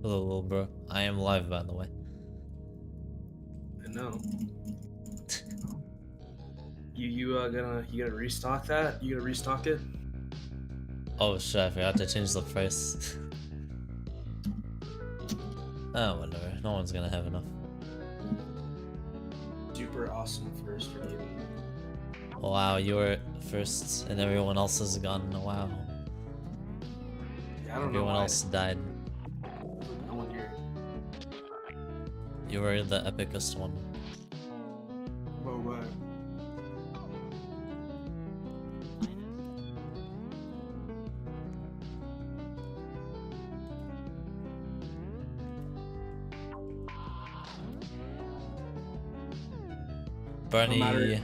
Hello, little bro. I am live, by the way. I know. You gonna restock that? You gonna restock it? Oh shit, I forgot to change the price. Oh, whatever. No one's gonna have enough. Super awesome first for gaming. Wow, you were first and everyone else has gone. Wow. Yeah, I don't Everyone know why. else died. No one here. You were the epicest one. Whoa, what? Bernie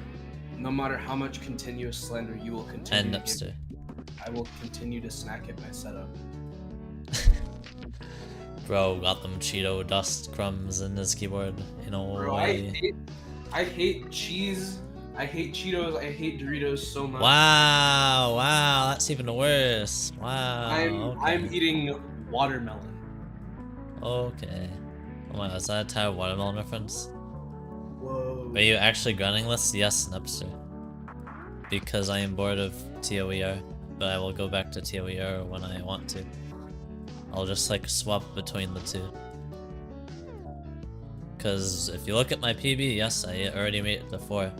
No matter how much continuous slander you will continue and to Napster. give, I will continue to snack at my setup. Bro got them Cheeto dust crumbs in his keyboard in a Bro, way. I hate cheese. I hate Cheetos. I hate Doritos so much. Wow, that's even worse. Wow, I'm okay. eating watermelon. Okay. Oh my god, is that a entire watermelon reference? Whoa. Are you actually grunting this? Yes, Napster. Because I am bored of TOER, but I will go back to TOER when I want to. I'll just like swap between the two. Because if you look at my PB, yes, I already made it to 4.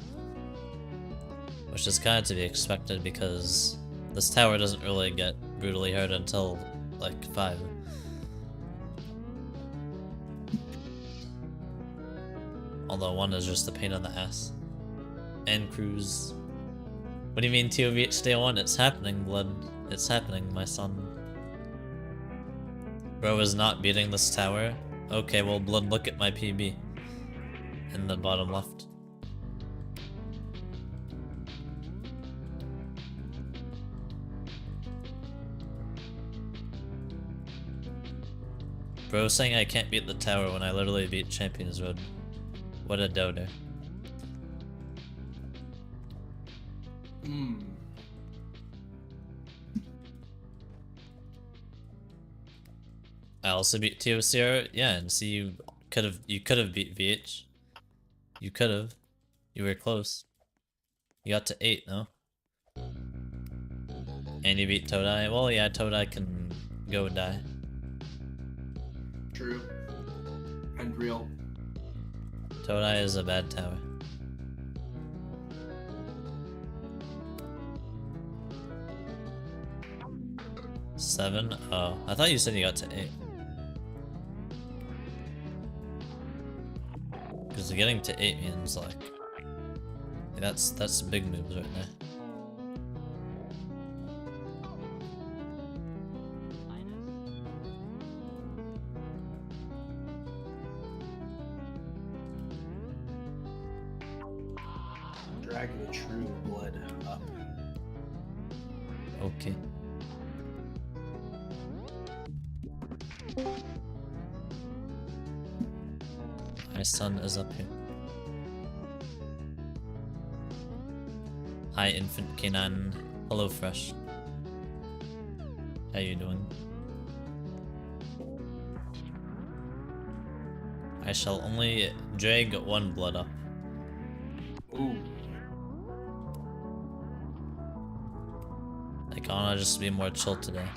Which is kind of to be expected because this tower doesn't really get brutally hurt until like 5. Although 1 is just a pain in the ass. And cruise. What do you mean TOVH day 1? It's happening, blood. It's happening, my son. Bro is not beating this tower? Okay, well, blood, look at my PB. In the bottom left. Bro saying I can't beat the tower when I literally beat Champions Road. What a doubter. I also beat TOCR, yeah, and see you could have beat VH. You could have. You were close. You got to 8, no? And you beat Todai. Well, yeah, Todai can go die. True. And real. Todai is a bad tower. Seven? Oh, I thought you said you got to 8. Because getting to 8 means like that's big moves right there. Drag the true blood up. Okay. My son is up here. Hi, infant canine. Hello, fresh. How you doing? I shall only drag 1 blood up. Ooh. Like, I wanna just be more chill today.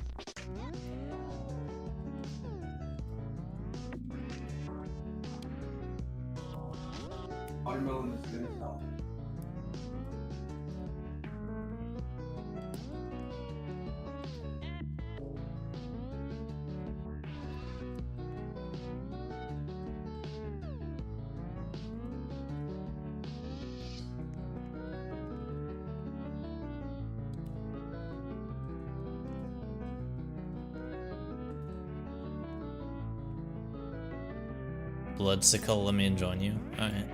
Watermelon is good as hell. Bloodsicle, let me join you. Alright.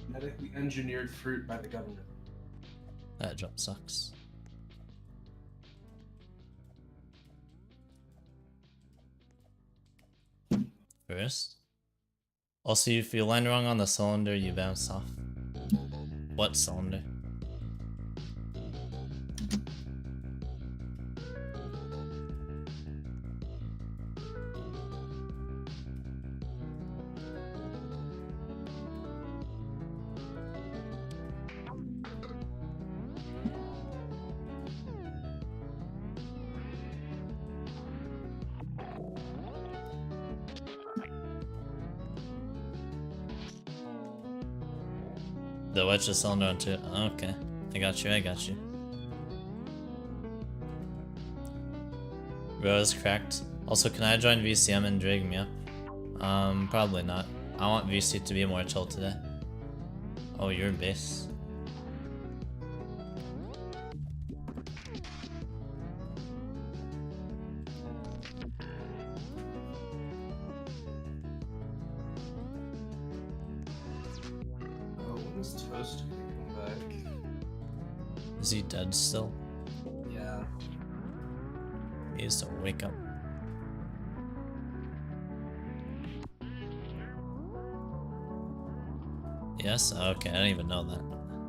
Genetically engineered fruit by the government. That jump sucks. First. Also, if you land wrong on the cylinder, you bounce off. What cylinder? The wedge the cylinder onto. Okay, I got you. Rose cracked. Also, can I join VCM and drag me up? Probably not. I want VC to be more chill today. Oh, you're base. Toast come back. Is he dead still? Yeah. He needs to wake up. Yes? Okay, I didn't even know that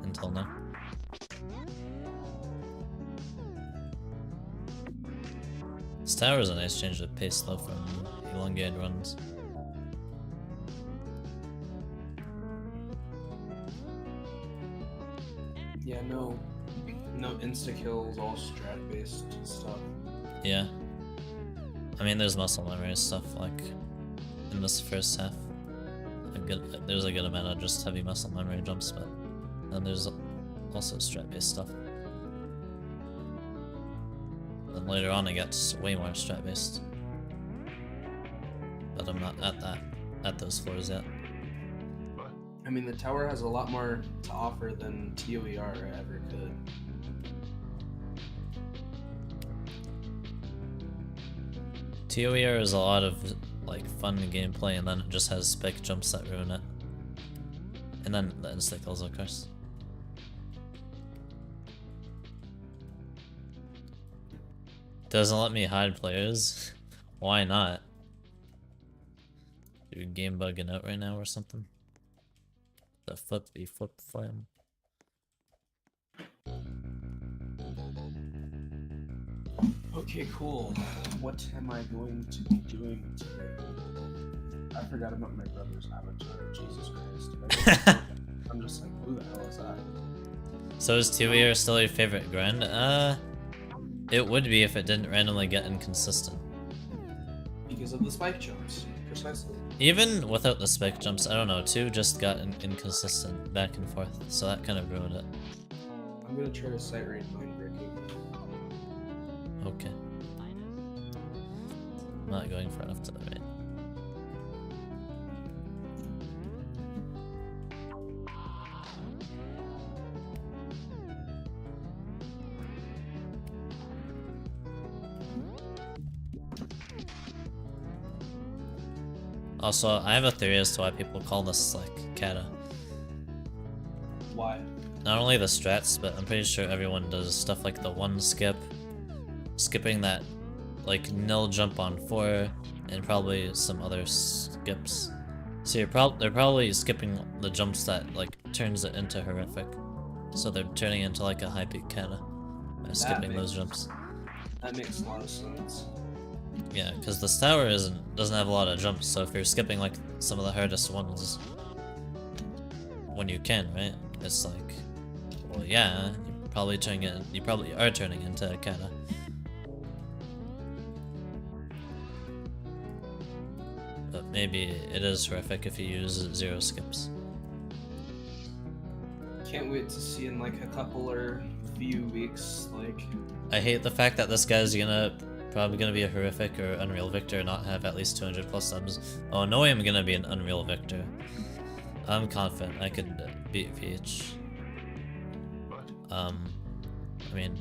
until now. This tower is a nice change of pace though from elongated runs. Yeah, no insta-kills, all strat-based stuff. Yeah. I mean, there's muscle memory stuff, like, in this first half. There's a good amount of just heavy muscle memory jumps, but then there's also strat-based stuff. Then later on it gets way more strat-based. But I'm not at those floors yet. I mean, the tower has a lot more to offer than TOER ever could. TOER is a lot of like fun gameplay, and then it just has spike jumps that ruin it. And then the insta-kills, of course. Doesn't let me hide players. Why not? Dude, game bugging out right now or something? The flippy flip flame. Okay, cool. What am I going to be doing today? I forgot about my brother's avatar. Jesus Christ. I'm just like, who the hell is that? So is TOER still your favorite grind? It would be if it didn't randomly get inconsistent. Because of the spike jumps, precisely. Even without the spike jumps, I don't know, 2 just got inconsistent back and forth, so that kind of ruined it. I'm gonna try to sight read mind breaking. Okay. I'm not going far enough to the right. Also, I have a theory as to why people call this, like, kata. Why? Not only the strats, but I'm pretty sure everyone does stuff like the 1 skip, skipping that, like, nil jump on 4, and probably some other skips. So they're probably skipping the jumps that, like, turns it into horrific. So they're turning into, like, a high peak kata by skipping those jumps. That makes a lot of sense. Yeah, because this tower doesn't have a lot of jumps, so if you're skipping like some of the hardest ones when you can, right? It's like, well, yeah, you probably are turning into a kata. But maybe it is horrific if you use 0 skips. Can't wait to see in like a couple or few weeks, like. I hate the fact that this guy's probably gonna be a horrific or Unreal Victor, not have at least 200 plus subs. Oh no way I'm gonna be an Unreal Victor. I'm confident I could beat VH. I mean,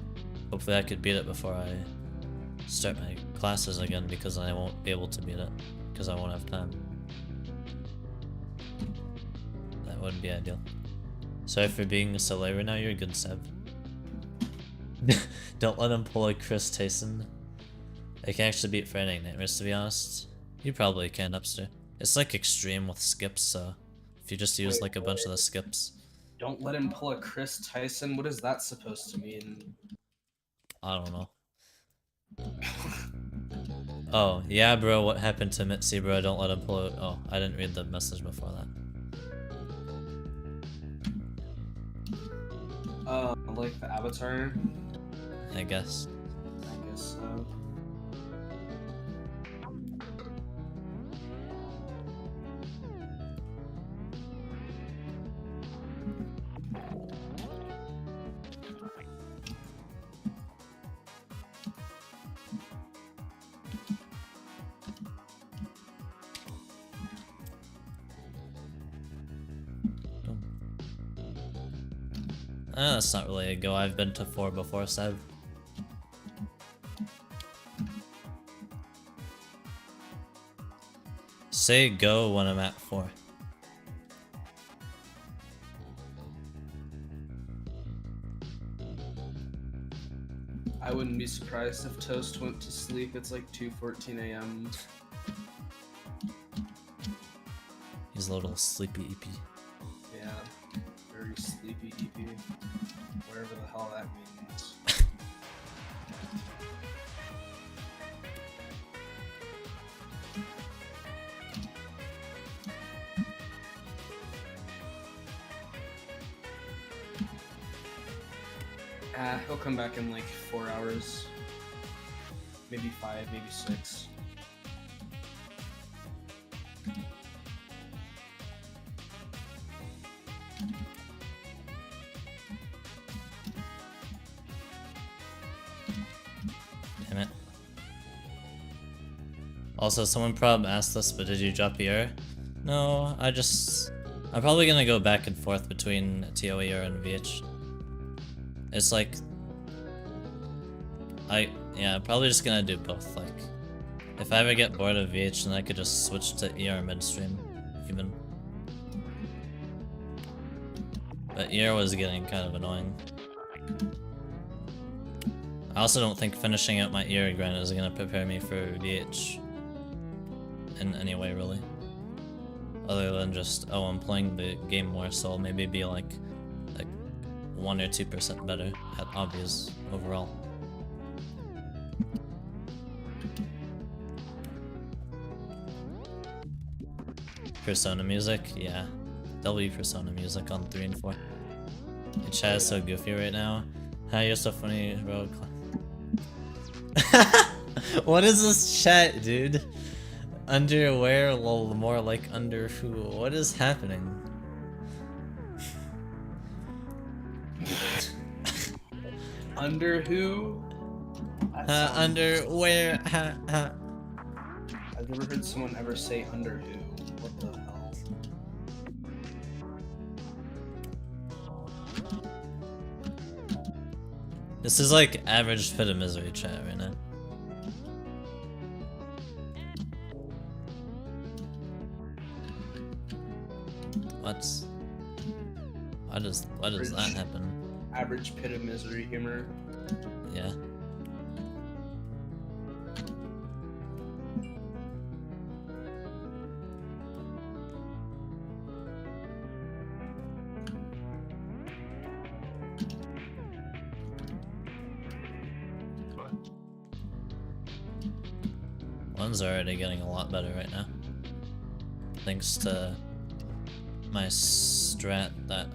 hopefully I could beat it before I start my classes again, because I won't be able to beat it, because I won't have time. That wouldn't be ideal. Sorry for being so late right now, you're a good Seb. Don't let him pull a Chris Tyson. I can actually beat Friday Night Nightmares, to be honest. You probably can upstairs. It's like extreme with skips, so if you just use like a bunch of the skips. Don't let him pull a Chris Tyson? What is that supposed to mean? I don't know. Oh, yeah, bro, what happened to Mitzi, bro? Don't let him pull it. Oh, I didn't read the message before that. Like the avatar? I guess. I guess so. That's not really a go. I've been to 4 before, Seb. Say go when I'm at 4. I wouldn't be surprised if Toast went to sleep. It's like 2:14 a.m. He's a little sleepy EP. Yeah, very sleepy EP. Whatever the hell that means. He'll come back in like 4 hours. Maybe 5, maybe 6. Damn it. Also, someone probably asked this, but did you drop ER? No, I'm probably gonna go back and forth between TOER and VH. It's like... I'm probably just gonna do both, like... If I ever get bored of VH, then I could just switch to ER midstream, even. But ER was getting kind of annoying. I also don't think finishing out my ER grind is gonna prepare me for VH in any way, really. Other than just, oh, I'm playing the game more, so I'll maybe be like 1 or 2% better at obvious overall. Persona music? Yeah. W Persona music on 3 and 4. Your chat is so goofy right now. Hi, you're so funny, bro. What is this chat, dude? Underwear, lol, more like under who? What is happening? Under who? Underwear, I've never heard someone ever say under who. What the hell? This is like average pit of misery chat right now. What? Why does that happen? Average pit of misery humor. Yeah. One's already getting a lot better right now. Thanks to my strat that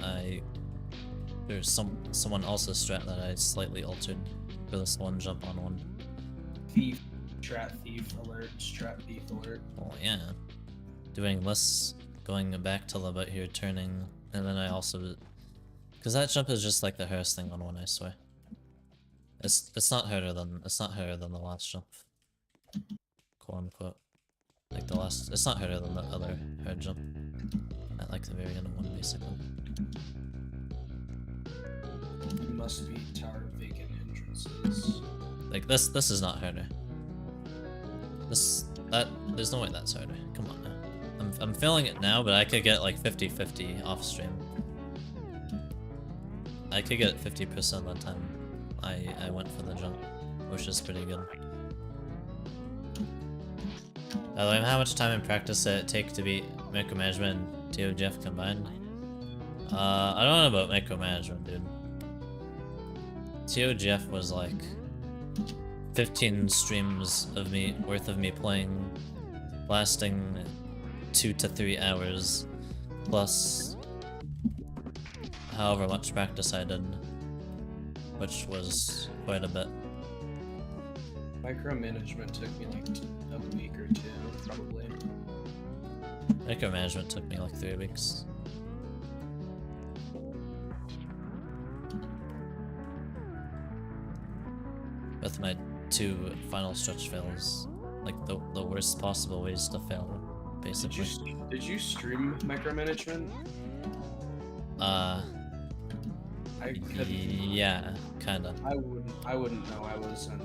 there's someone else's strat that I slightly altered for this one jump on one. Thief, strat thief alert, strat thief alert. Oh yeah. Doing this, going back till about here, turning, and then I also... Because that jump is just like the hardest thing on one, I swear. It's not harder than the last jump. Quote unquote. Like the last, it's not harder than the other hard jump. At like the very end of one, basically. You must be Tower of Vacant Hindrances. Like this is not harder. There's no way that's harder. Come on now. I'm feeling it now, but I could get like 50-50 off stream. I could get 50% of the time. I went for the jump, which is pretty good. By the way, how much time and practice did it take to beat micromanagement and TOGF combined? I don't know about micromanagement, dude. TOGF was like 15 streams of me worth of me playing, lasting 2 to 3 hours, plus however much practice I did, which was quite a bit. Micromanagement took me like a week or 2, probably. Micromanagement took me like 3 weeks. With my 2 final stretch fails, like the worst possible ways to fail, basically. Did you stream micromanagement? I couldn't. Yeah, kinda. I wouldn't know. I was in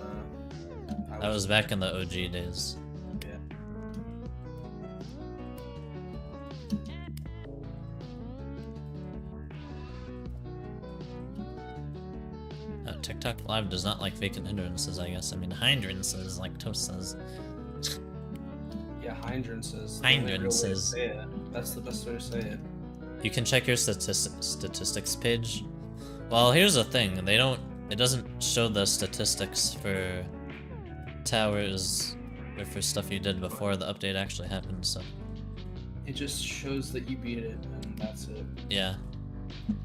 That was back in the OG days. Yeah. TikTok Live does not like vacant hindrances, I guess. I mean, hindrances, like Toast says. Yeah, hindrances. Hindrances. That's the best way to say it. You can check your statistics page. Well, here's the thing. It doesn't show the statistics for towers or for stuff you did before the update actually happened, so. It just shows that you beat it, and that's it. Yeah.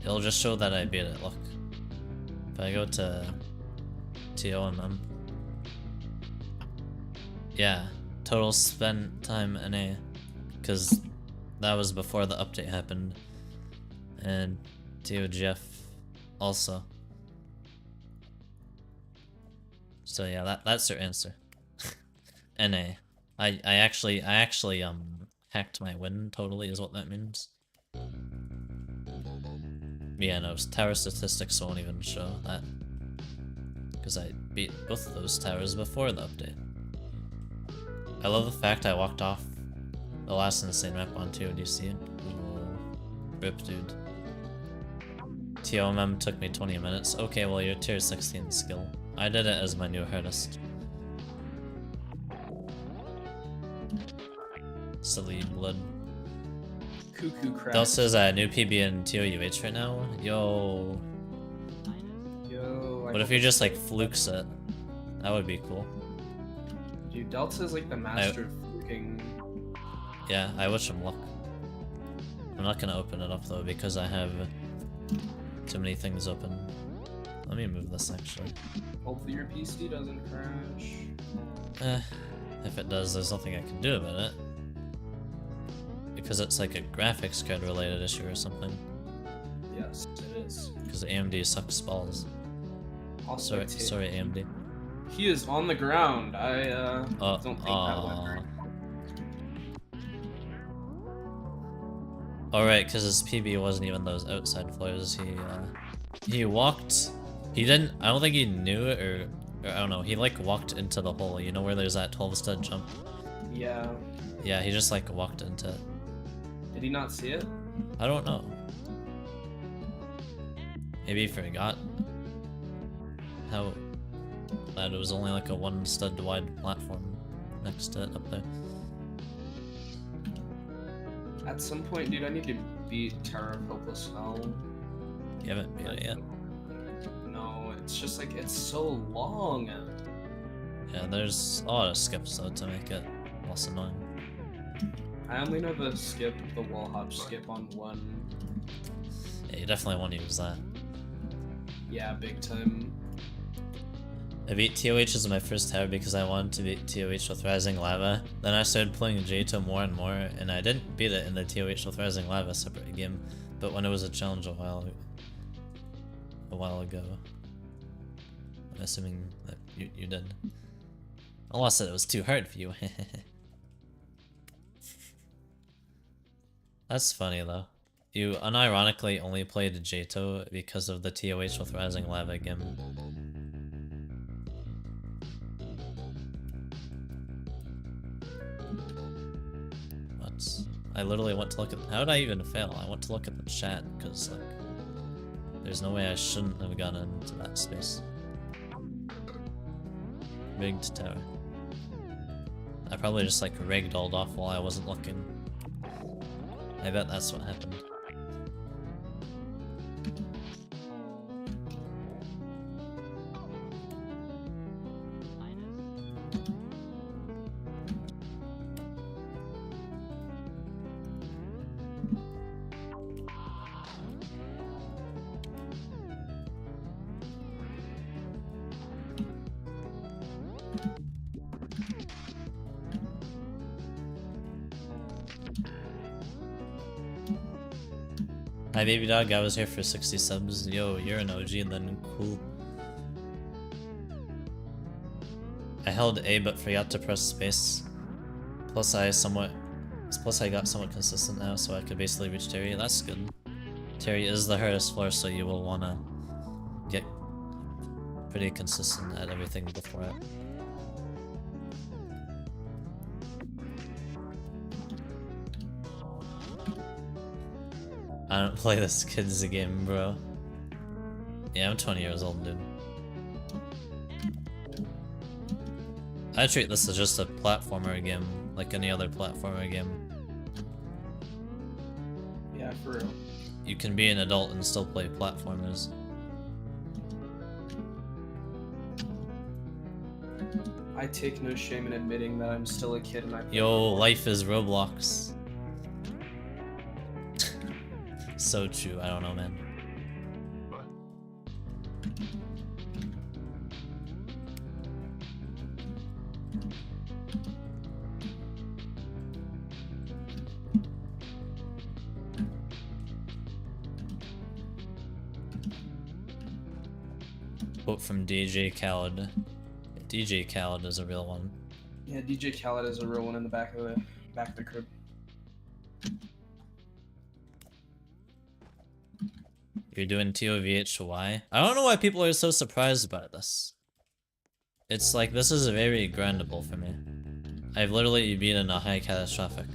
It'll just show that I beat it, look. If I go to TOMM. Yeah. Total spent time NA. Because that was before the update happened. And TOGF also. So yeah, that's your answer. NA. I actually hacked my win totally is what that means. Yeah, no, tower statistics won't even show that. Because I beat both of those towers before the update. I love the fact I walked off the last insane map on TODC. Rip, dude. TOMM took me 20 minutes. Okay, well, you're tier 16 skill. I did it as my new hardest. Silly blood. Cuckoo crap. Del says new PB in TOUH right now. Yo. Yo. What if you just like flukes it? That would be cool. Dude, Delta's like the master of fluking. Yeah, I wish him luck. I'm not gonna open it up though because I have too many things open. Let me move this actually. Hopefully your PC doesn't crash. If it does, there's nothing I can do about it. Because it's like a graphics card related issue or something. Yes, it is. Because AMD sucks balls. Also, sorry AMD. He is on the ground. I don't think that went very well. Alright, because his PB wasn't even those outside floors. He walked. He didn't. I don't think he knew it, or I don't know. He like walked into the hole. You know where there's that 12 stud jump? Yeah. Yeah, he just like walked into it. Did he not see it? I don't know. Maybe he forgot how that it was only like a 1 stud wide platform next to it up there. At some point, dude, I need to beat Tower of Hopeless Hell. You haven't beat it yet? No, it's just like, it's so long. Yeah, there's a lot of skips though to make it less annoying. I only know the wall hop skip on 1. Yeah, you definitely want to use that. Yeah, big time. I beat TOH as my first tower because I wanted to beat TOH with Rising Lava. Then I started playing J2 more and more, and I didn't beat it in the TOH with Rising Lava separate game, but when it was a challenge a while ago. I'm assuming that you did. Unless it was too hard for you. That's funny though. You unironically only played J2 because of the TOH with Rising Lava game. I literally went to look at— how did I even fail? I went to look at the chat because like there's no way I shouldn't have gone into that space. rigged tower. I probably just like ragdolled off while I wasn't looking. I bet that's what happened. Hi baby dog, I was here for 60 subs. Yo, you're an OG then, cool. I held A but forgot to press space. Plus I got somewhat consistent now, so I could basically reach Terry. That's good. Terry is the hardest floor, so you will wanna get pretty consistent at everything before it. I don't play this kid's game, bro. Yeah, I'm 20 years old, dude. I treat this as just a platformer game, like any other platformer game. Yeah, for real. You can be an adult and still play platformers. I take no shame in admitting that I'm still a kid and I play Yo, life is Roblox. So true, I don't know, man. Quote from DJ Khaled. DJ Khaled is a real one. Yeah, DJ Khaled is a real one in the back of the crib. You're doing TOVHY? I don't know why people are so surprised by this. It's like, this is very grindable for me. I've literally beaten a high catastrophic.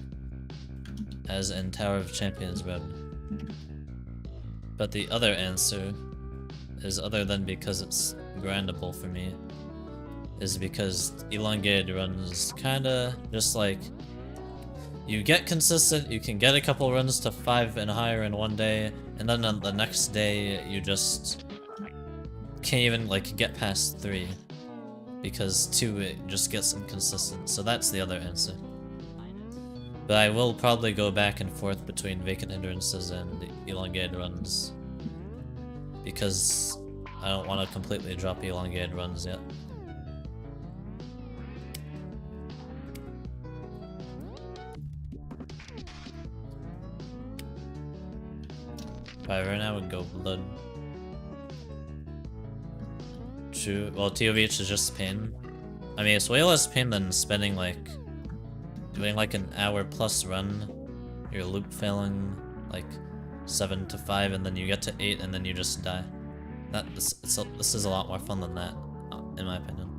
As in Tower of Champions Road. But the other answer is, other than because it's grindable for me, is because elongated runs kinda just like, you get consistent, you can get a couple runs to 5 and higher in one day, and then on the next day you just can't even like get past 3 because 2 it just gets inconsistent. So that's the other answer. But I will probably go back and forth between Vacant Hindrances and elongated runs because I don't want to completely drop elongated runs yet. Right now I would go blood. True. Well, TOVH is just pain. I mean, it's way less pain than spending like doing like an hour plus run. Your loop failing like 7 to 5, and then you get to 8, and then you just die. This is a lot more fun than that, in my opinion.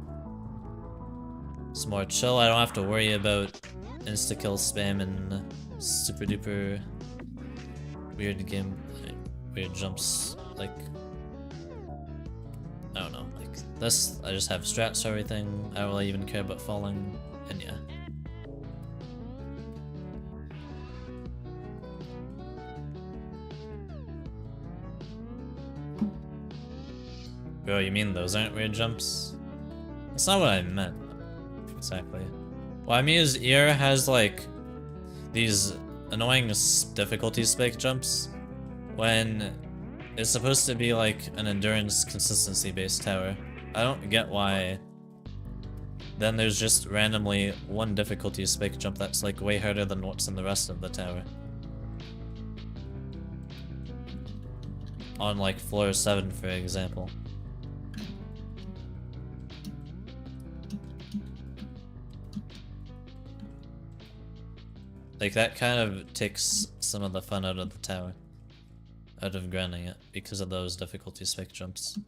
It's more chill. I don't have to worry about insta kill spam and super duper weird game. Weird jumps, like, I don't know, like this, I just have strats for everything, I don't really even care about falling, and yeah. Bro, you mean those aren't weird jumps? That's not what I meant, exactly. What I mean is ear has like, these annoying difficulty spike jumps, when it's supposed to be like an endurance consistency based tower. I don't get why then there's just randomly one difficulty spike jump that's like way harder than what's in the rest of the tower. On like floor 7 for example. Like that kind of takes some of the fun out of the tower. Out of grinding it because of those difficulty spike jumps.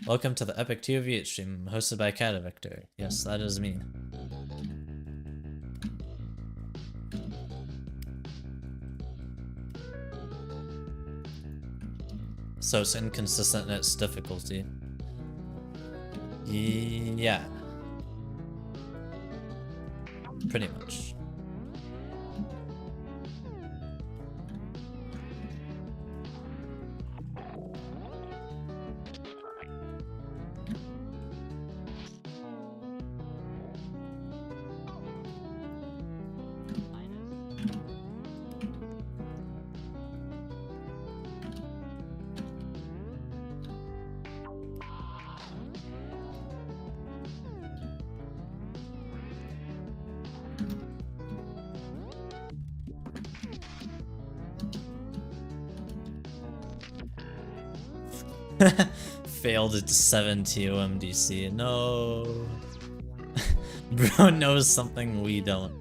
Welcome to the Epic TOVH stream hosted by Catavector. Yes, that is me. So it's inconsistent in its difficulty. Yeah. Pretty much. Failed at 70 OMDC. No. Bro knows something we don't.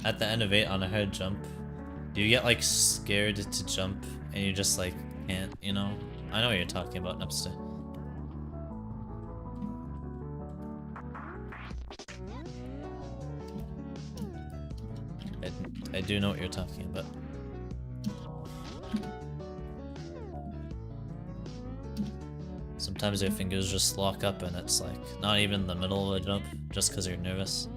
At the end of 8 on a hard jump, you get like scared to jump and you just like can't, you know? I know what you're talking about, Napster. I do know what you're talking about. Sometimes your fingers just lock up and it's like not even in the middle of a jump just because you're nervous.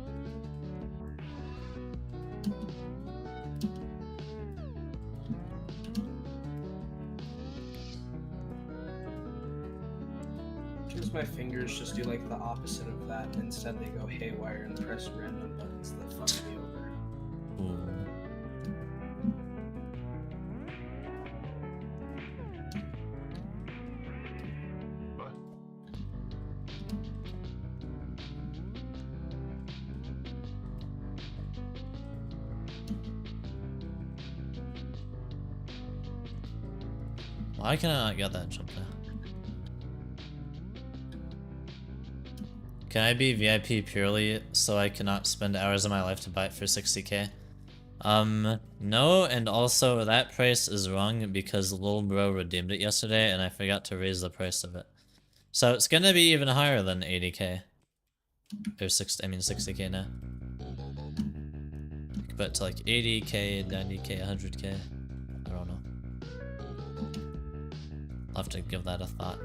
Sometimes my fingers just do like the opposite of that. Instead, they go haywire and press random buttons that fuck me over. Ooh. Why can I not get that jump now? Can I be VIP purely so I cannot spend hours of my life to buy it for 60k? No, and also that price is wrong because Lil Bro redeemed it yesterday and I forgot to raise the price of it. So it's gonna be even higher than 80k. Or 60k now. But to like 80k, 90k, 100k. I don't know. I'll have to give that a thought.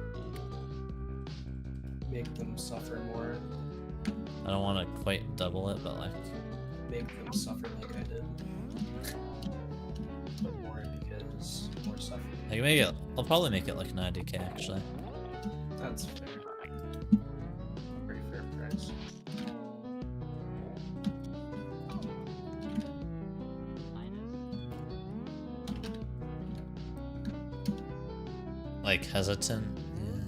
Make them suffer more. I don't want to quite double it, but like... Make them suffer like I did. But more because more suffering. I can make it... I'll probably make it like 90k actually. That's fair. Pretty fair price. Like hesitant? Yeah.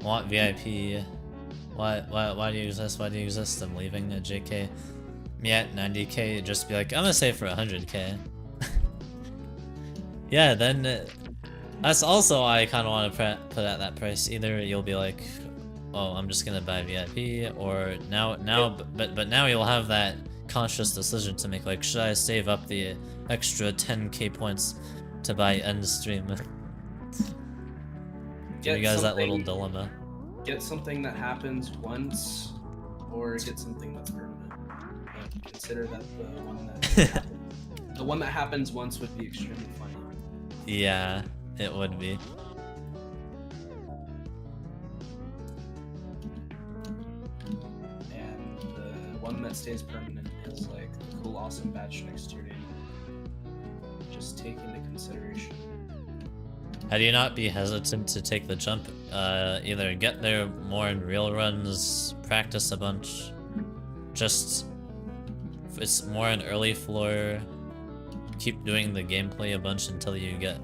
Want VIP? Why do you exist? Why do you exist? I'm leaving a JK. Me at 90k, just be like, I'm gonna say for 100k. Yeah, then that's also why I kind of want to put at that price. Either you'll be like, oh, I'm just gonna buy VIP, or but now you'll have that conscious decision to make, like, should I save up the extra 10k points to buy end stream? Give you guys that little dilemma. Get something that happens once, or get something that's permanent. But consider that the one that happens once would be extremely funny. Yeah, it would be. And the one that stays permanent is like the cool, awesome badge next to your name. Just take into consideration. How do you not be hesitant to take the jump? Either get there more in real runs, practice a bunch, just if it's more an early floor, keep doing the gameplay a bunch until you get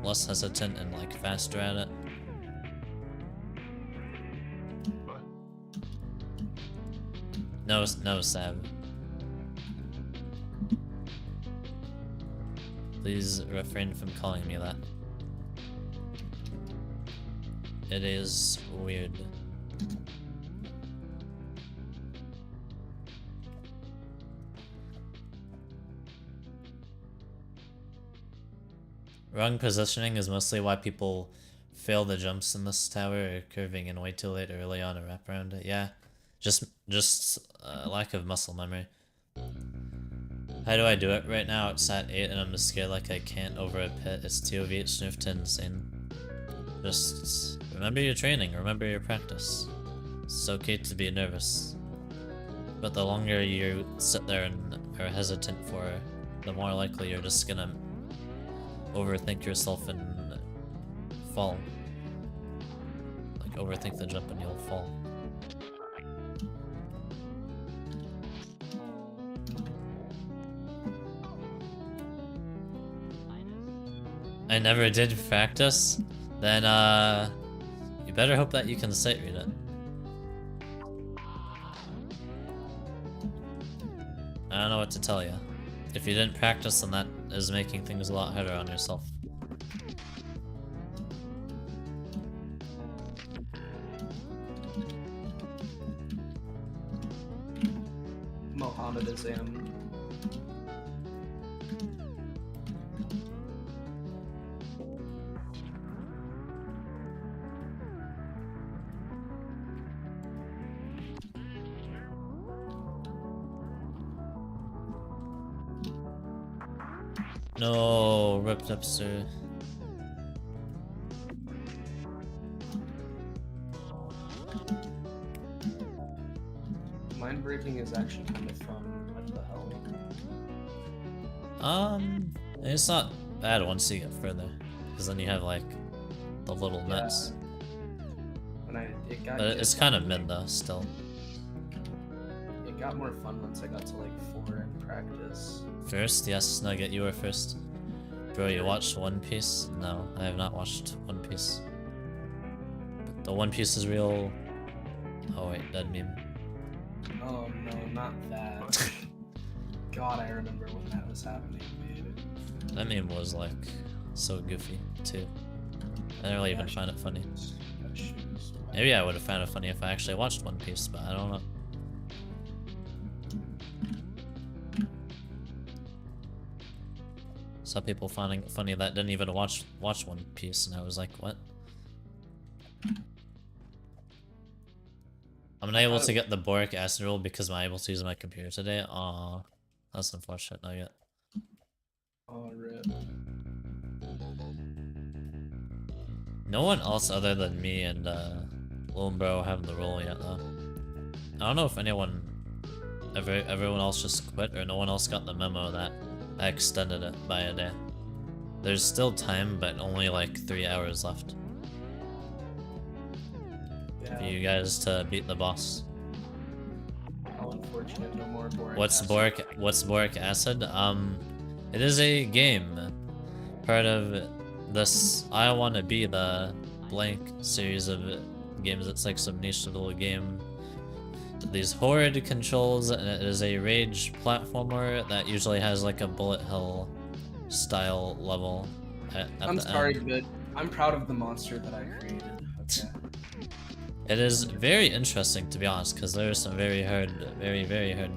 less hesitant and like faster at it. No, Sab. Please refrain from calling me that. It is weird. Wrong positioning is mostly why people fail the jumps in this tower, or curving in way too late early on a wrap around it. Yeah, just lack of muscle memory. How do I do it right now? It's at 8 and I'm just scared like I can't over a pit. It's TOV, it's nerf to insane. Just remember your training, remember your practice. It's okay to be nervous. But the longer you sit there and are hesitant for, the more likely you're just gonna overthink yourself and fall. Like overthink the jump and you'll fall. I never did practice? Then you better hope that you can sight read it. I don't know what to tell you. If you didn't practice, then that is making things a lot harder on yourself. Mohammedism. No, ripped up, sir. Mind breaking is actually kind of fun. What the hell? It's not bad once you get further, because then you have like the little nets. When but it's kind of mid though, still. It got more fun once I got to like 4 in practice. First, yes, Nugget, you were first. Bro, you watched One Piece? No, I have not watched One Piece. But the One Piece is real. Oh wait, dead meme. Oh no, not that. God, I remember when that was happening, dude. That meme was like so goofy too. I didn't really even find it funny. Maybe I would have found it funny if I actually watched One Piece, but I don't know. Saw people finding it funny that didn't even watch One Piece, and I was like, what? I'm not able to get the boric acid roll because I'm able to use my computer today. Aw, that's unfortunate. Not yet. Oh, rip. No one else other than me and Lone Bro have the roll yet, though. I don't know if everyone else just quit or no one else got the memo that I extended it by a day. There's still time, but only like 3 hours left. Yeah. For you guys to beat the boss. How unfortunate, no more boric What's boric acid? It is a game. Part of this I Wanna Be the Blank series of games. It's like some niche little game. These horrid controls, and it is a rage platformer that usually has like a bullet hell style level at I'm the sorry, end. but I'm proud of the monster that I created. Okay. It is very interesting, to be honest, because there are some very hard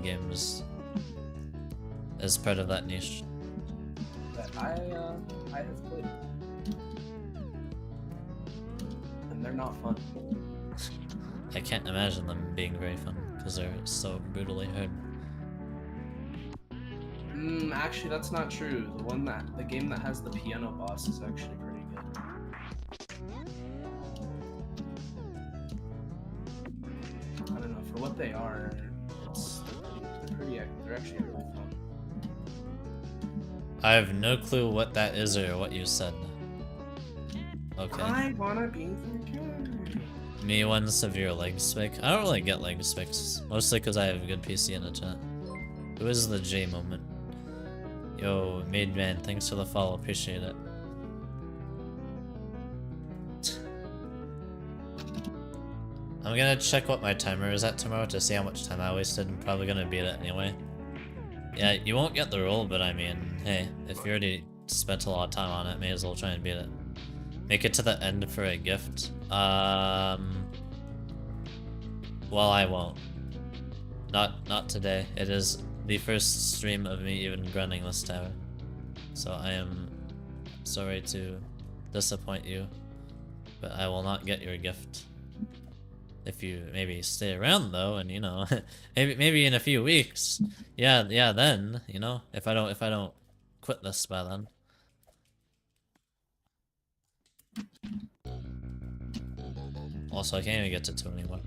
games as part of that niche. That I have played, and they're not fun. I can't imagine them being very fun because they're so brutally hard. Actually, that's not true. The game that has the piano boss is actually pretty good. I don't know, for what they are, they're actually really fun. I have no clue what that is or what you said. Okay. I wanna be the king. Me one severe leg spick. I don't really get leg spicks, mostly because I have a good PC in the chat. Who is the J moment? Yo, Made Man, thanks for the follow, appreciate it. I'm gonna check what my timer is at tomorrow to see how much time I wasted. I'm probably gonna beat it anyway. Yeah, you won't get the roll, but I mean, hey, if you already spent a lot of time on it, may as well try and beat it. Make it to the end for a gift. Well, I won't. Not today. It is the first stream of me even grinding this tower. So I am sorry to disappoint you, but I will not get your gift. If you maybe stay around though, and you know, maybe in a few weeks, yeah, then, you know, if I don't quit this by then. Also, I can't even get to 2 anymore.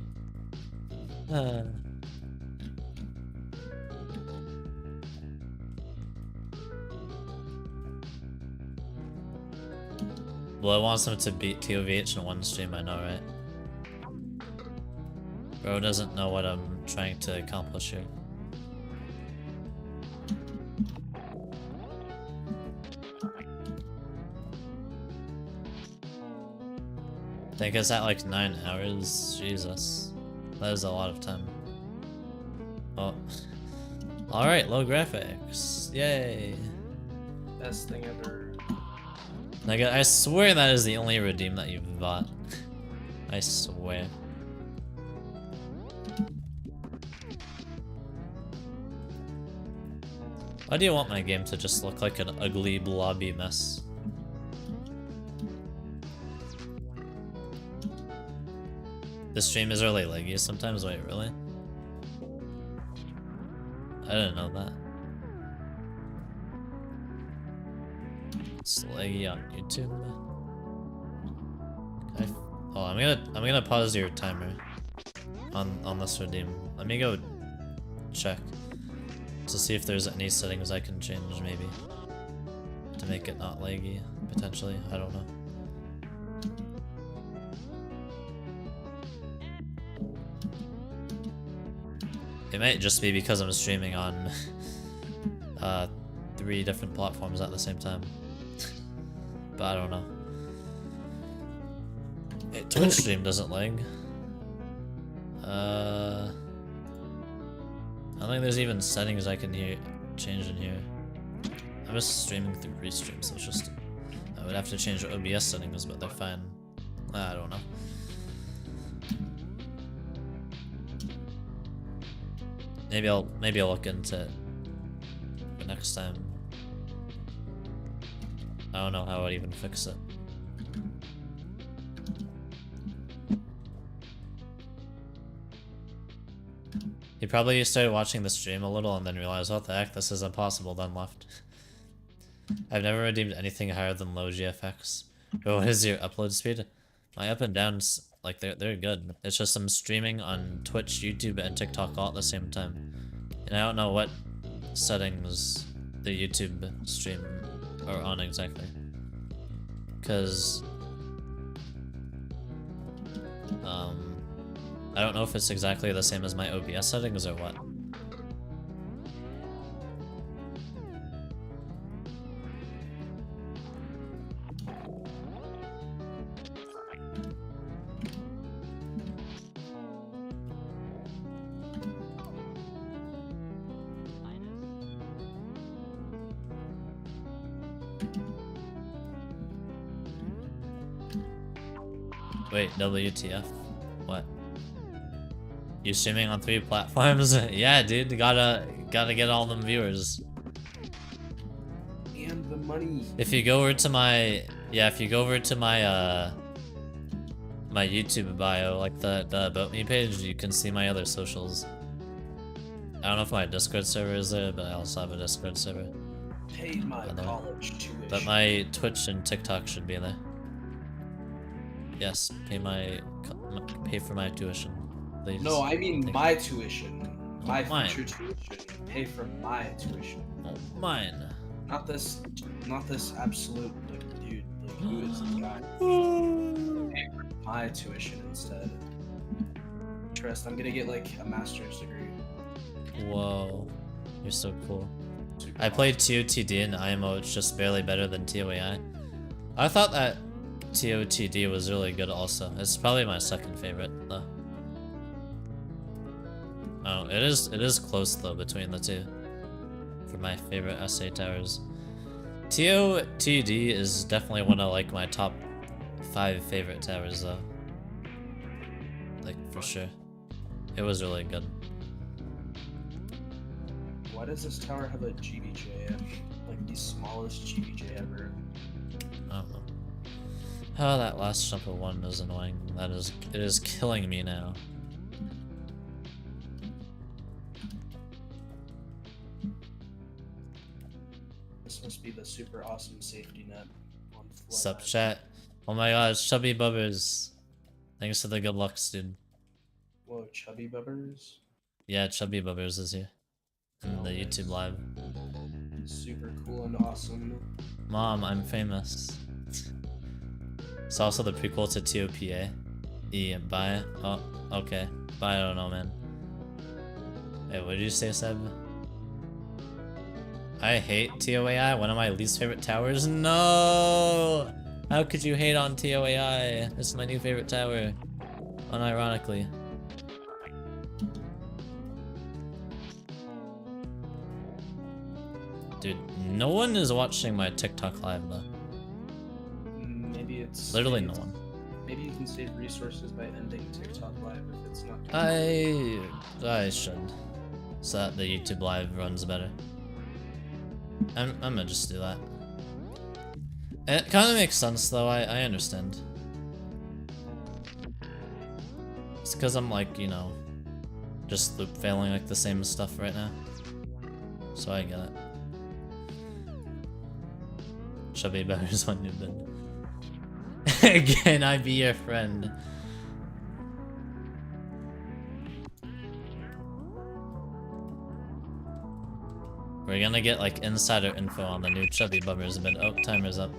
Well, I want them to beat TOVH in one stream, I know, right? Bro doesn't know what I'm trying to accomplish here. I think it's at like 9 hours. Jesus. That is a lot of time. Oh. Alright, low graphics. Yay. Best thing ever. Like, I swear that is the only redeem that you've bought. I swear. Why do you want my game to just look like an ugly blobby mess? The stream is really laggy sometimes. Wait, really? I didn't know that. It's laggy on YouTube. Oh, I'm gonna pause your timer on this redeem. Let me go check to see if there's any settings I can change, maybe to make it not laggy. Potentially, I don't know. It might just be because I'm streaming on 3 different platforms at the same time. But I don't know. Twitch stream doesn't lag. I don't think there's even settings I can change in here. I'm just streaming through Restream, so it's just I would have to change the OBS settings, but they're fine. I don't know. Maybe I'll look into it for next time. I don't know how I'd even fix it. He probably started watching the stream a little and then realized, what the heck, this is impossible, then left. I've never redeemed anything higher than low GFX. But what is your upload speed? My up and downs, like, they're good. It's just I'm streaming on Twitch, YouTube, and TikTok all at the same time. And I don't know what settings the YouTube stream are on exactly. Because I don't know if it's exactly the same as my OBS settings or what. Wait, WTF? What? You streaming on 3 platforms? Yeah, dude, gotta get all them viewers. And the money. If you go over to my my YouTube bio, like the About Me page, you can see my other socials. I don't know if my Discord server is there, but I also have a Discord server. Paid my college tuition. But my Twitch and TikTok should be there. Yes, pay for my tuition, please. No, I mean my tuition. My mine. future tuition. Pay for my tuition. Oh, mine. Not this absolute dude. Like, who is this guy? Pay for my tuition instead. Trust, I'm gonna get like a master's degree. Whoa, you're so cool. I played TOTD and IMO. It's just barely better than TOAI. I thought that TOTD was really good also. It's probably my second favorite though. Oh, it is close though between the two for my favorite SA towers. TOTD is definitely one of like my top 5 favorite towers though. Like for sure. It was really good. Why does this tower have a GBJ? Like the smallest GBJ ever. I don't know. Oh, that last jump of one is annoying. It is killing me now. This must be the super awesome safety net on Sup, Flood. chat? Oh my god, Chubby Bubbers. Thanks for the good luck, dude. Whoa, Chubby Bubbers? Yeah, Chubby Bubbers is here. In the Nice. YouTube live. Super cool and awesome. Mom, I'm famous. It's also the prequel to TOPA. Bye. Oh, okay. Bye, I don't know, man. Hey, what did you say, Seb? I hate TOAI, one of my least favorite towers. No! How could you hate on TOAI? This is my new favorite tower. Unironically. Dude, no one is watching my TikTok live though. Maybe it's... Literally maybe no one. Maybe you can save resources by ending TikTok live if it's not... I should. So that the YouTube live runs better. I'm gonna just do that. It kind of makes sense though, I understand. It's because I'm like, you know, just loop failing like the same stuff right now. So I get it. Chubby Bears on your bed. Can I be your friend? We're gonna get like insider info on the new Chubby Bubbers bed. Oh, timer's up.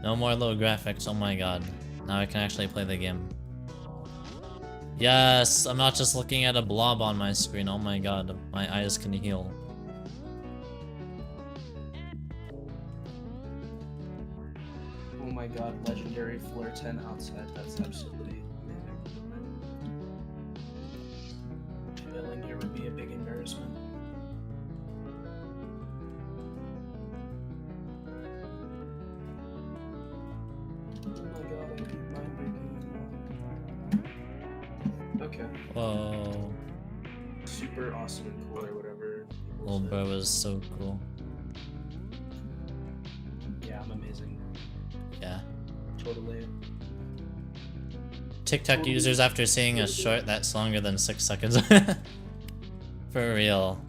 No more low graphics, oh my god. Now I can actually play the game. Yes, I'm not just looking at a blob on my screen, oh my god. My eyes can heal. Oh my god, legendary floor 10 outside, that's absolutely amazing. Failing here would be a big embarrassment. Oh my god, I keep mind breaking. Okay. Whoa. Super awesome and cool or whatever. Little bro was so cool. Yeah, I'm amazing. Yeah. Totally. TikTok users after seeing a short that's longer than 6 seconds. For real.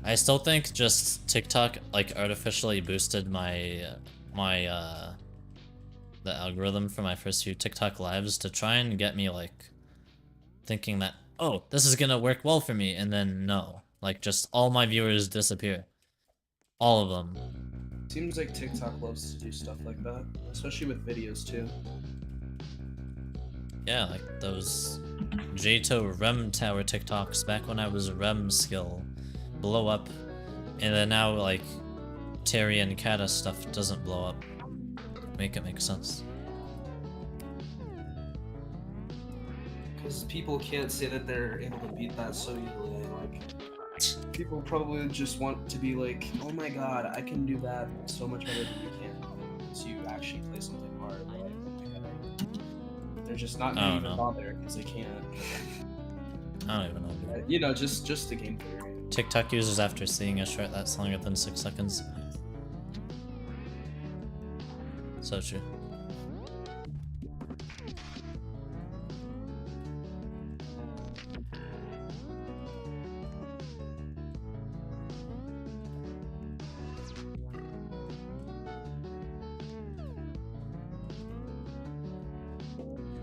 I still think just TikTok like artificially boosted the algorithm for my first few TikTok lives to try and get me like thinking that, oh, this is gonna work well for me, and then no. Like just all my viewers disappear. All of them. Seems like TikTok loves to do stuff like that, especially with videos too. Yeah, like those Jato Rem Tower TikToks back when I was Rem skill blow up, and then now like Terry and Kata stuff doesn't blow up. Make it make sense. Because people can't say that they're able to beat that so easily. Like, people probably just want to be like, oh my god, I can do that so much better than you can. So you actually play something hard. Like, oh my god, they're just not going to bother because they can't. I don't even know. Dude. You know, just the game theory. TikTok users after seeing a short that's longer than 6 seconds. So true.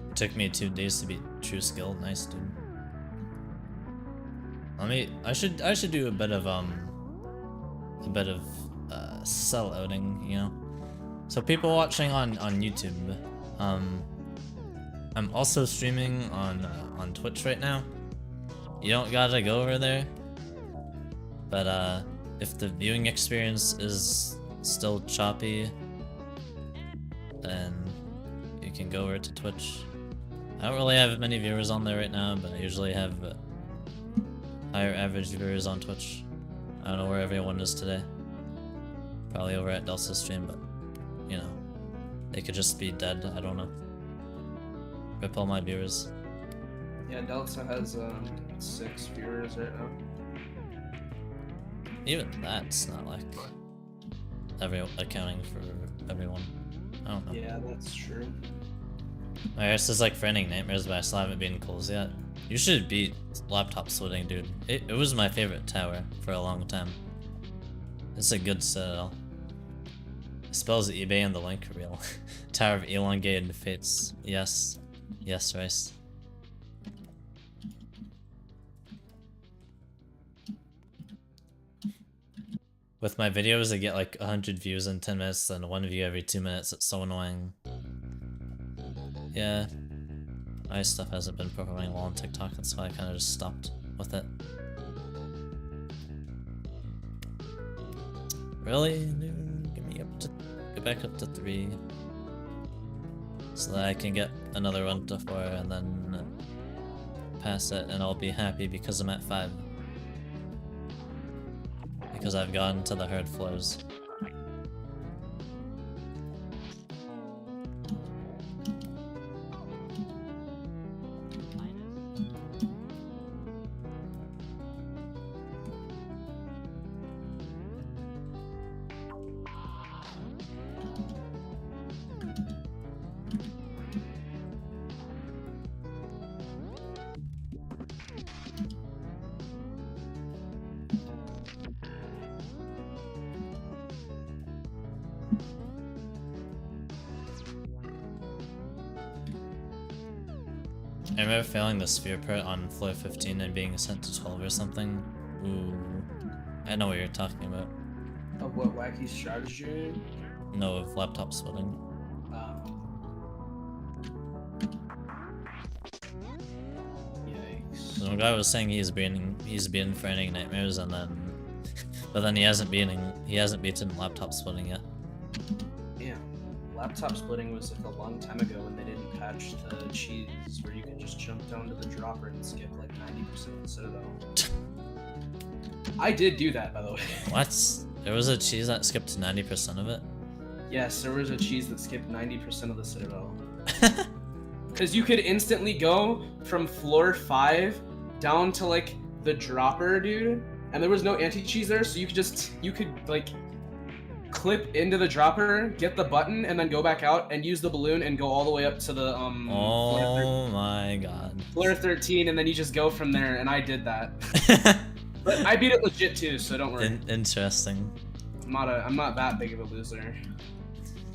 It took me 2 days to be true skill. Nice, dude. I should do a bit of sellouting, you know. So people watching on YouTube, I'm also streaming on Twitch right now. You don't gotta go over there, but if the viewing experience is still choppy, then you can go over to Twitch. I don't really have many viewers on there right now, but I usually have higher average viewers on Twitch. I don't know where everyone is today. Probably over at Delsa's stream, but you know, they could just be dead. I don't know. Rip all my viewers. Yeah, Delta has 6 viewers right now. Even that's not like accounting for everyone. I don't know. Yeah, that's true. My guess is like Finding Nightmares, but I still haven't beaten Coles yet. You should beat Laptop Splitting, dude. It was my favorite tower for a long time. It's a good citadel. It spells eBay in the link reel. Tower of Elongated Fates. Yes. Yes, Rice. With my videos, I get like 100 views in 10 minutes and 1 view every 2 minutes. It's so annoying. Yeah. My stuff hasn't been performing well on TikTok, that's why I kind of just stopped with it. Really? Dude, get back up to 3. So that I can get another run to 4 and then pass it, and I'll be happy because I'm at 5. Because I've gotten to the hard floors. I remember failing the sphere part on floor 15 and being sent to 12 or something. Ooh. I know what you're talking about. Of what wacky strategy? No, of laptop splitting. Yikes. Some guy was saying he's been Finding Nightmares and then but then he hasn't beaten laptop splitting yet. Yeah. Laptop splitting was like a long time ago when they didn't patch the cheese where you could just jump down to the dropper and skip like 90% of the citadel. I did do that, by the way. What? There was a cheese that skipped 90% of it? Yes, there was a cheese that skipped 90% of the citadel. Because you could instantly go from floor 5 down to like the dropper, dude. And there was no anti-cheese there, so you could like clip into the dropper, get the button, and then go back out and use the balloon and go all the way up to the oh my god. Floor 13, and then you just go from there, and I did that. But I beat it legit too, so don't worry. Interesting. I'm not that big of a loser.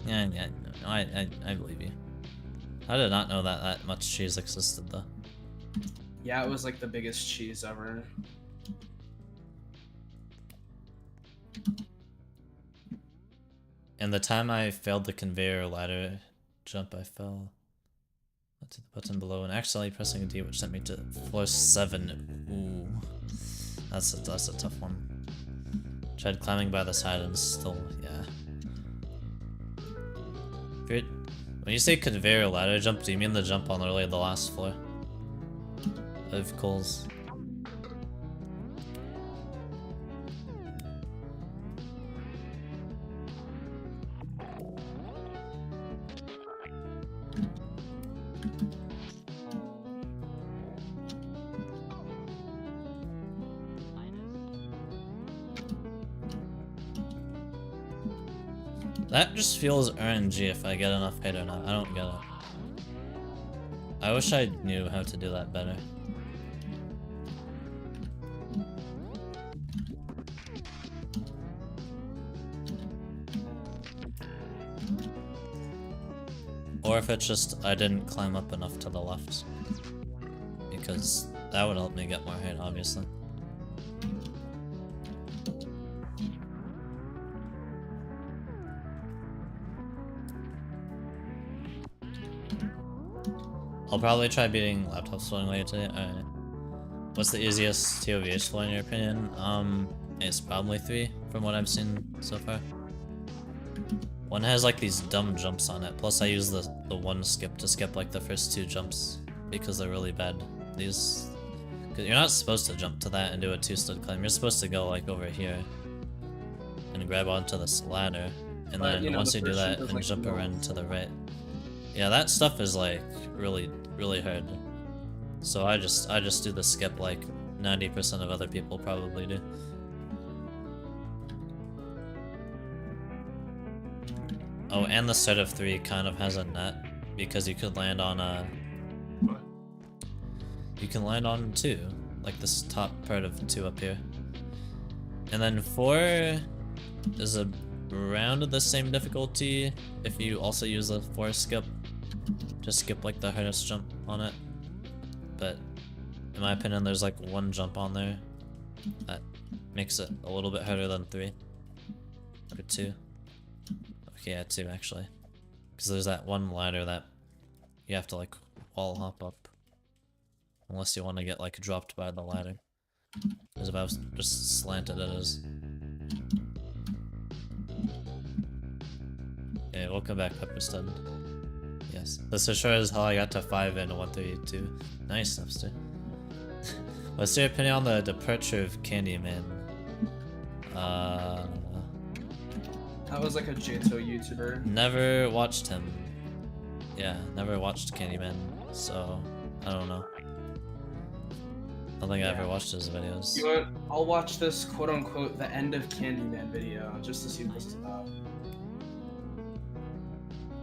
Yeah, no, I believe you. I did not know that much cheese existed though. Yeah, it was like the biggest cheese ever. And the time I failed the conveyor ladder jump, I fell to the button below and accidentally pressing a D, which sent me to floor 7. Ooh, that's a tough one. Tried climbing by the side and still, yeah. When you say conveyor ladder jump, do you mean the jump on literally the last floor of Cole's? That just feels RNG if I get enough hate or not. I don't get it. I wish I knew how to do that better. Or if it's just I didn't climb up enough to the left. Because that would help me get more hate, obviously. I'll probably try beating laptop splitting later today. Alright. What's the easiest TOVH floor in your opinion? It's probably 3 from what I've seen so far. 1 has like these dumb jumps on it, plus I use the 1 skip to skip like the first 2 jumps because they're really bad. Cause you're not supposed to jump to that and do a 2-stud climb, you're supposed to go like over here and grab onto this ladder, and then once you do that and jump around to the right. Yeah, that stuff is like really hard. So I just do the skip like 90% of other people probably do. Oh, and the start of 3 kind of has a net because you could land on a. What? You can land on 2, like this top part of 2 up here. And then 4 is around the same difficulty if you also use the 4 skip. Just skip like the hardest jump on it. But in my opinion, there's like 1 jump on there that makes it a little bit harder than 3 or 2. Okay, yeah, 2 actually, because there's that 1 ladder that you have to like wall hop up, unless you want to get like dropped by the ladder. Because if I was just slanted, it is. Yeah, welcome back, Pepperstead. Yes, this for sure is how I got to 5 and 132. Nice, Upster. What's your opinion on the departure of Candyman? That was like a Jato YouTuber. Never watched him. Yeah, never watched Candyman, so I don't know. I don't think I ever watched his videos. You know what? I'll watch this quote-unquote the end of Candyman video just to see what this is about.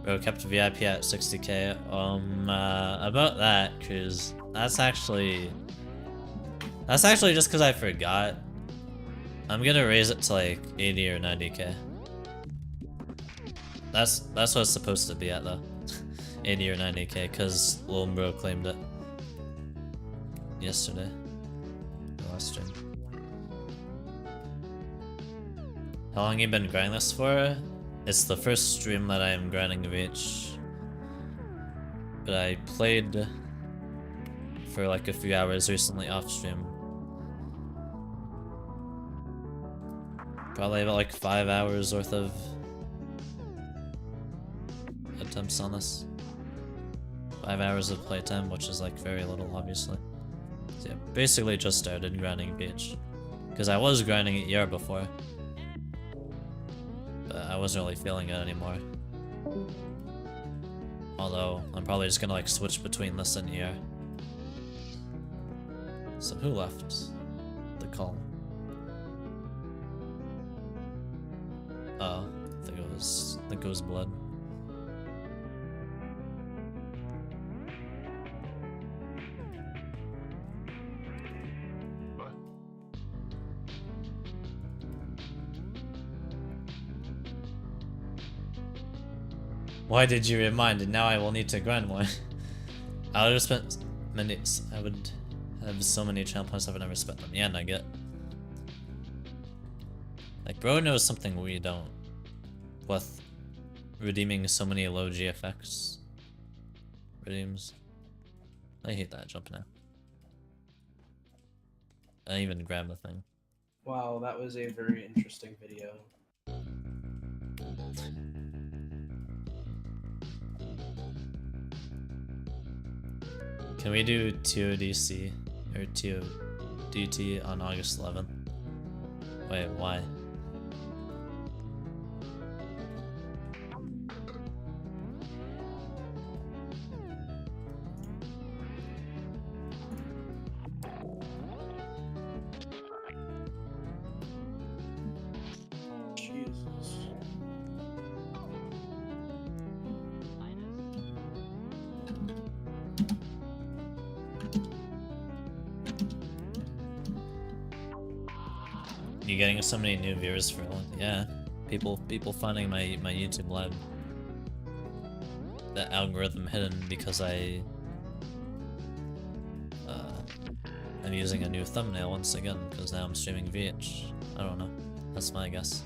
Bro kept VIP at 60k. About that, cause that's actually just cause I forgot. I'm gonna raise it to like 80 or 90k. That's what it's supposed to be at though. 80 or 90k, cause Lil Bro claimed it yesterday. The last stream. How long you been grinding this for? It's the first stream that I am grinding Reach. But I played for like a few hours recently off stream. Probably about like 5 hours worth of attempts on this. 5 hours of playtime, which is like very little, obviously. So yeah, basically just started grinding Beach. Because I was grinding ER before. But I wasn't really feeling it anymore. Although, I'm probably just gonna like switch between this and ER. So who left the call? Oh, I think it was Blood. Why did you remind? And now I will need to grind more. I would have spent minutes. I would have so many channel points I would never spent them. Yeah, Nugget. Like, bro knows something we don't. With redeeming so many low GFX redeems. I hate that jump now. I didn't even grab the thing. Wow, that was a very interesting video. Can we do TODC or TODT on August 11th? Wait, why? Jesus. You getting so many new viewers for yeah, people finding my YouTube live. The algorithm hidden because I'm using a new thumbnail once again because now I'm streaming VH. I don't know. That's my guess.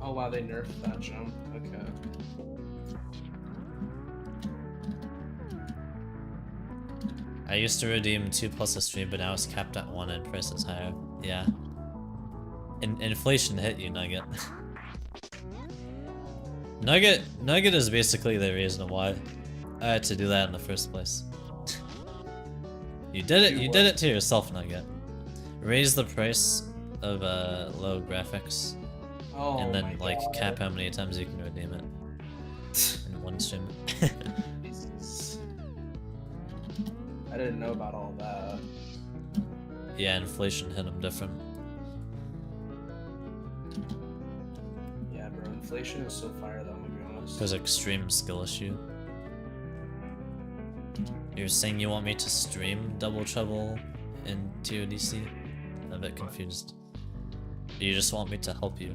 Oh wow, they nerfed that jump. Okay. I used to redeem 2+ a stream, but now it's capped at 1 and price is higher. Yeah. Inflation hit you, Nugget. Nugget is basically the reason why I had to do that in the first place. You did it to yourself, Nugget. Raise the price of low graphics. Oh, and then like God. cap how many times you can redeem it in one stream. Jesus. I didn't know about all that. Yeah, inflation hit them different. inflation is so fire though, I'm gonna be honest. There's extreme skill issue. You're saying you want me to stream Double Trouble in TODC? I'm a bit confused. You just want me to help you?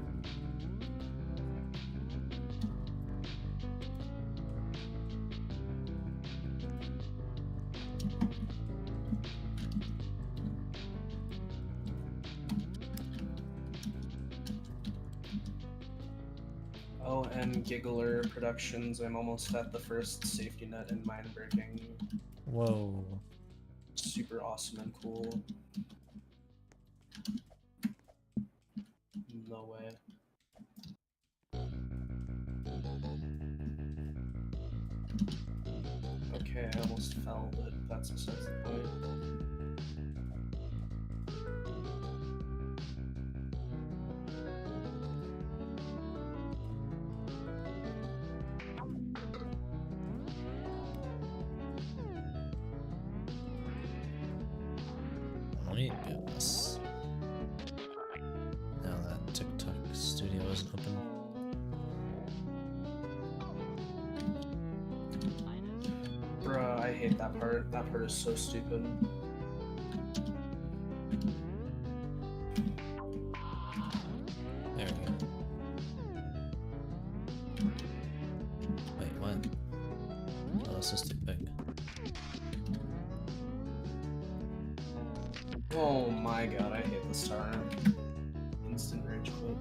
Oh, and Giggler Productions, I'm almost at the first safety net in mine breaking. Whoa. Super awesome and cool. No way. Okay, I almost fell, but that's besides the point. Let me do this. Now that TikTok studio isn't open. Bruh, I hate that part. That part is so stupid. There we go. Wait, what? Oh, this is too big. Oh my god, I hate this star. Instant rage quit.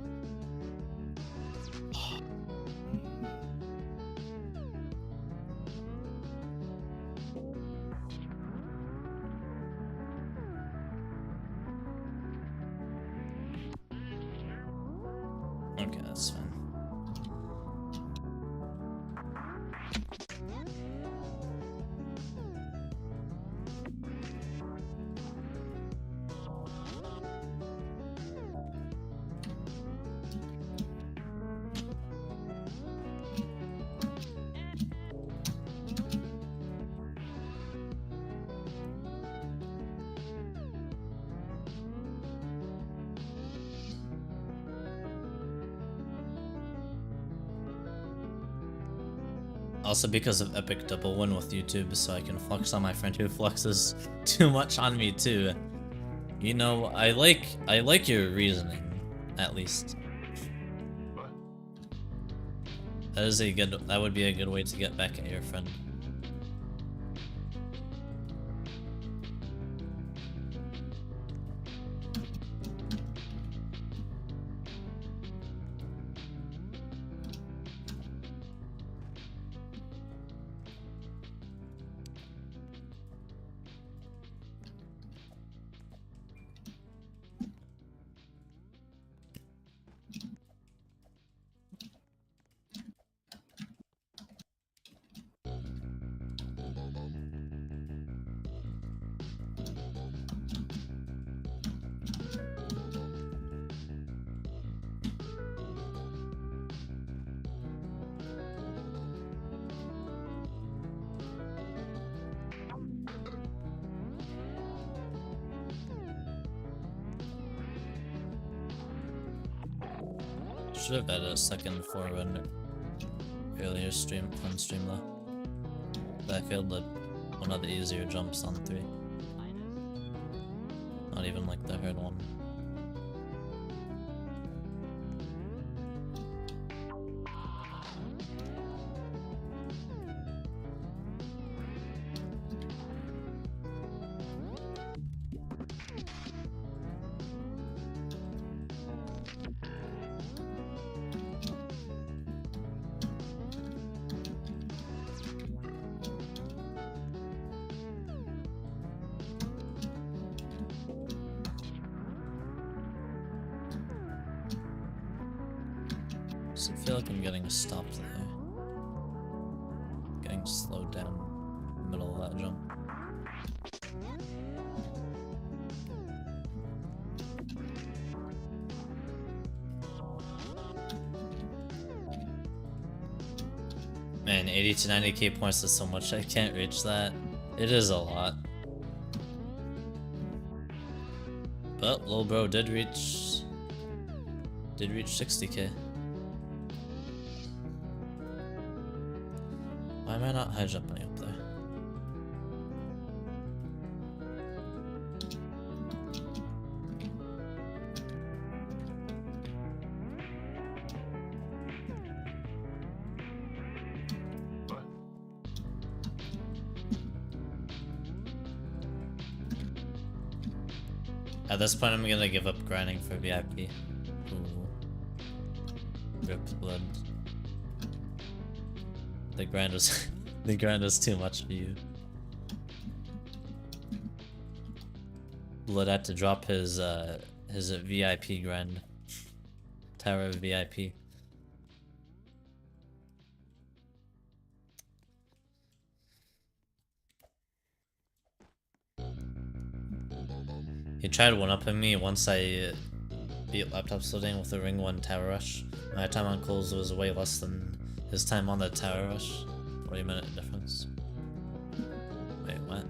Okay, that's fine. Also because of epic double win with YouTube, so I can flex on my friend who flexes too much on me too. You know, I like your reasoning, at least. That would be a good way to get back at your friend. Should have added a second forward earlier on stream though. But I failed one of the easier jumps on 3. Not even like the hard one. I feel like I'm getting stopped there. Getting slowed down in the middle of that jump. Man, 80 to 90k points is so much, I can't reach that. It is a lot. But lil bro did reach 60k. Why am I not high jumping up there? At this point, I'm gonna give up grinding for VIP. Ooh. Rip blood. The grind was the grind was too much for you. Blood had to drop his VIP grind. Tower of VIP. He tried one-upping me once I beat laptop loading with the Ring 1 Tower Rush. My time on calls was way less than his time on the Tower Rush. 40-minute difference. Wait, what?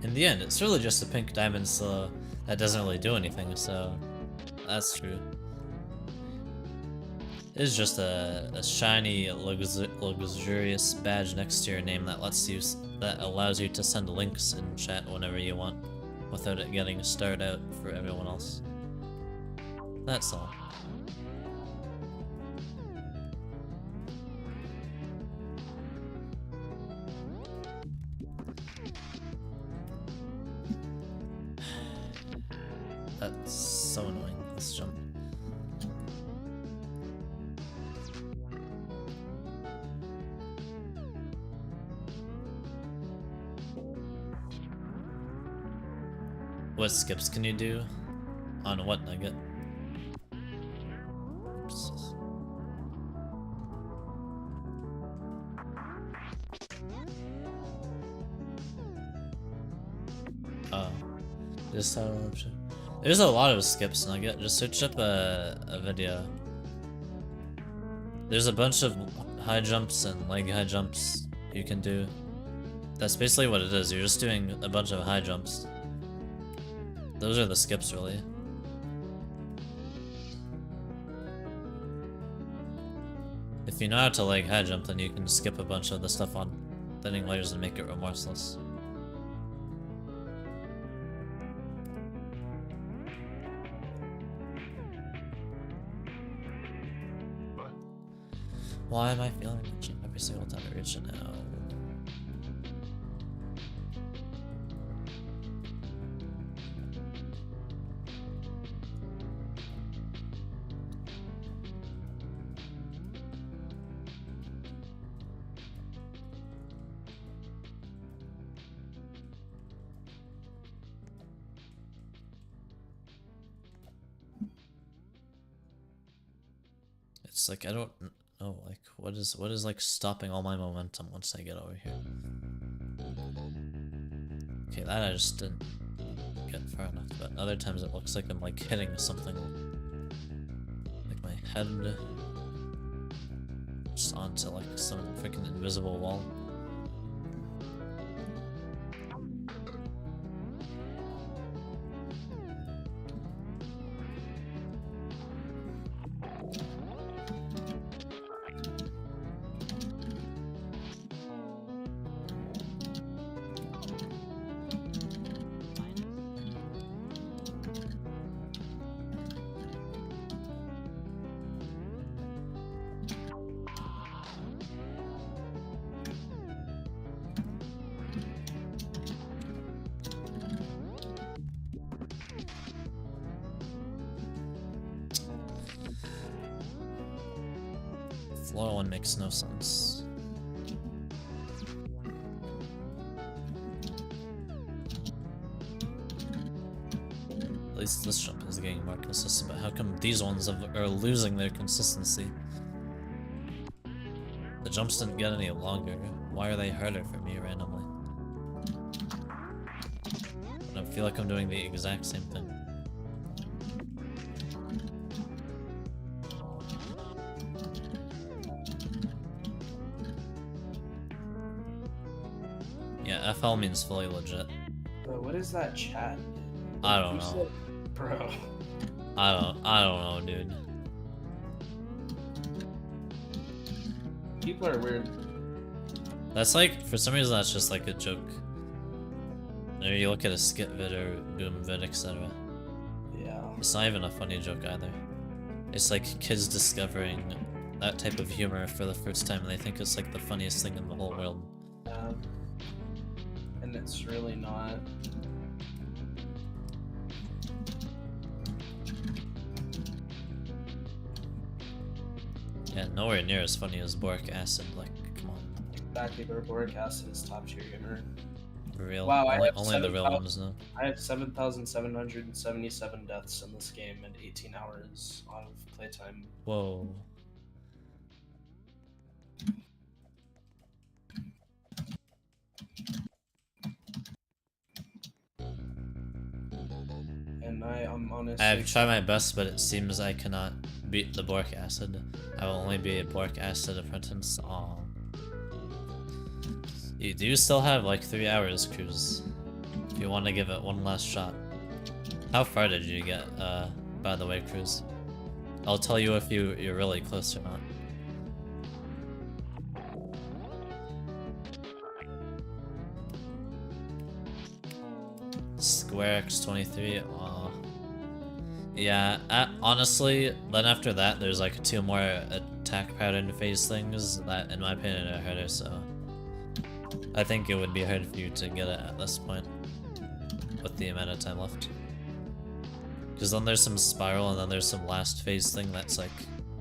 In the end, it's really just a pink diamond, so that doesn't really do anything, so that's true. It is just a shiny, luxurious badge next to your name that allows you to send links in chat whenever you want, without it getting starred out for everyone else. That's all. That's so annoying. Let's jump. What skips can you do? On what nugget? Oh. There's a lot of skips nugget. Just search up a video. There's a bunch of high jumps and leg high jumps you can do. That's basically what it is. You're just doing a bunch of high jumps. Those are the skips, really. If you know how to leg high jump, then you can skip a bunch of the stuff on thinning layers and make it remorseless. Why am I feeling itchy every single time I reach it now? It's like, I don't know, like, what is like stopping all my momentum once I get over here? Okay, that I just didn't get far enough, but other times it looks like I'm like hitting something, like my head just onto like some freaking invisible wall. Floor one makes no sense. At least this jump is getting more consistent, but how come these ones are losing their consistency? The jumps didn't get any longer. Why are they harder for me randomly? I don't feel like I'm doing the exact same thing. Yeah, FL means fully legit. Bro, what is that chat? I don't know. Bro. I don't know, dude. People are weird. That's like, for some reason that's just like a joke. Maybe you look at a skit vid or boom vid, etc. Yeah. It's not even a funny joke either. It's like kids discovering that type of humor for the first time and they think it's like the funniest thing in the whole world. And it's really not. Yeah, nowhere near as funny as boric acid, like, come on. Exactly, but boric acid is top tier humor. For real. Wow, only the real ones know. I have 7,777 deaths in this game and 18 hours of playtime. Whoa. And I'm honestly... I've tried my best, but it seems I cannot beat the boric acid. I will only be a boric acid apprentice. Aww. You do still have like 3 hours, Cruz. If you want to give it one last shot. How far did you get, by the way, Cruz? I'll tell you if you're really close or not. Square X23, aw. Yeah, honestly, then after that, there's like 2 more attack pattern phase things that, in my opinion, are harder, so... I think it would be hard for you to get it at this point, with the amount of time left. Because then there's some spiral, and then there's some last phase thing that's like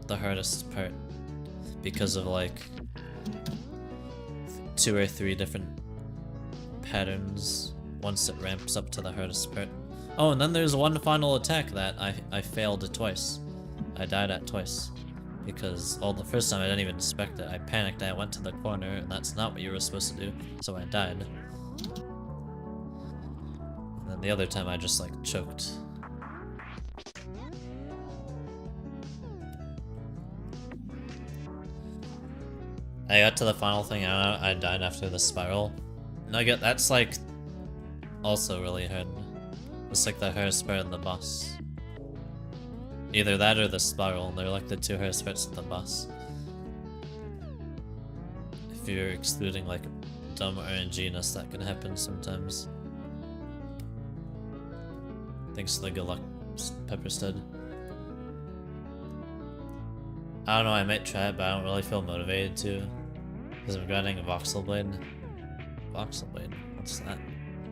the hardest part, because of like 2 or 3 different patterns once it ramps up to the hardest part. Oh, and then there's one final attack that I failed twice. I died at twice. Because, well, the first time I didn't even expect it. I panicked, I went to the corner, and that's not what you were supposed to do, so I died. And then the other time I just, like, choked. I got to the final thing, I died after the spiral. Nugget, that's, like, also really hard. It's like the hardest part of the boss. Either that or the spiral, they're like the 2 hardest parts of the boss. If you're excluding like dumb RNG-ness that can happen sometimes. Thanks to the good luck, Pepperstead. I don't know, I might try it, but I don't really feel motivated to. Because I'm grinding a Voxel Blade. Voxel Blade? What's that?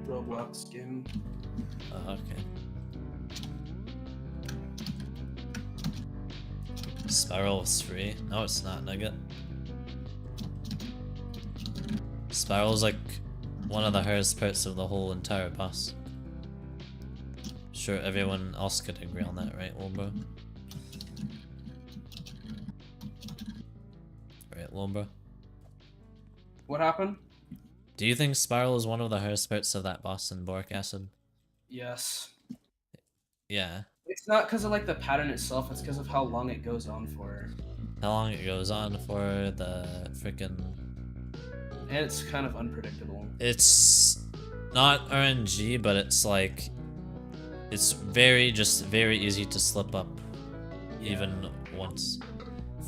Roblox game. Oh, okay. Spiral is free. No, it's not, Nugget. Spiral is like one of the hardest parts of the whole entire boss. Sure, everyone else could agree on that, right, Wilbur? Right, Wilbur? What happened? Do you think Spiral is one of the hardest parts of that boss in boric acid? Yes. Yeah. It's not because of like the pattern itself, it's because of how long it goes on for. How long it goes on for, the freaking... And it's kind of unpredictable. It's not RNG, but it's like... It's very easy to slip up. Yeah. Even once.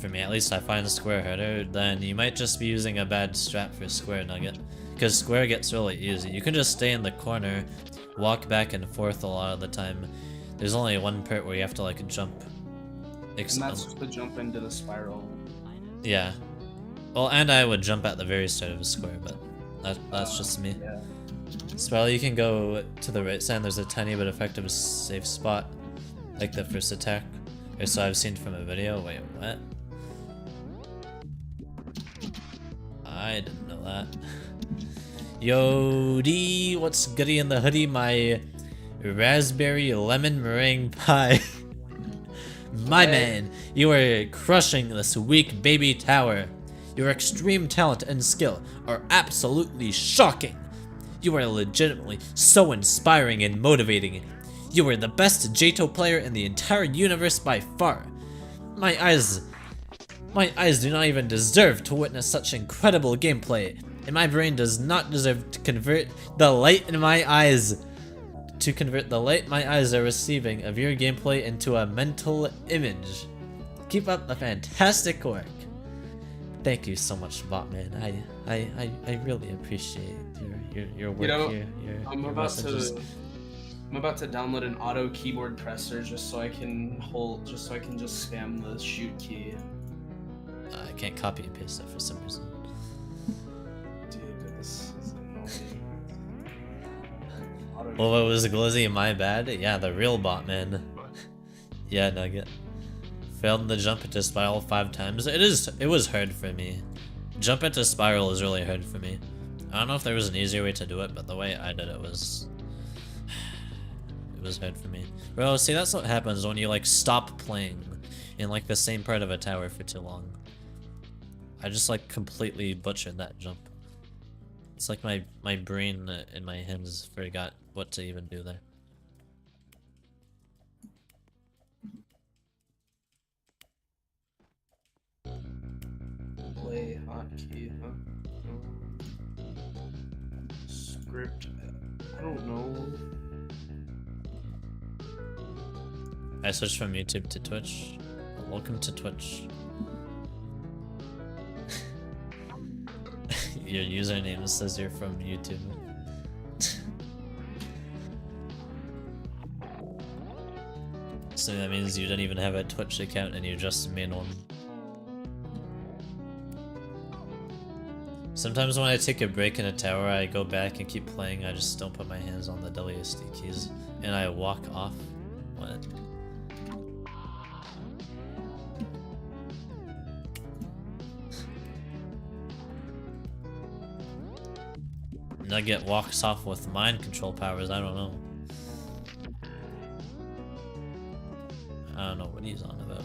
For me, at least I find square harder, then you might just be using a bad strat for square, Nugget. Because square gets really easy. You can just stay in the corner, walk back and forth a lot of the time. There's only one part where you have to like jump. And that's just to jump into the spiral. Yeah. Well, and I would jump at the very start of a square, but that's just me. Yeah. Spiral, you can go to the right side, there's a tiny but effective safe spot. Like the first attack. Or so I've seen from a video. Wait, what? I didn't know that. Yo, D, what's goody in the hoodie? My raspberry lemon meringue pie. My man, you are crushing this weak baby tower. Your extreme talent and skill are absolutely shocking. You are legitimately so inspiring and motivating. You are the best JTO player in the entire universe by far. My eyes do not even deserve to witness such incredible gameplay, and my brain does not deserve to convert the light in my eyes to convert the light my eyes are receiving of your gameplay into a mental image. Keep up the fantastic work. Thank you so much, Botman. I really appreciate your work here. I'm about to download an auto keyboard presser just so I can just spam the shoot key. I can't copy and paste it for some reason. Dude, this is annoying. Well, what was glizzy? My bad. Yeah, the real Botman. Yeah, Nugget. Failed the jump into spiral 5 times. It was hard for me. Jump into spiral is really hard for me. I don't know if there was an easier way to do it, but the way I did it was hard for me. Bro, see, that's what happens when you like stop playing in like the same part of a tower for too long. I just like completely butchered that jump. It's like my brain and my hands forgot what to even do there. Play hotkey, huh? Script. I don't know. I switched from YouTube to Twitch. Welcome to Twitch. Your username says you're from YouTube. So that means you don't even have a Twitch account and you just made one. Sometimes when I take a break in a tower, I go back and keep playing. I just don't put my hands on the WSD keys and I walk off. What? Nugget walks off with mind control powers, I don't know. I don't know what he's on about.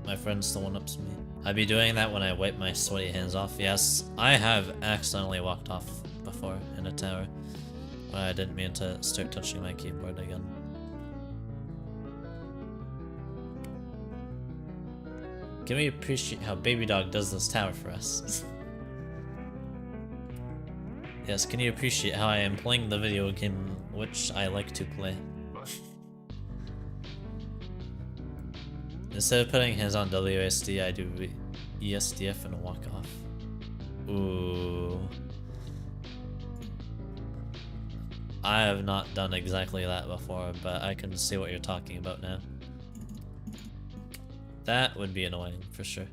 My friend still one-ups me. I'd be doing that when I wipe my sweaty hands off. Yes, I have accidentally walked off before in a tower when I didn't mean to start touching my keyboard again. Can we appreciate how Baby Dog does this tower for us? Yes, can you appreciate how I am playing the video game which I like to play? Instead of putting hands on WSD, I do ESDF and walk off. Ooh. I have not done exactly that before, but I can see what you're talking about now. That would be annoying, for sure.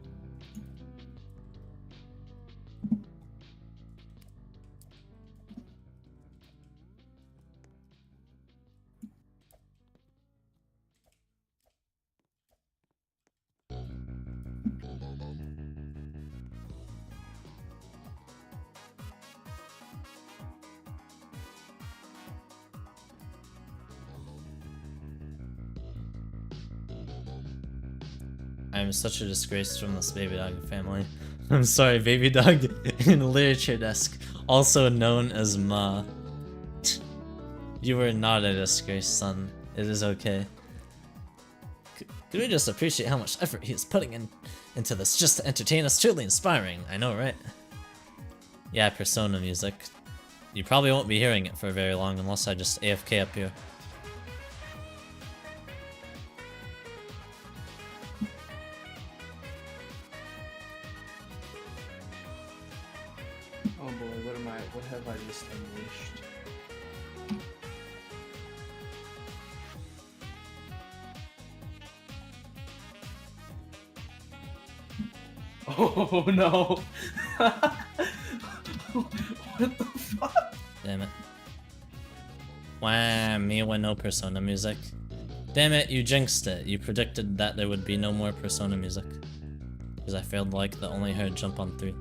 I'm such a disgrace from this Baby Dog family. I'm sorry, Baby Dog in Literature Desk, also known as Ma. You were not a disgrace, son. It is okay. Could we just appreciate how much effort he is putting into this just to entertain us? Truly inspiring, I know, right? Yeah, Persona music. You probably won't be hearing it for very long unless I just AFK up here. Oh boy, what have I just unleashed? Oh no! What the fuck? Damn it. Wah, me with no Persona music. Damn it, you jinxed it. You predicted that there would be no more Persona music. Because I failed like the only hard jump on 3.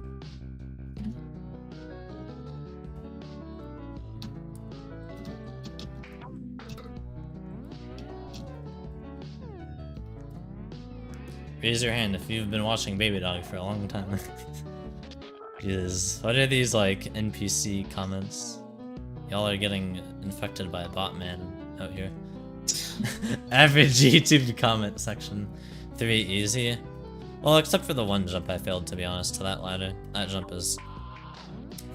Raise your hand if you've been watching Baby Dog for a long time. Jesus, what are these like NPC comments? Y'all are getting infected by a bot man out here. Average YouTube comment section. 3 easy. Well, except for the one jump I failed, to be honest, to that ladder. That jump is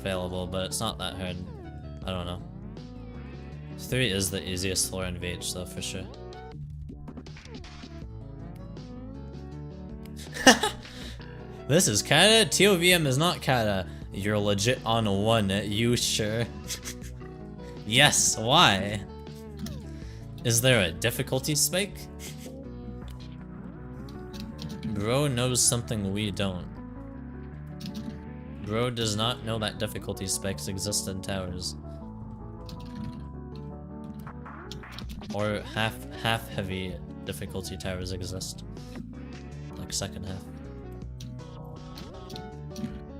failable, but it's not that hard. I don't know. 3 is the easiest floor in VH, though, for sure. This is Kata. TOVM is not Kata. You're legit on 1. You sure? Yes, why? Is there a difficulty spike? Bro knows something we don't. Bro does not know that difficulty spikes exist in towers. Or half heavy difficulty towers exist. Like second half.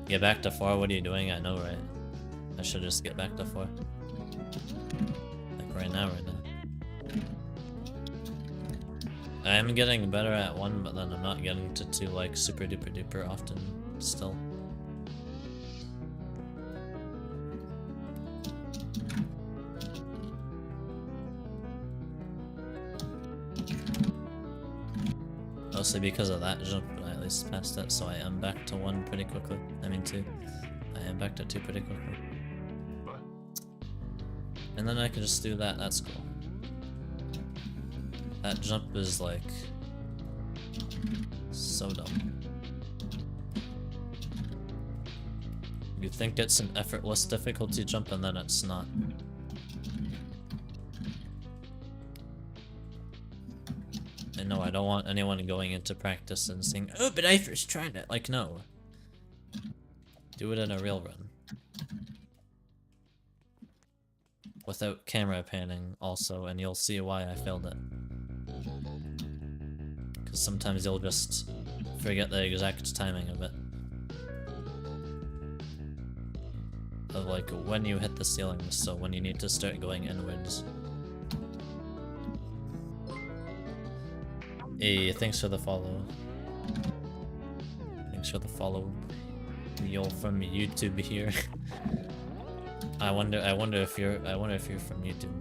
Get back to 4, what are you doing? I know, right? I should just get back to 4. Like right now. I am getting better at 1, but then I'm not getting to 2 like super duper duper often still. Mostly because of that jump, but I at least passed it, so I am back to 1 pretty quickly. I mean 2. I am back to 2 pretty quickly. And then I can just do that, that's cool. That jump is like so dumb. You think it's an effortless difficulty jump and then it's not. And no, I don't want anyone going into practice and saying, oh, but I first tried it. Like, no. Do it in a real run. Without camera panning also, and you'll see why I failed it. Because sometimes you'll just forget the exact timing of it. Of like when you hit the ceiling, so when you need to start going inwards. Hey, thanks for the follow. Thanks for the follow. You're from YouTube here. I wonder if you're from YouTube.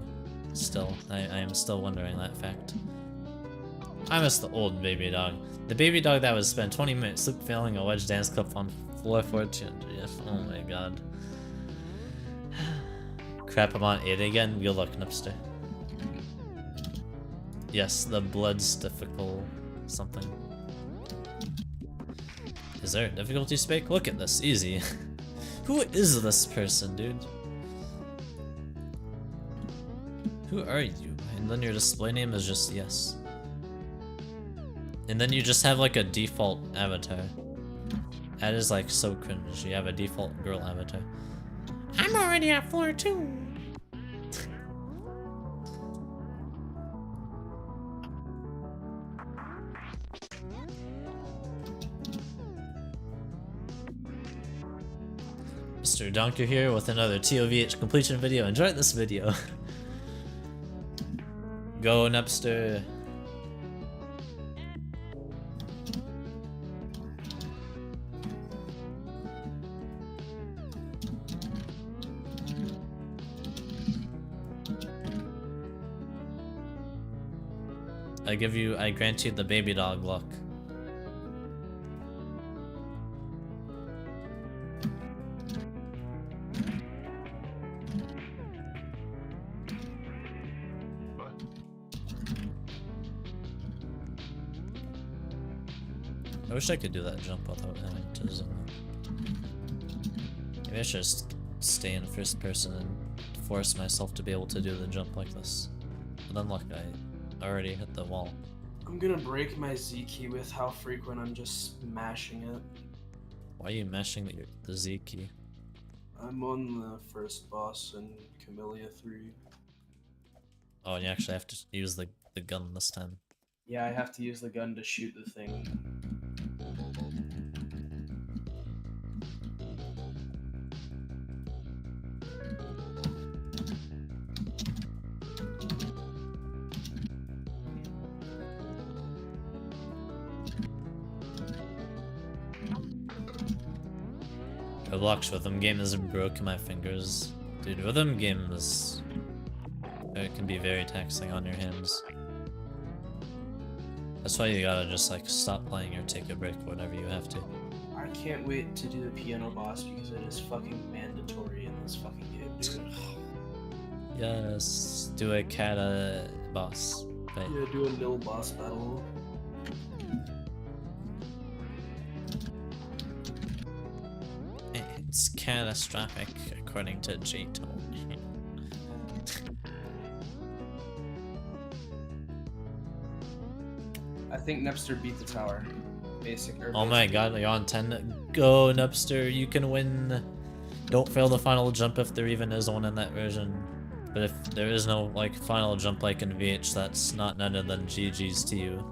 Still, I am still wondering that fact. I miss the old Baby Dog. The Baby Dog that was spent 20 minutes loop failing a wedge dance clip on floor 14. Yes, oh my god. Crap, I'm on 8 again. Good luck, Nipster. Yes, the blood's difficult something. Is there a difficulty spike? Look at this, easy. Who is this person, dude? Who are you? And then your display name is just yes. And then you just have like a default avatar. That is like so cringe. You have a default girl avatar. I'm already at floor 2. Mr. Donker here with another TOVH completion video. Enjoy this video. Go, Nepster. I grant you the Baby Dog luck. I wish I could do that jump without having to zoom in. Maybe I should just stay in first person and force myself to be able to do the jump like this. But then look, I already hit the wall. I'm gonna break my Z key with how frequent I'm just mashing it. Why are you mashing the Z key? I'm on the first boss in Camellia 3. Oh, and you actually have to use the gun this time. Yeah, I have to use the gun to shoot the thing. Roblox rhythm game has broken my fingers. Dude, rhythm games, it can be very taxing on your hands. That's why you gotta just like stop playing or take a break whenever you have to. I can't wait to do the piano boss because it is fucking mandatory in this fucking game, dude. Yes, do a kata boss fight. Yeah, do a nil boss battle. It's catastrophic, according to J-Tone. I think Nepster beat the tower. Oh my god, you're on 10. Go, Nepster, you can win. Don't fail the final jump if there even is one in that version. But if there is no like final jump like in VH, that's not none other than GG's to you.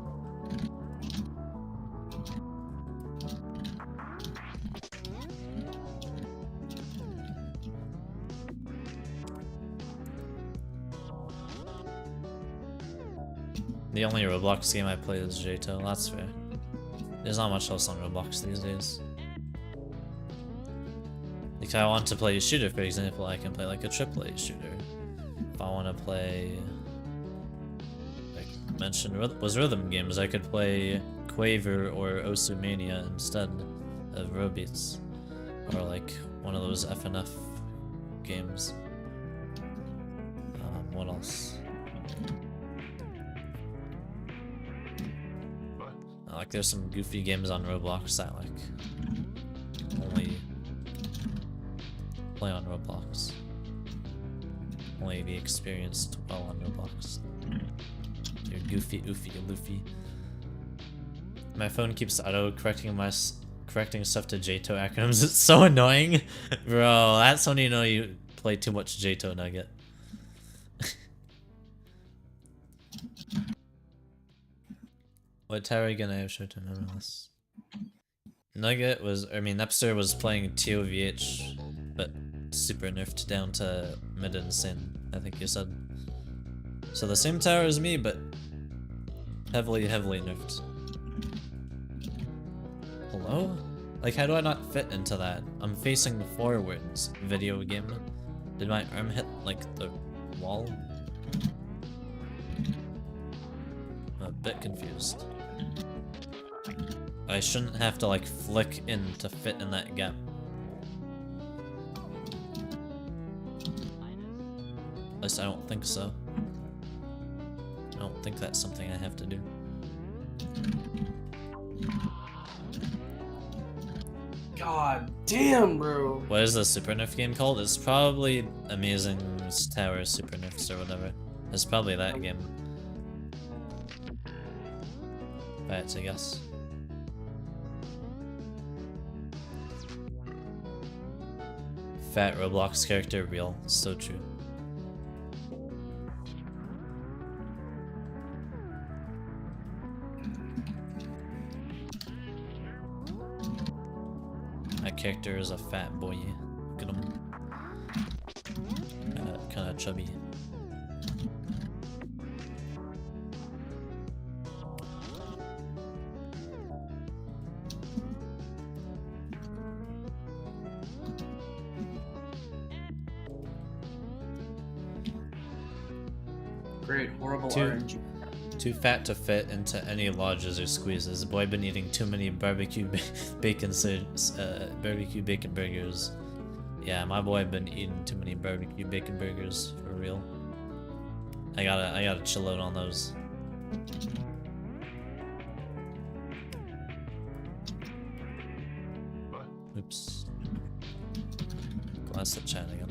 The only Roblox game I play is J-Tail, that's fair. There's not much else on Roblox these days. If I want to play a shooter, for example, I can play like a AAA shooter. If I want to play, like mentioned, was rhythm games, I could play Quaver or Osumania instead of Robeats. Or like one of those FNF games. What else? Like there's some goofy games on Roblox that like only play on Roblox. Only be experienced well on Roblox. You're goofy, oofy, loofy. My phone keeps correcting stuff to JTO acronyms. It's so annoying, bro. That's when you know you play too much JTO Nugget. What tower are you gonna have short term memory loss? Nugget was, I mean, Nepster was playing TOVH, but super nerfed down to mid insane, I think you said. So the same tower as me, but heavily nerfed. Hello? Like, how do I not fit into that? I'm facing forwards, video game. Did my arm hit, like, the wall? I'm a bit confused. I shouldn't have to like flick in to fit in that gap. At least I don't think so. I don't think that's something I have to do. God damn, bro. What is the Super Nerf game called? It's probably Amazing Tower Super Nerfs or whatever. It's probably that game. Right, I guess. Fat Roblox character real. So true. My character is a fat boy. Look at him. Kinda chubby. Great, horrible RNG. Too fat to fit into any lodges or squeezes. Boy been eating too many barbecue bacon burgers. Yeah, my boy been eating too many barbecue bacon burgers for real. I gotta chill out on those. Oops. Glass the chat again.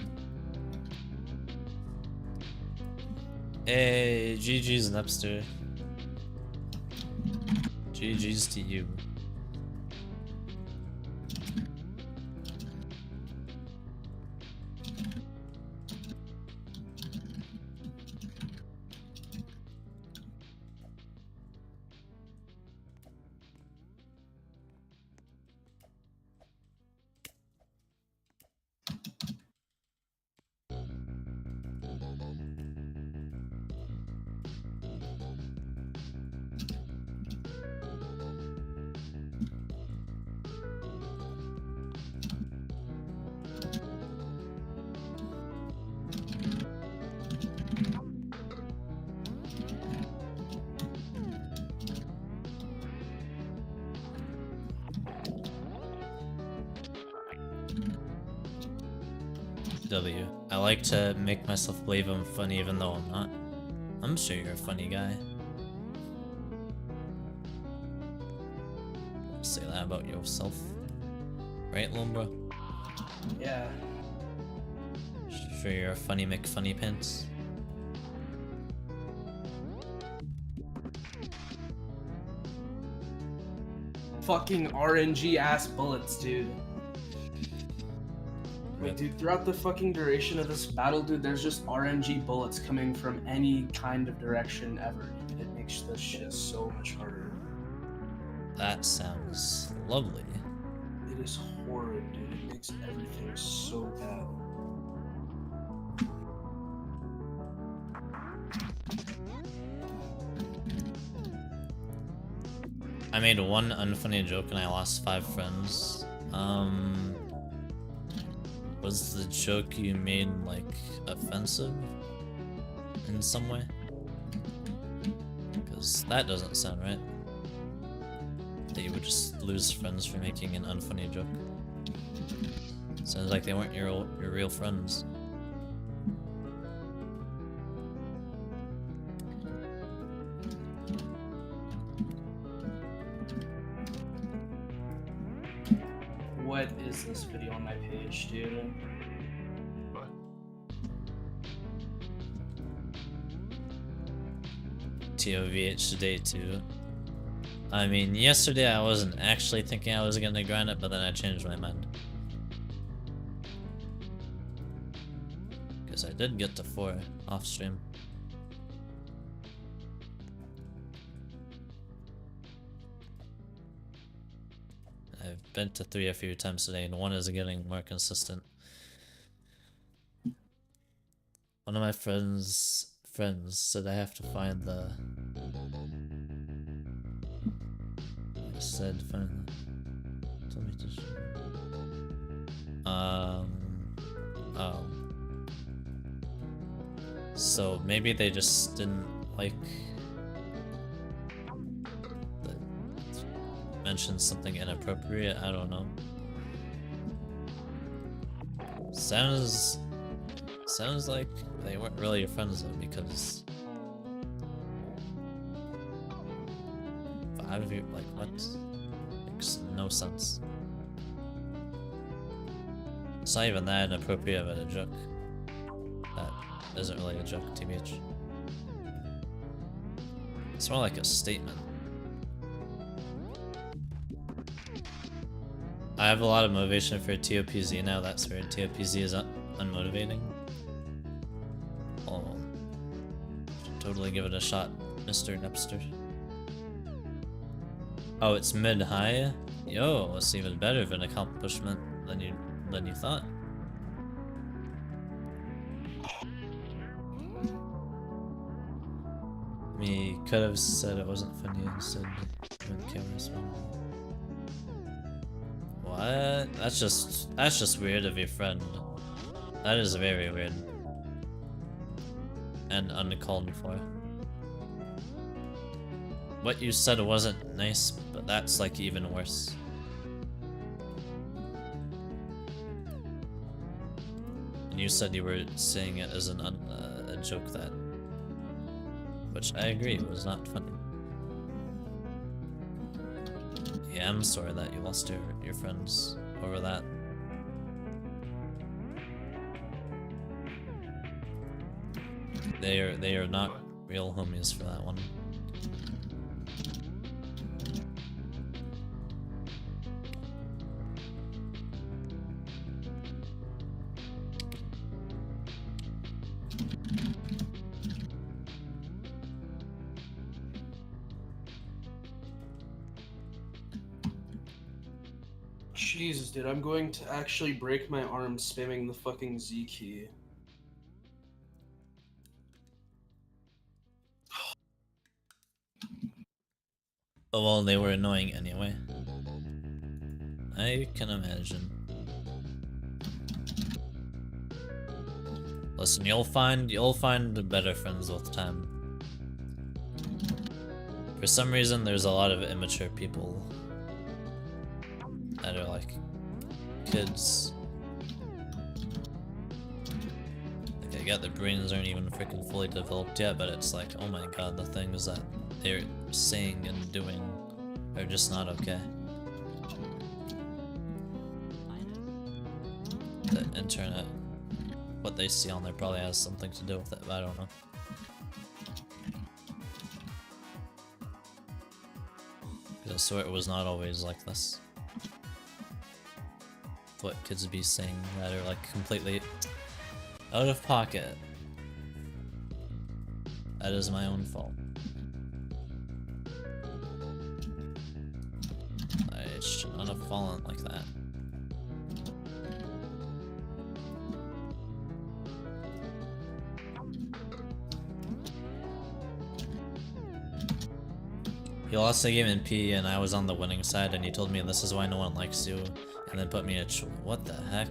Hey, GG's Nepster. GG's to you. W. I like to make myself believe I'm funny even though I'm not. I'm sure you're a funny guy. Say that about yourself. Right, little bro? Yeah. Sure you're a funny McFunny pants. Fucking RNG ass bullets, dude. Wait, dude, throughout the fucking duration of this battle, dude, there's just RNG bullets coming from any kind of direction ever, dude. It makes this shit so much harder. That sounds lovely. It is horrid, dude. It makes everything so bad. I made one unfunny joke and I lost 5 friends. Was the joke you made, like, offensive in some way? Because that doesn't sound right. That you would just lose friends for making an unfunny joke. Sounds like they weren't your real friends. What is this video on my page, dude? What? TOVH today too. I mean, yesterday I wasn't actually thinking I was gonna grind it, but then I changed my mind. Because I did get to 4 off stream. I've been to 3 a few times today, and 1 is getting more consistent. One of my friends said I have to find the... I said find... Told me to... Oh. So maybe they just didn't like... mention something inappropriate, I don't know. Sounds like they weren't really your friends though, because 5 of you, like, what? Makes no sense. It's not even that inappropriate of a joke. That isn't really a joke, TBH. It's more like a statement. I have a lot of motivation for TOPZ now, that's weird. TOPZ is unmotivating. Oh, should totally give it a shot, Mr. Nepster. Oh, it's mid-high? Yo, it's even better of an accomplishment than you thought. Me could have said it wasn't funny instead. When cameras went. What? That's just weird of your friend. That is very weird. And uncalled for. What you said wasn't nice, but that's like even worse. And you said you were saying it as a joke that, which I agree was not funny. Yeah, I'm sorry that you lost your friends over that. They are not real homies for that one. Jesus, dude, I'm going to actually break my arm spamming the fucking Z key. Oh well, they were annoying anyway. I can imagine. Listen, you'll find better friends with time. For some reason, there's a lot of immature people that are like kids get their brains aren't even freaking fully developed yet, but it's like, oh my god, the things that they're saying and doing are just not okay. The internet, what they see on there probably has something to do with it, but I don't know. I swear it was not always like this. What kids be saying that are like completely out of pocket. That is my own fault. I should not have fallen like that. He lost the game in P and I was on the winning side and he told me this is why no one likes you and then put me in what the heck?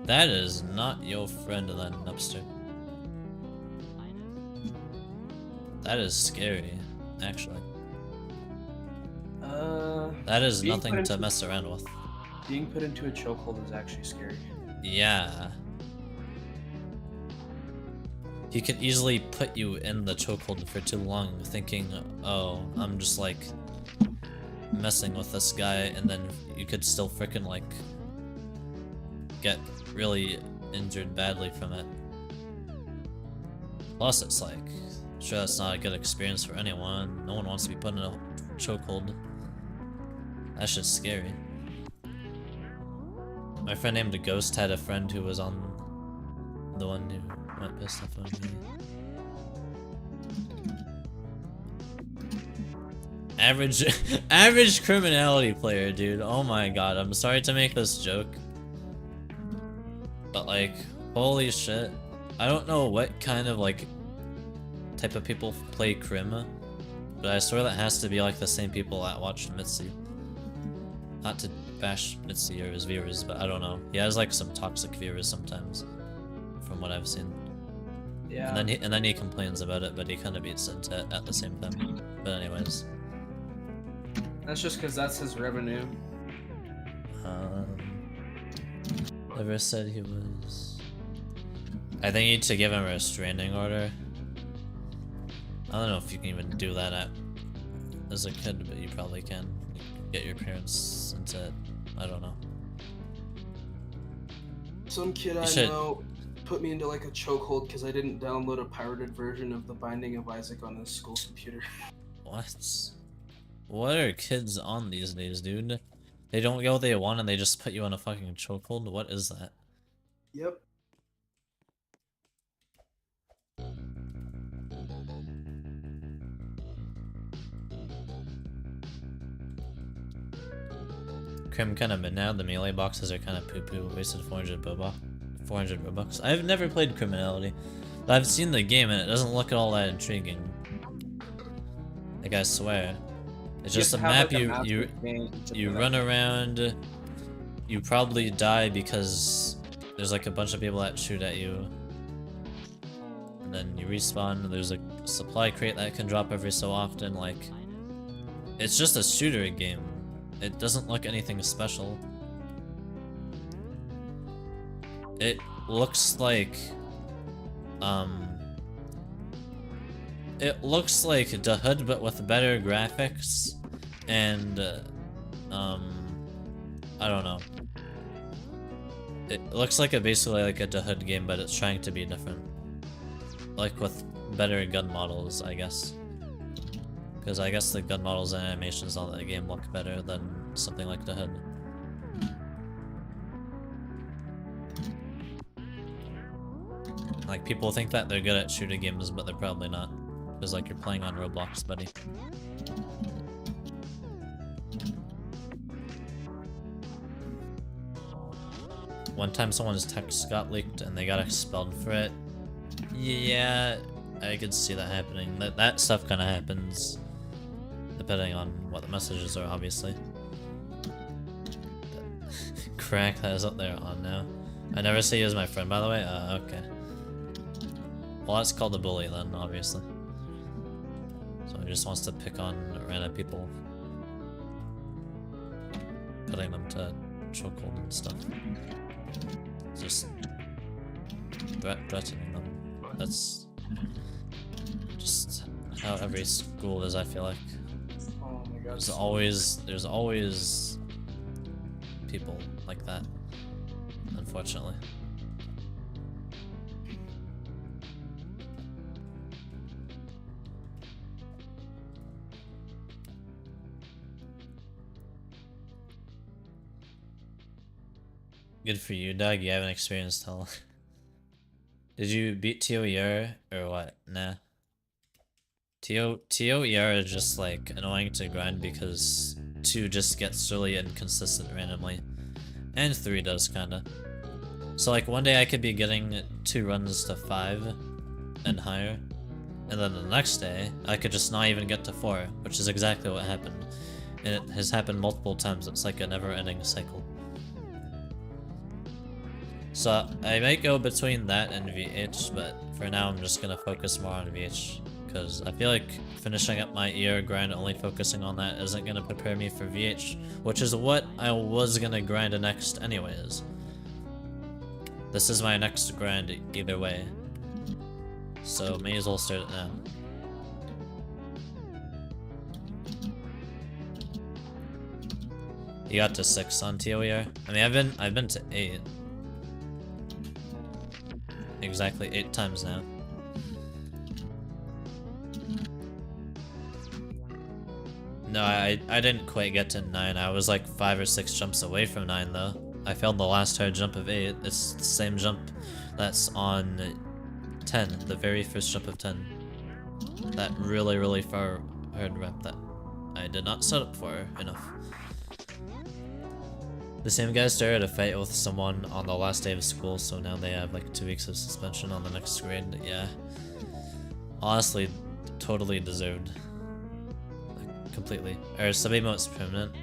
That is not your friend then, Upster. That is scary, actually. That is nothing to mess around with. Being put into a chokehold is actually scary. Yeah. He could easily put you in the chokehold for too long, thinking, oh, I'm just like messing with this guy, and then you could still frickin' like get really injured badly from it. Plus, it's like, sure, that's not a good experience for anyone. No one wants to be put in a chokehold. That's just scary. My friend named Ghost had a friend who was on the one who went pissed off on me. Average criminality player, dude. Oh my god, I'm sorry to make this joke. But like, holy shit. I don't know what kind of like type of people play Crim, but I swear that has to be like the same people that watch Mitzi. Not to bash Mitzi or his viewers, but I don't know. He has like some toxic viewers sometimes, from what I've seen. Yeah. And then he complains about it, but he kind of beats it at the same time. But anyways. That's just because that's his revenue. Never said he was. I think you need to give him a restraining order. I don't know if you can even do that as a kid, but you probably can. Get your parents into it. I don't know. Some kid I know put me into like a chokehold because I didn't download a pirated version of The Binding of Isaac on his school computer. What? What are kids on these days, dude? They don't get what they want and they just put you in a fucking chokehold? What is that? Yep. Crim kind of now. The melee boxes are kind of poo-poo. Wasted 400 Robux. I've never played Criminality, but I've seen the game and it doesn't look all that intriguing. Like, I swear. It's just a map. You run around. You probably die because there's like a bunch of people that shoot at you, and then you respawn. There's a supply crate that can drop every so often. Like, it's just a shooter game. It doesn't look anything special. It looks like it looks like the Hood but with better graphics and I don't know. It looks like basically like a The Hood game, but it's trying to be different. Like with better gun models, I guess. Because I guess the gun models and animations on that game look better than something like The Hood. Like, people think that they're good at shooting games, but they're probably not. Because, like, you're playing on Roblox, buddy. One time someone's text got leaked and they got expelled for it. Yeah, I could see that happening. That stuff kind of happens. Depending on what the messages are, obviously. Crack that is up there on now. I never say you as my friend, by the way. Okay. Well, that's called a bully then, obviously. So he just wants to pick on random people, putting them to chokehold and stuff. It's just threatening them. That's just how every school is, I feel like. Oh my god. There's always people like that, unfortunately. Good for you, Doug. You haven't experienced hell. Did you beat TOER or what? Nah. TOER is just like annoying to grind because 2 just gets really inconsistent randomly. And 3 does kinda. So like one day I could be getting 2 runs to 5 and higher. And then the next day I could just not even get to 4, which is exactly what happened. And it has happened multiple times. It's like a never-ending cycle. So I might go between that and VH, but for now I'm just gonna focus more on VH. Because I feel like finishing up my ER grind only focusing on that isn't gonna prepare me for VH, which is what I was gonna grind next anyways. This is my next grind either way. So may as well start it now. You got to 6 on TOER? I mean I've been to 8. Exactly 8 times now. No, I didn't quite get to 9. I was like 5 or 6 jumps away from 9 though. I failed the last hard jump of 8. It's the same jump that's on 10, the very first jump of 10. That really far hard rep that I did not set up for enough. The same guy started a fight with someone on the last day of school, so now they have like 2 weeks of suspension on the next grade. Yeah. Honestly, totally deserved. Like, completely. Are sub-emotes permanent?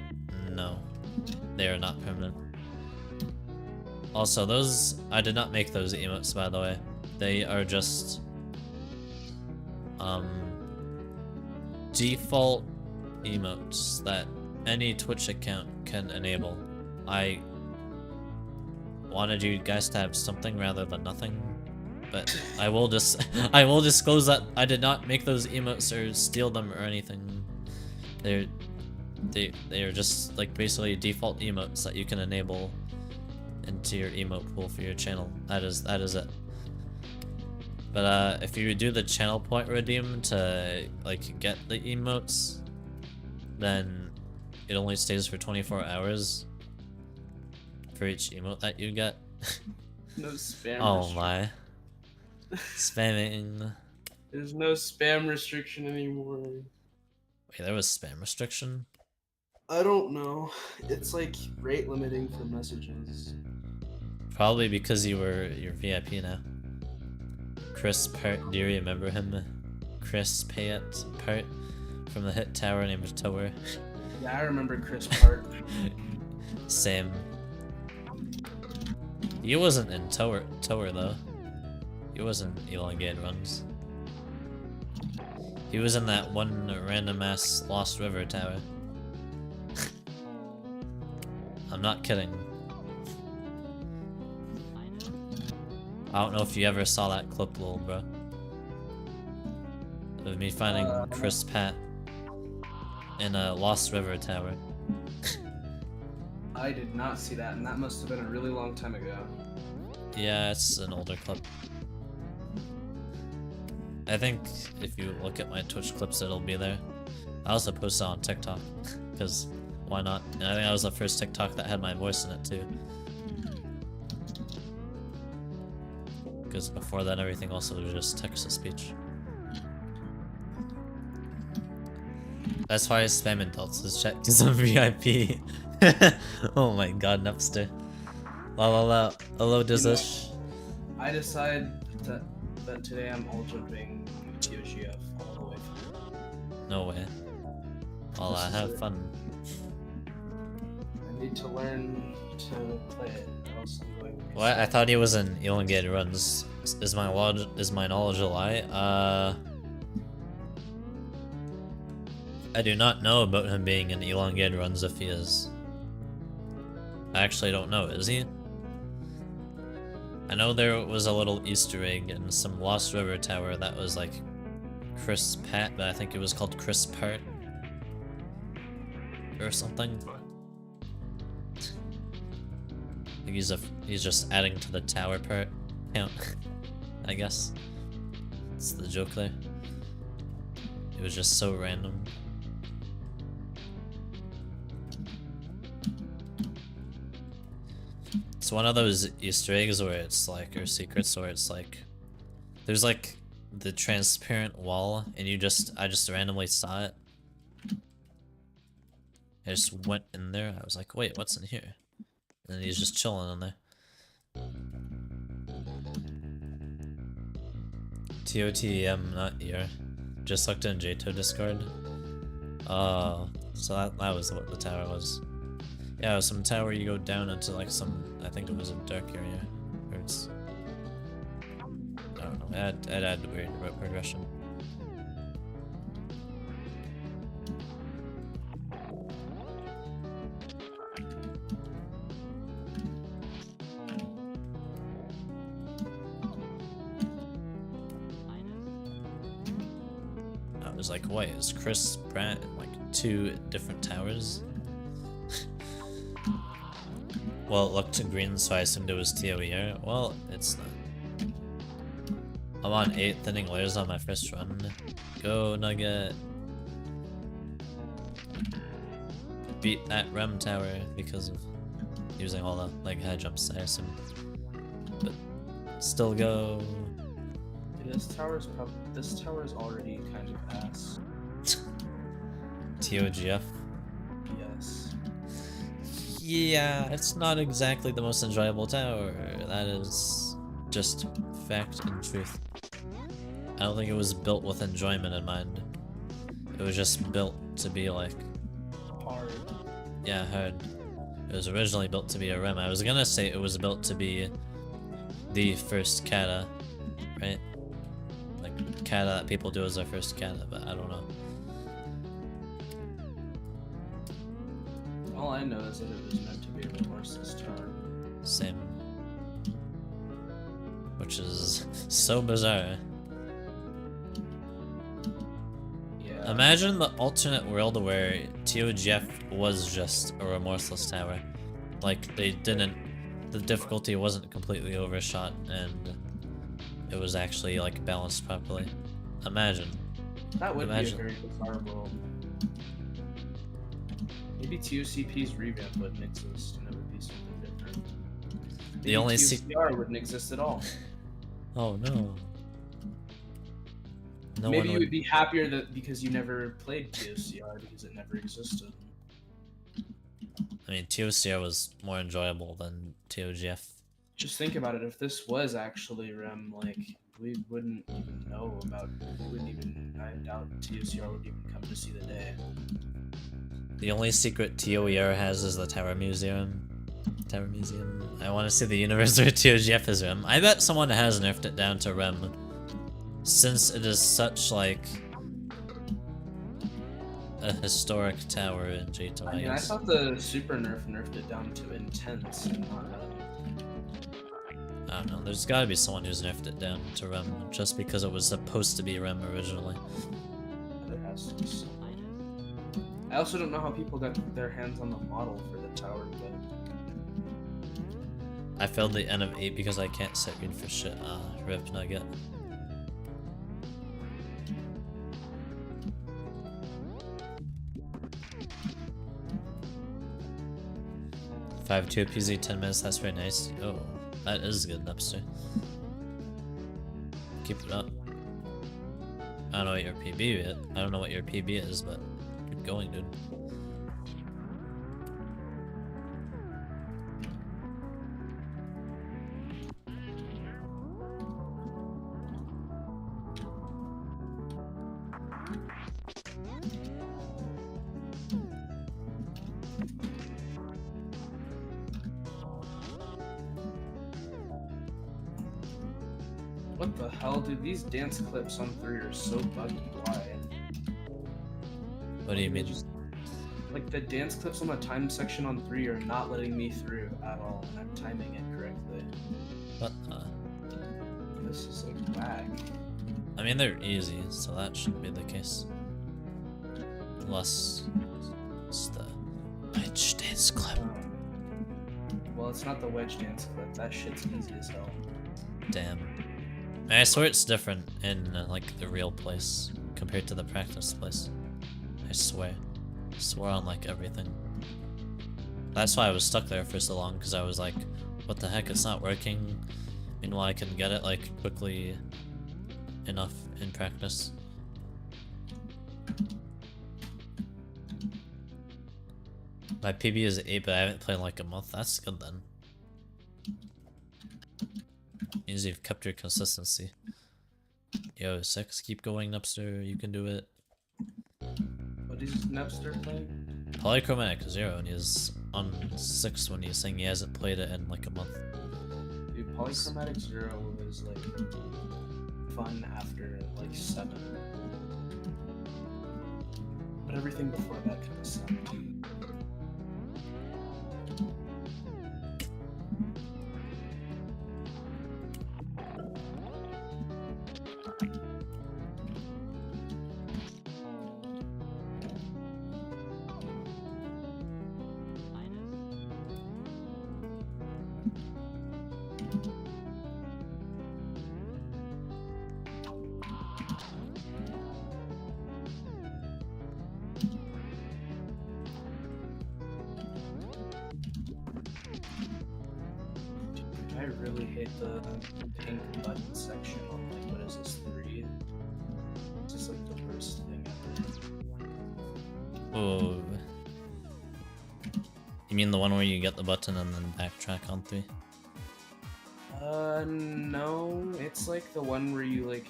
No. They are not permanent. Also, those... I did not make those emotes, by the way. They are just... default emotes that any Twitch account can enable. I wanted you guys to have something rather than nothing, but I will I will disclose that I did not make those emotes or steal them or anything. They are just like basically default emotes that you can enable into your emote pool for your channel. That is it. But if you do the channel point redeem to like get the emotes, then it only stays for 24 hours. For each emote that you get. No spam. Oh my. Spamming. There's no spam restriction anymore. Wait, there was spam restriction? I don't know. It's like rate limiting for messages. Probably because you're VIP now. Chris Part, do you remember him? Chris Payet Part from the hit tower named Tower. Yeah, I remember Chris Part. Same. He wasn't in Tower though. He wasn't elongated runs. He was in that one random ass Lost River tower. I'm not kidding. I don't know if you ever saw that clip, little bro. Of me finding Chris Pat in a Lost River tower. I did not see that, and that must have been a really long time ago. Yeah, it's an older clip. I think if you look at my Twitch clips, it'll be there. I also post it on TikTok, because why not? And I think that was the first TikTok that had my voice in it too. Because before that, everything also was just text-to-speech. That's why I spam adults is chat because I'm VIP. Oh my god, Napster. La. Hello, Dizish. I decided that today I'm all jumping TOGF all the way through. No way. Well, have fun. I need to learn to play it, or else I'm going to... What? I thought he was in elongated runs. Is my knowledge a lie? I do not know about him being in elongated runs if he is. I actually don't know, is he? I know there was a little Easter egg in some Lost River tower that was like Chris Pat, but I think it was called Chris Part or something. I think he's just adding to the tower part count. I guess it's the joke there. It was just so random. It's one of those Easter eggs where it's like, or secrets where it's like, there's like the transparent wall and I just randomly saw it. I just went in there, I was like, wait, what's in here? And then he's just chilling in there. TOTM, not here. Just looked in JTO Discord. So that was what the tower was. Yeah, it was some tower you go down into like some, I think it was a dark area. Or it's, I don't know, it had weird progression. I was like, wait, is Chris Pratt in like 2 different towers? Well, it looked green, so I assumed it was TOER. Well, it's not. I'm on 8 thinning layers on my first run. Go, Nugget! Beat that REM tower because of using all the like high jumps, I assume. But still go. This tower is already kind of ass. TOGF. Yes. Yeah, it's not exactly the most enjoyable tower. That is just fact and truth. I don't think it was built with enjoyment in mind. It was just built to be like... hard. Yeah, hard. It was originally built to be a REM. I was gonna say it was built to be the first kata, right? Like kata that people do as their first kata, but I don't know. All I know is that it was meant to be a remorseless tower. Same. Which is so bizarre. Yeah. Imagine the alternate world where TOGF was just a remorseless tower. Like, they didn't... the difficulty wasn't completely overshot, and it was actually, like, balanced properly. Imagine. That would be a very bizarre world. Maybe TOCP's revamp wouldn't exist, and it would be something different. Maybe The only TOCR wouldn't exist at all. Oh no. No Maybe one you would be happier that because you never played TOCR because it never existed. I mean, TOCR was more enjoyable than TOGF. Just think about it. If this was actually REM, like, we wouldn't even know about. We wouldn't even. I doubt TOCR would even come to see the day. The only secret TOER has is the Tower Museum. Tower Museum. I want to see the universe where TOGF is REM. I bet someone has nerfed it down to REM. Since it is such, like, a historic tower in JTO. I mean, I thought the Super nerfed it down to intense and not I don't know, there's gotta be someone who's nerfed it down to REM, just because it was supposed to be REM originally. There has to be someone. I also don't know how people got their hands on the model for the tower, but... I failed the N of 8 because I can't set green for shit. Rip Nugget. Five 2 PZ 10 minutes, that's very nice. Oh, that is good, Napster. Keep it up. I don't know what your PB is. I don't know what your PB is, but keep going, dude. What the hell, dude? These dance clips on 3 are so buggy. Why? What do you mean? Like, the dance clips on the time section on 3 are not letting me through at all, and I'm timing it correctly. What the this is like whack. I mean, they're easy, so that shouldn't be the case. Unless it's the wedge dance clip. Well, it's not the wedge dance clip. That shit's easy as hell. Damn. I swear it's different in like the real place compared to the practice place. I swear. I swear on like everything. That's why I was stuck there for so long, because I was like, what the heck, it's not working. Meanwhile, I can get it like quickly enough in practice. My PB is 8, but I haven't played in like a month. That's good then. Means you've kept your consistency. Yo, 6, keep going, Napster. You can do it. What is Napster playing? Polychromatic 0, and he's on 6 when he's saying he hasn't played it in like a month. Dude, Polychromatic 0 was like fun after like 7. But everything before that kind of sucked. I really hate the pink button section on like, what is this, 3? It's just like the worst thing ever. Oh. You mean the one where you get the button and then backtrack on 3? No, it's like the one where you like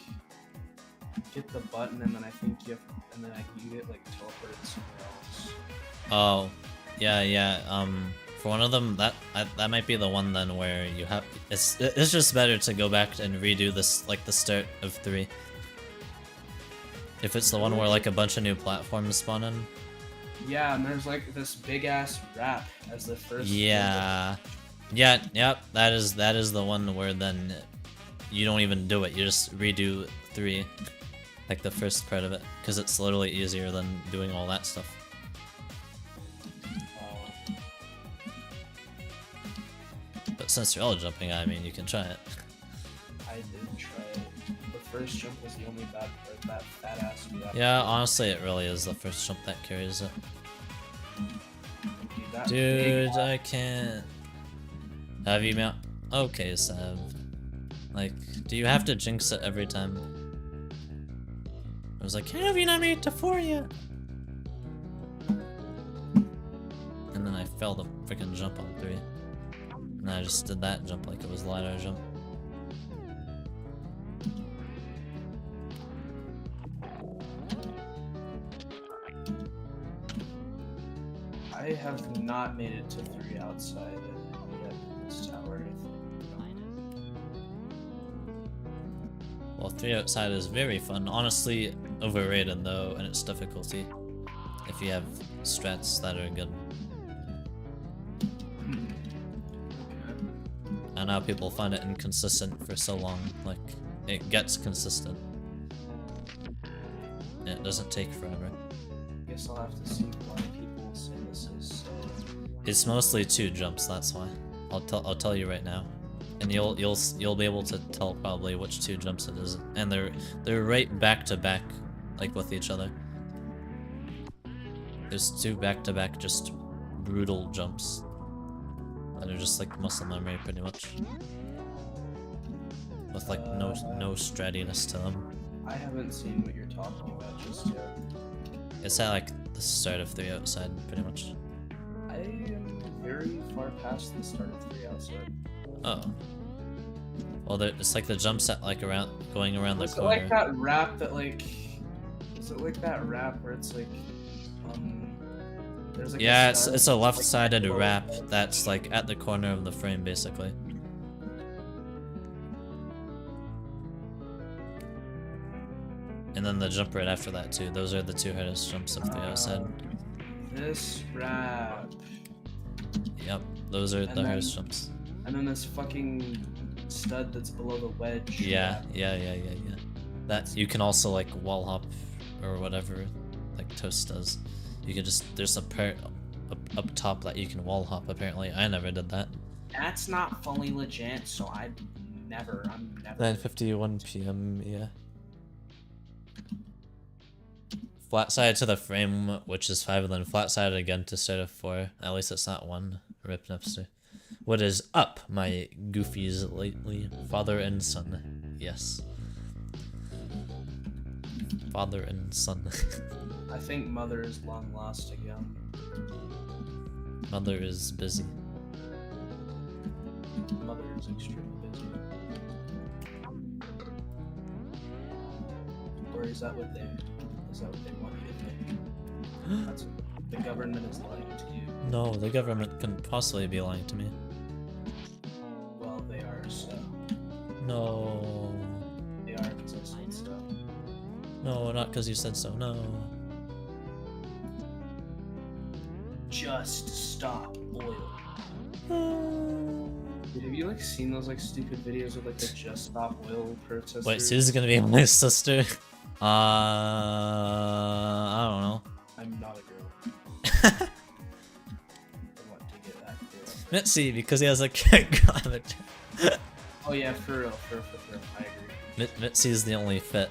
get the button and then I think you have, and then you get like teleported somewhere else. Oh, yeah. For one of them, that might be the one then where you have. It's just better to go back and redo this, like the start of 3. If it's the one where like a bunch of new platforms spawn in. Yeah, and there's like this big ass wrap as the first. Yeah. Yep. That is the one where then you don't even do it. You just redo 3, like the first part of it, because it's literally easier than doing all that stuff. But since you're all jumping, I mean, you can try it. I did try it. The first jump was the only bad part. That fat ass wrap. Yeah, honestly, it really is the first jump that carries it. That Dude, I can't. Have you mount? Okay, Sav. Like, do you have to jinx it every time? I was like, have you not made it to 4 yet? And then I failed the freaking jump on 3. And I just did that jump like it was a ladder jump. I have not made it to 3 outside yet in this tower, I think. Well, 3 outside is very fun. Honestly, overrated though in its difficulty. If you have strats that are good. I know people find it inconsistent for so long. Like, it gets consistent. And it doesn't take forever. I guess I'll have to see why people say this is so. It's mostly 2 jumps, that's why. I'll tell you right now. And you'll be able to tell probably which 2 jumps it is. And they're right back to back, like with each other. There's 2 back to back just brutal jumps. That are just like muscle memory pretty much. With like no stratiness to them. I haven't seen what you're talking about just yet. It's at like the start of 3 outside pretty much. I am very far past the start of 3 outside. Oh. Well, it's like the jumps at like going around the corner. Is it like that wrap that like? Is it like that wrap where it's like, there's like yeah, a it's a left-sided like, wrap that's like at the corner of the frame basically. And then the jump right after that too. Those are the 2 hardest jumps of 3 outside. This wrap. Yep, those are the hardest jumps. And then this fucking stud that's below the wedge. Yeah. That you can also like wall hop or whatever, like Toast does. You can just there's a part up top that you can wall hop. Apparently, I never did that. That's not fully legit, so I'm never. 9:51 p.m. Yeah. Flat side to the frame, which is 5, and then flat side again to start at 4. At least it's not 1. Rip Nipster. What is up, my goofies lately? Father and son. Yes. Father and son. I think mother is long lost again. Mother is busy. Mother is extremely busy. Or is that what they want you to think? That's what the government is lying to you. No, the government couldn't possibly be lying to me. Well, they are, so. No. They are because I said so. No, not because you said so. No. Just stop oil. Dude, have you like seen those like stupid videos of like the Just Stop Oil protesters? Wait, so this is gonna be my sister? I don't know. I'm not a girl. I want to get that girl. Mitzi, because he has a girl avatar. Oh yeah, for real, for real. I agree. Mitzi is the only fit.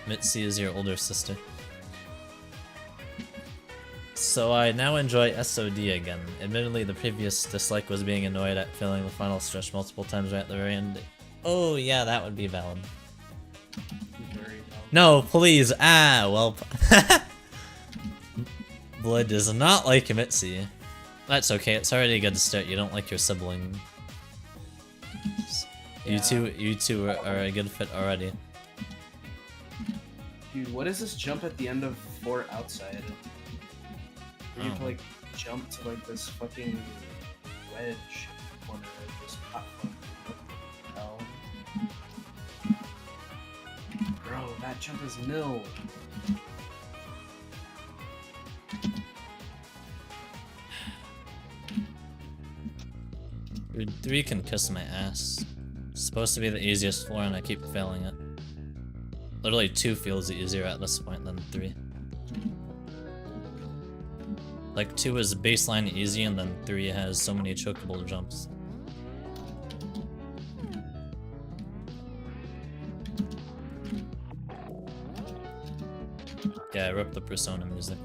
Mitzi is your older sister. So I now enjoy SOD again. Admittedly, the previous dislike was being annoyed at failing the final stretch multiple times right at the very end. Oh yeah, that would be valid. Very valid. No, please. Ah, well. Blood does not like Mitzi. That's okay, it's already a good start. You don't like your sibling. Yeah. You two are a good fit already. Dude, what is this jump at the end of 4 outside? Where you have to like jump to like this fucking wedge corner of this platform. What the hell? Bro, that jump is nil. Dude, 3 can kiss my ass. It's supposed to be the easiest floor and I keep failing it. Literally 2 feels easier at this point than 3. Like 2 is baseline easy and then 3 has so many chokeable jumps. Yeah, I ripped the Persona music.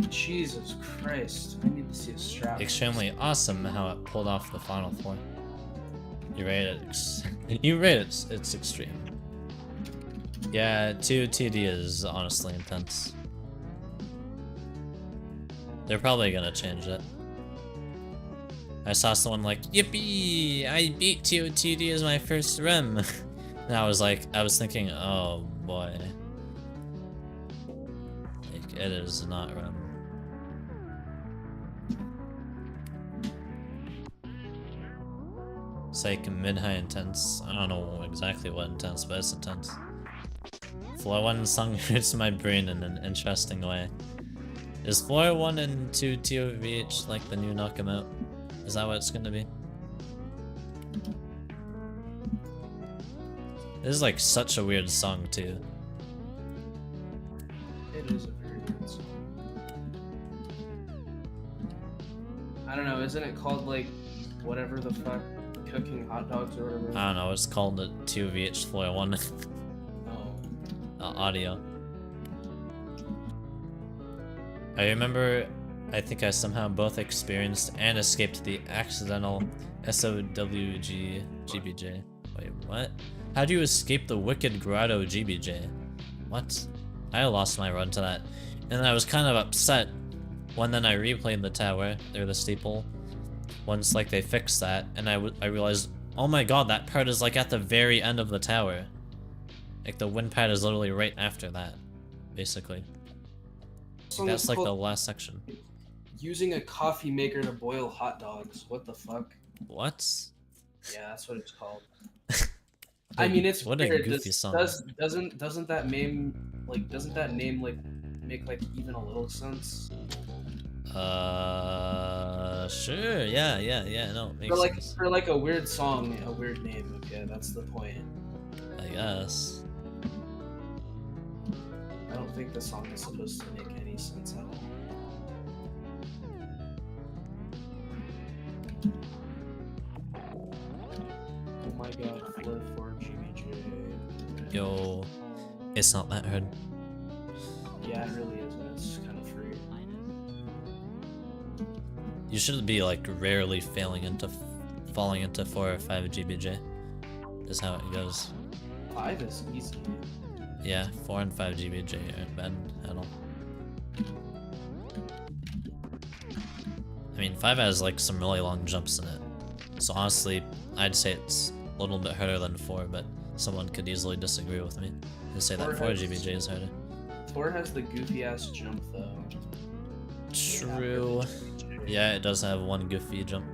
Jesus Christ, I need to see a strap. Extremely awesome how it pulled off the final floor. You rate it. You rate it. It's extreme. Yeah, 2 TD is honestly intense. They're probably gonna change it. I saw someone like, yippee! I beat 2 TD as my first rem. And I was thinking, oh boy. Like, it is not rem. It's like mid-high intense. I don't know exactly what intense, but it's intense. Floor 1 song hurts my brain in an interesting way. Is Floor 1 and 2 TOVH like the new Knock 'Em Out? Is that what it's gonna be? This is like such a weird song too. It is a very good song. I don't know, isn't it called like whatever the fuck? Cooking hot dogs or whatever? I don't know, it's called a 2VH Floor 1 Oh. audio. I remember, I think I somehow both experienced and escaped the accidental SOWG GBJ. Wait, what? How do you escape the Wicked Grotto GBJ? What? I lost my run to that. And I was kind of upset when then I replayed the tower, or the steeple, once like they fixed that, and I realized, oh my god, that part is like at the very end of the tower. Like the wind pad is literally right after that, basically. That's like the last section. Using a coffee maker to boil hot dogs. What the fuck? What? Yeah, that's what it's called. I mean, it's what a weird. goofy song. Doesn't that name like make like even a little sense? Sure. Yeah. No, it makes sense. For like a weird song, a weird name. Okay, that's the point. I guess. I don't think the song is supposed to make any sense at all. Oh my god, 4 GBJ. Yo, it's not that hard. Yeah, it really is. It's kind of free. You should be like rarely falling into 4 or 5 GBJ. Is how it goes. 5 is easy. Yeah, 4 and 5 GBJ aren't bad at all. I mean, 5 has like some really long jumps in it. So honestly, I'd say it's a little bit harder than 4, but someone could easily disagree with me and say that 4 GBJ is harder. 4 has the goofy ass jump though. True. Yeah, it does have one goofy jump.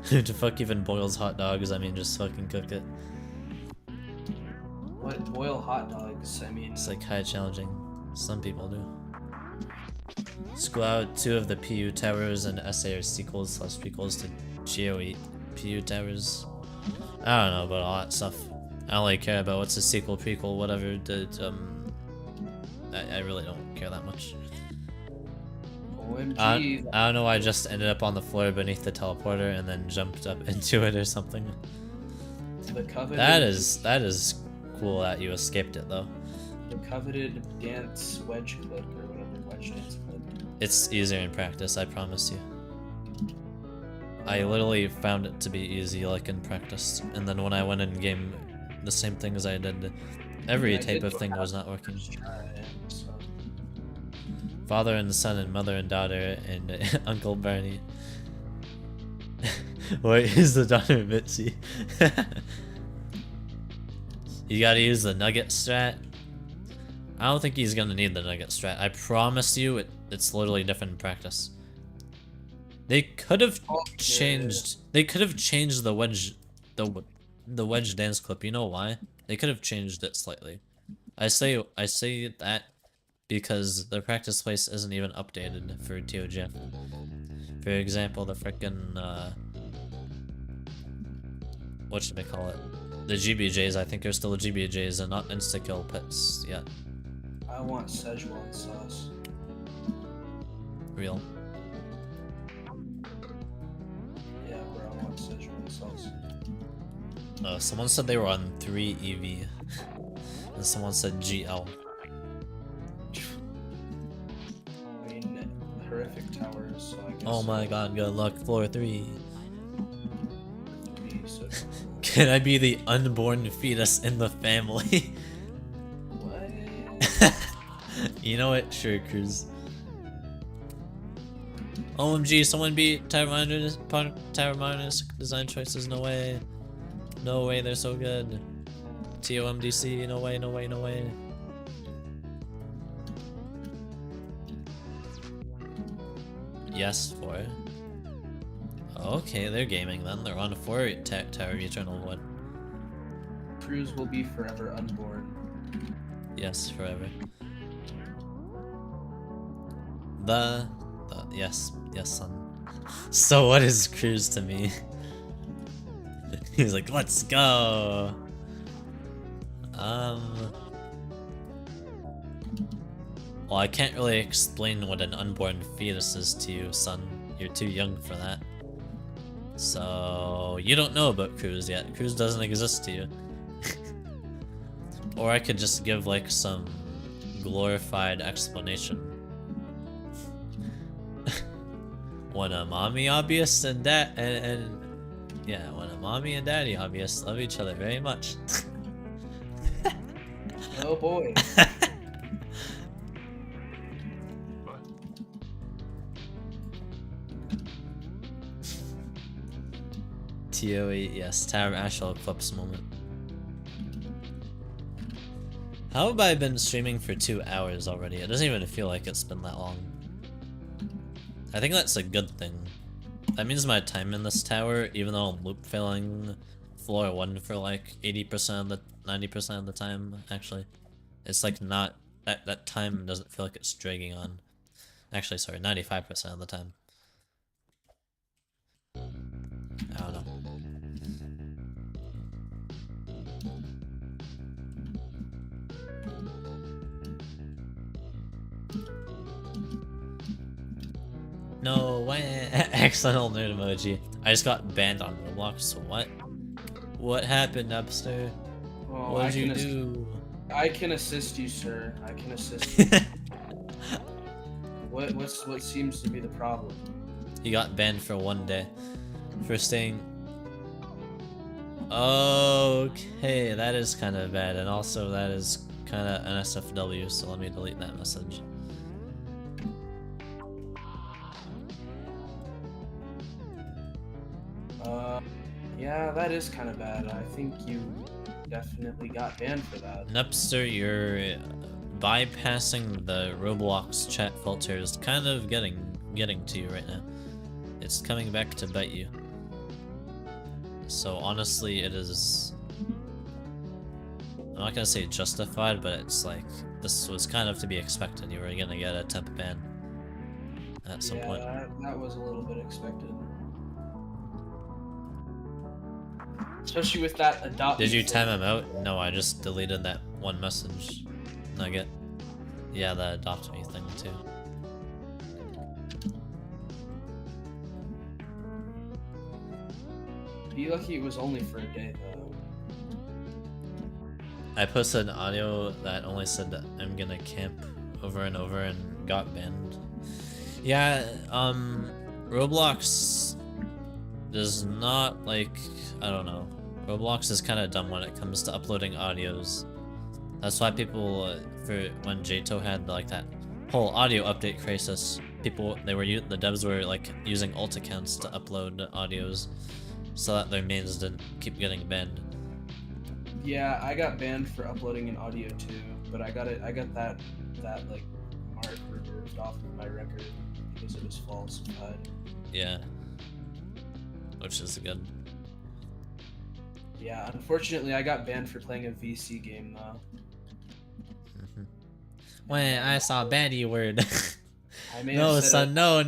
To fuck even boils hot dogs, I mean, just fucking cook it. What boil hot dogs? I mean, It's like high challenging. Some people do. Scroll out 2 of the PU towers and SA are sequels / prequels to GO8 PU towers. I don't know about all that stuff. I don't really care about what's a sequel, prequel, whatever. I really don't care that much. OMG. I don't know why I just ended up on the floor beneath the teleporter and then jumped up into it or something. The coveted, That is cool that you escaped it though. The coveted dance wedge clip or whatever, wedge dance clip. It's easier in practice, I promise you. I literally found it to be easy like in practice, and then when I went in game, the same thing as I did. Every type of thing was not working. Father and son and mother and daughter and Uncle Barney. Wait, is the daughter Mitzi? You gotta use the nugget strat. I don't think he's gonna need the nugget strat. I promise you, it's literally different in practice. They could have changed. They could have changed the wedge dance clip. You know why? They could have changed it slightly. I say that because the practice place isn't even updated for TOGF. For example, the frickin' what should I call it? The GBJs, I think are still GBJs and not insta-kill pits yet. I want Szechuan sauce. Real. Yeah, bro, I want Szechuan sauce. Someone said they were on 3 EV. And someone said GL. I mean, horrific towers, so I guess. Oh my god, good luck, floor 3. So Can I be the unborn fetus in the family? what? You know what? Sure, Cruz. OMG, someone beat Tower Miners design choices. No way. No way, they're so good. TOMDC, no way, no way, no way. Yes, 4. Okay, they're gaming then. They're on 4 Tower Eternal 1. Cruz will be forever unborn. Yes, forever. Yes, son. So what is Cruz to me? He's like, let's go. Well, I can't really explain what an unborn fetus is to you, son. You're too young for that. So you don't know about Cruz yet. Cruz doesn't exist to you. Or I could just give like some glorified explanation. When a mommy obvious and yeah, when a mommy and daddy obvious love each other very much. Oh boy. TO8, yes, Tower Ashwell Eclipse moment. How have I been streaming for 2 hours already? It doesn't even feel like it's been that long. I think that's a good thing. That means my time in this tower, even though I'm loop failing floor 1 for like 80% of the 90% of the time, actually. It's like not that time doesn't feel like it's dragging on. Actually, sorry, 95% of the time. I don't know. No way! Accidental nerd emoji. I just got banned on Roblox. What? What happened, Upster? Oh, What did you do? I can assist you, sir. I can assist you. What seems to be the problem? You got banned for 1 day for staying. Okay, that is kind of bad, and also that is kind of an SFW. So let me delete that message. Yeah, that is kind of bad. I think you definitely got banned for that. Nupster, you're bypassing the Roblox chat filter is kind of getting to you right now. It's coming back to bite you. So honestly, it is. I'm not gonna say justified, but it's like this was kind of to be expected. You were gonna get a temp ban at some point. Yeah, that was a little bit expected. Especially with that adopt. Did you time him out? No, I just deleted that one message nugget. Yeah, the adopt me thing too. Be lucky it was only for a day though. I posted an audio that only said that I'm gonna camp over and over and got banned. Yeah, Roblox does not like, I don't know. Roblox is kind of dumb when it comes to uploading audios. That's why people, for when JTO had like that whole audio update crisis, the devs were like using alt accounts to upload audios so that their mains didn't keep getting banned. Yeah, I got banned for uploading an audio too, but I got that like mark removed off of my record because it was falsified. Yeah. Which is good. Yeah, unfortunately I got banned for playing a VC game though. Wait, I saw a baddie word. No, son, no,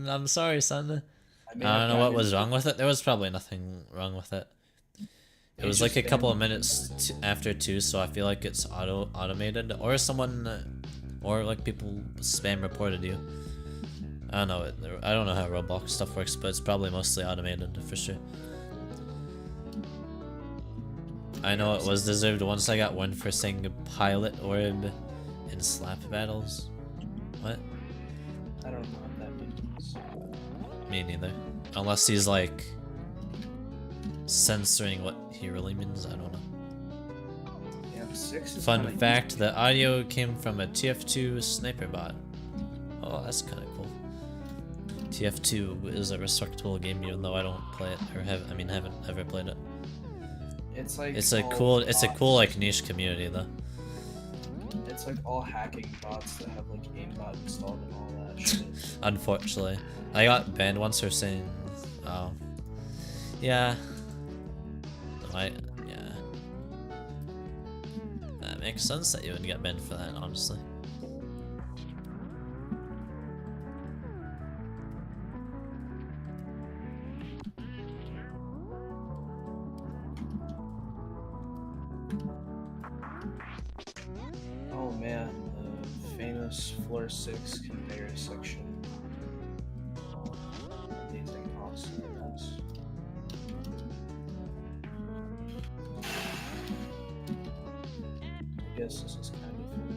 I'm sorry, son. I don't know what was wrong with it. There was probably nothing wrong with it. It was like a couple of minutes after 2, so I feel like it's automated, or someone, or like people spam reported you. I don't know. I don't know how Roblox stuff works, but it's probably mostly automated for sure. I know it was deserved once I got one for saying pilot orb in slap battles. What? I don't know what that means. Me neither. Unless he's like censoring what he really means, I don't know. Yeah, 6 is Fun fact, the audio came from a TF2 sniper bot. Oh, that's kind of cool. TF2 is a respectable game even though I don't play it, or haven't ever played it. It's like it's a cool like niche community though. It's like all hacking bots that have like aimbot installed and all that shit. Unfortunately. I got banned once for saying yeah. Yeah. That makes sense that you would get banned for that, honestly. Oh man, the famous floor 6 conveyor section. Amazing awesomeness. I guess this is kind of fun.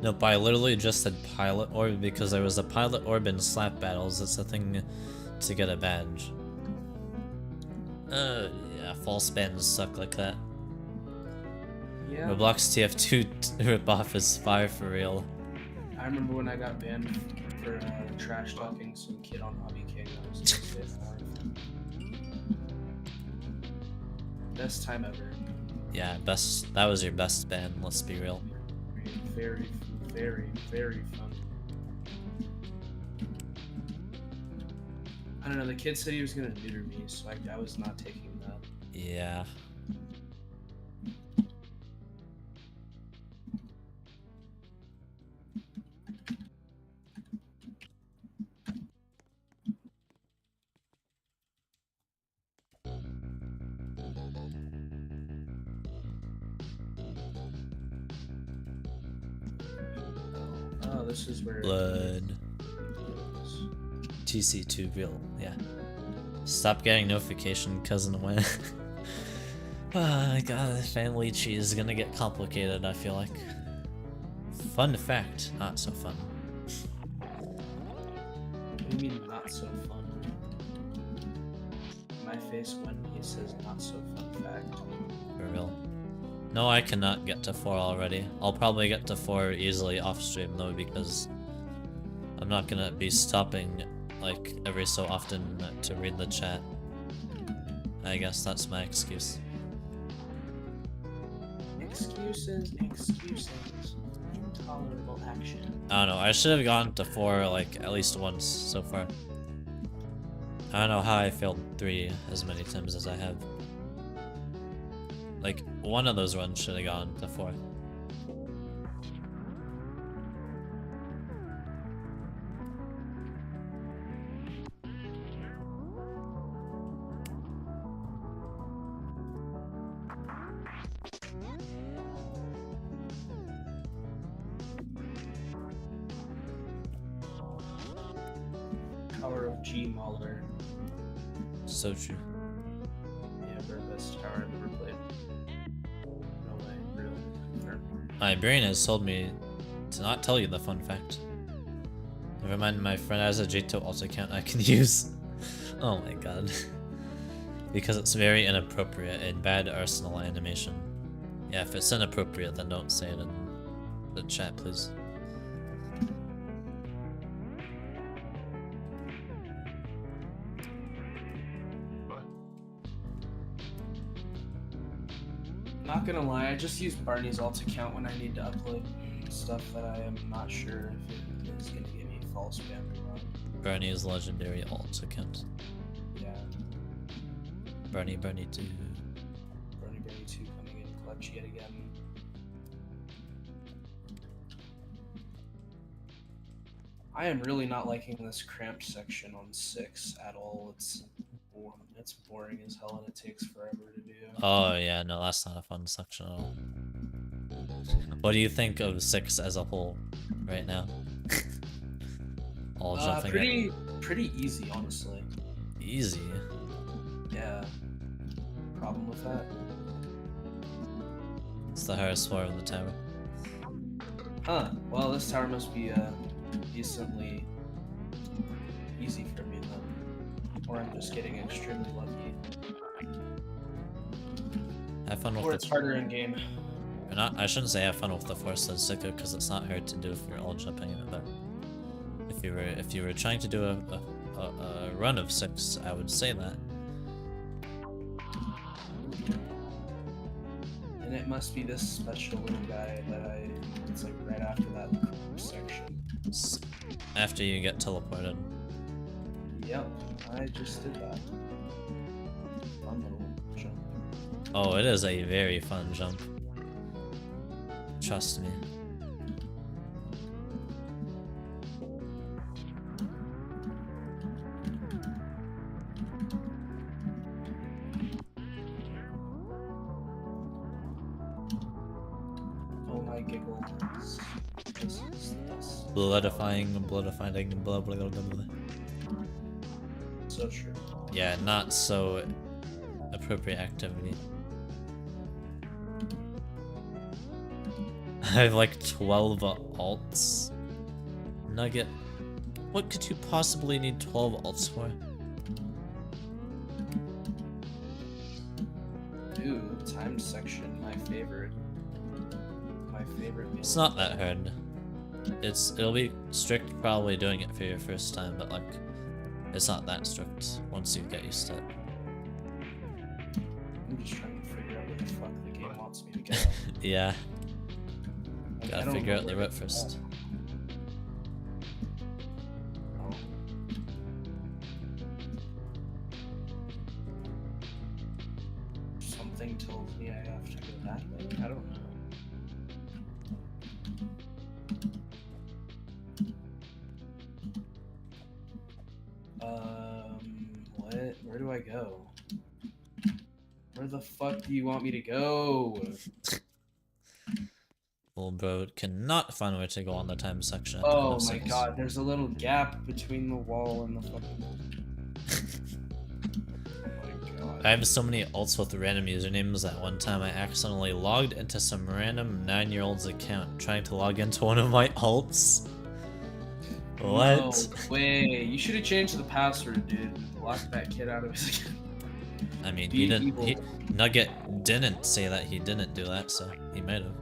Nope, I literally just said pilot orb because there was a pilot orb in slap battles. It's a thing to get a badge. Yeah, false bans suck like that. Yeah. Roblox TF2 ripoff is fire for real. I remember when I got banned for trash talking some kid on Hobby King. I was like, best time ever. Yeah, that was your best ban, let's be real. Very, very, very fun. I don't know, the kid said he was gonna neuter me, so I was not taking that. Yeah. Oh, this is where... Blood. TC2 real, yeah. Stop getting notification, cousin when. Oh my god, family tree is gonna get complicated, I feel like. Fun fact, not so fun. What do you mean, not so fun? My face when he says not so fun fact. For real. No, I cannot get to 4 already. I'll probably get to 4 easily off stream though, because I'm not gonna be stopping like every so often to read the chat. I guess that's my excuse. Excuses. Intolerable action. I don't know, I should have gone to 4 like at least once so far. I don't know how I failed 3 as many times as I have. Like, one of those runs should have gone to 4. Tower of G Mauler. So true. Yeah, very best tower I've ever played. No way, real. Confirmed. My brain has told me to not tell you the fun fact. Never mind, my friend has a J2 alt account I can use. Oh my god. Because it's very inappropriate in bad arsenal animation. Yeah, if it's inappropriate, then don't say it in the chat, please. Not gonna lie, I just use Barney's alt account when I need to upload stuff that I am not sure if it is gonna give me false spam or not. Bernie's legendary alt account. Yeah. Bernie 2. Bernie 2 coming in clutch yet again. I am really not liking this cramped section on 6 at all. It's boring as hell and it takes forever to do. Oh yeah, no, that's not a fun section at all. What do you think of 6 as a whole right now? All jumping pretty easy, honestly. Easy? Yeah. Problem with that? It's the hardest floor of the tower. Huh. Well, this tower must be decently easy for me then. Or I'm just getting extremely lucky. Have fun with or it's harder in game. Or not, I shouldn't say have fun with the Force of Sicko because it's not hard to do if you're all jumping in it, but if you were trying to do a run of 6, I would say that. And it must be this special little guy that it's like right after that section. After you get teleported. Yep, I just did that. Fun little jump. Oh, it is a very fun jump. Trust me. Oh my giggles. This is the best. Bloodifying, blah blah blah blah blah. So true. Yeah, not so appropriate activity. I have like 12 alts. Nugget. What could you possibly need 12 alts for? Ooh, timed section, my favorite. My favorite. It's not that hard. It'll be strict probably doing it for your first time, but like it's not that strict once you get used to it. I'm just trying to figure out what the fuck the game wants me to get. Yeah. Like, Gotta figure out the route first. something tells me I have to go that way. I don't know. What? Where do I go? Where the fuck do you want me to go? Well, bro, cannot find where to go on the time section at the Oh end of my six. god, there's a little gap between the wall and the fucking... Oh my god. I have so many alts with random usernames that one time I accidentally logged into some random 9-year-old's account trying to log into one of my alts. What? No way. You should have changed the password, dude. Lock that kid out of his account. I mean, Be he didn't. evil. Nugget didn't say that he didn't do that, so he might have.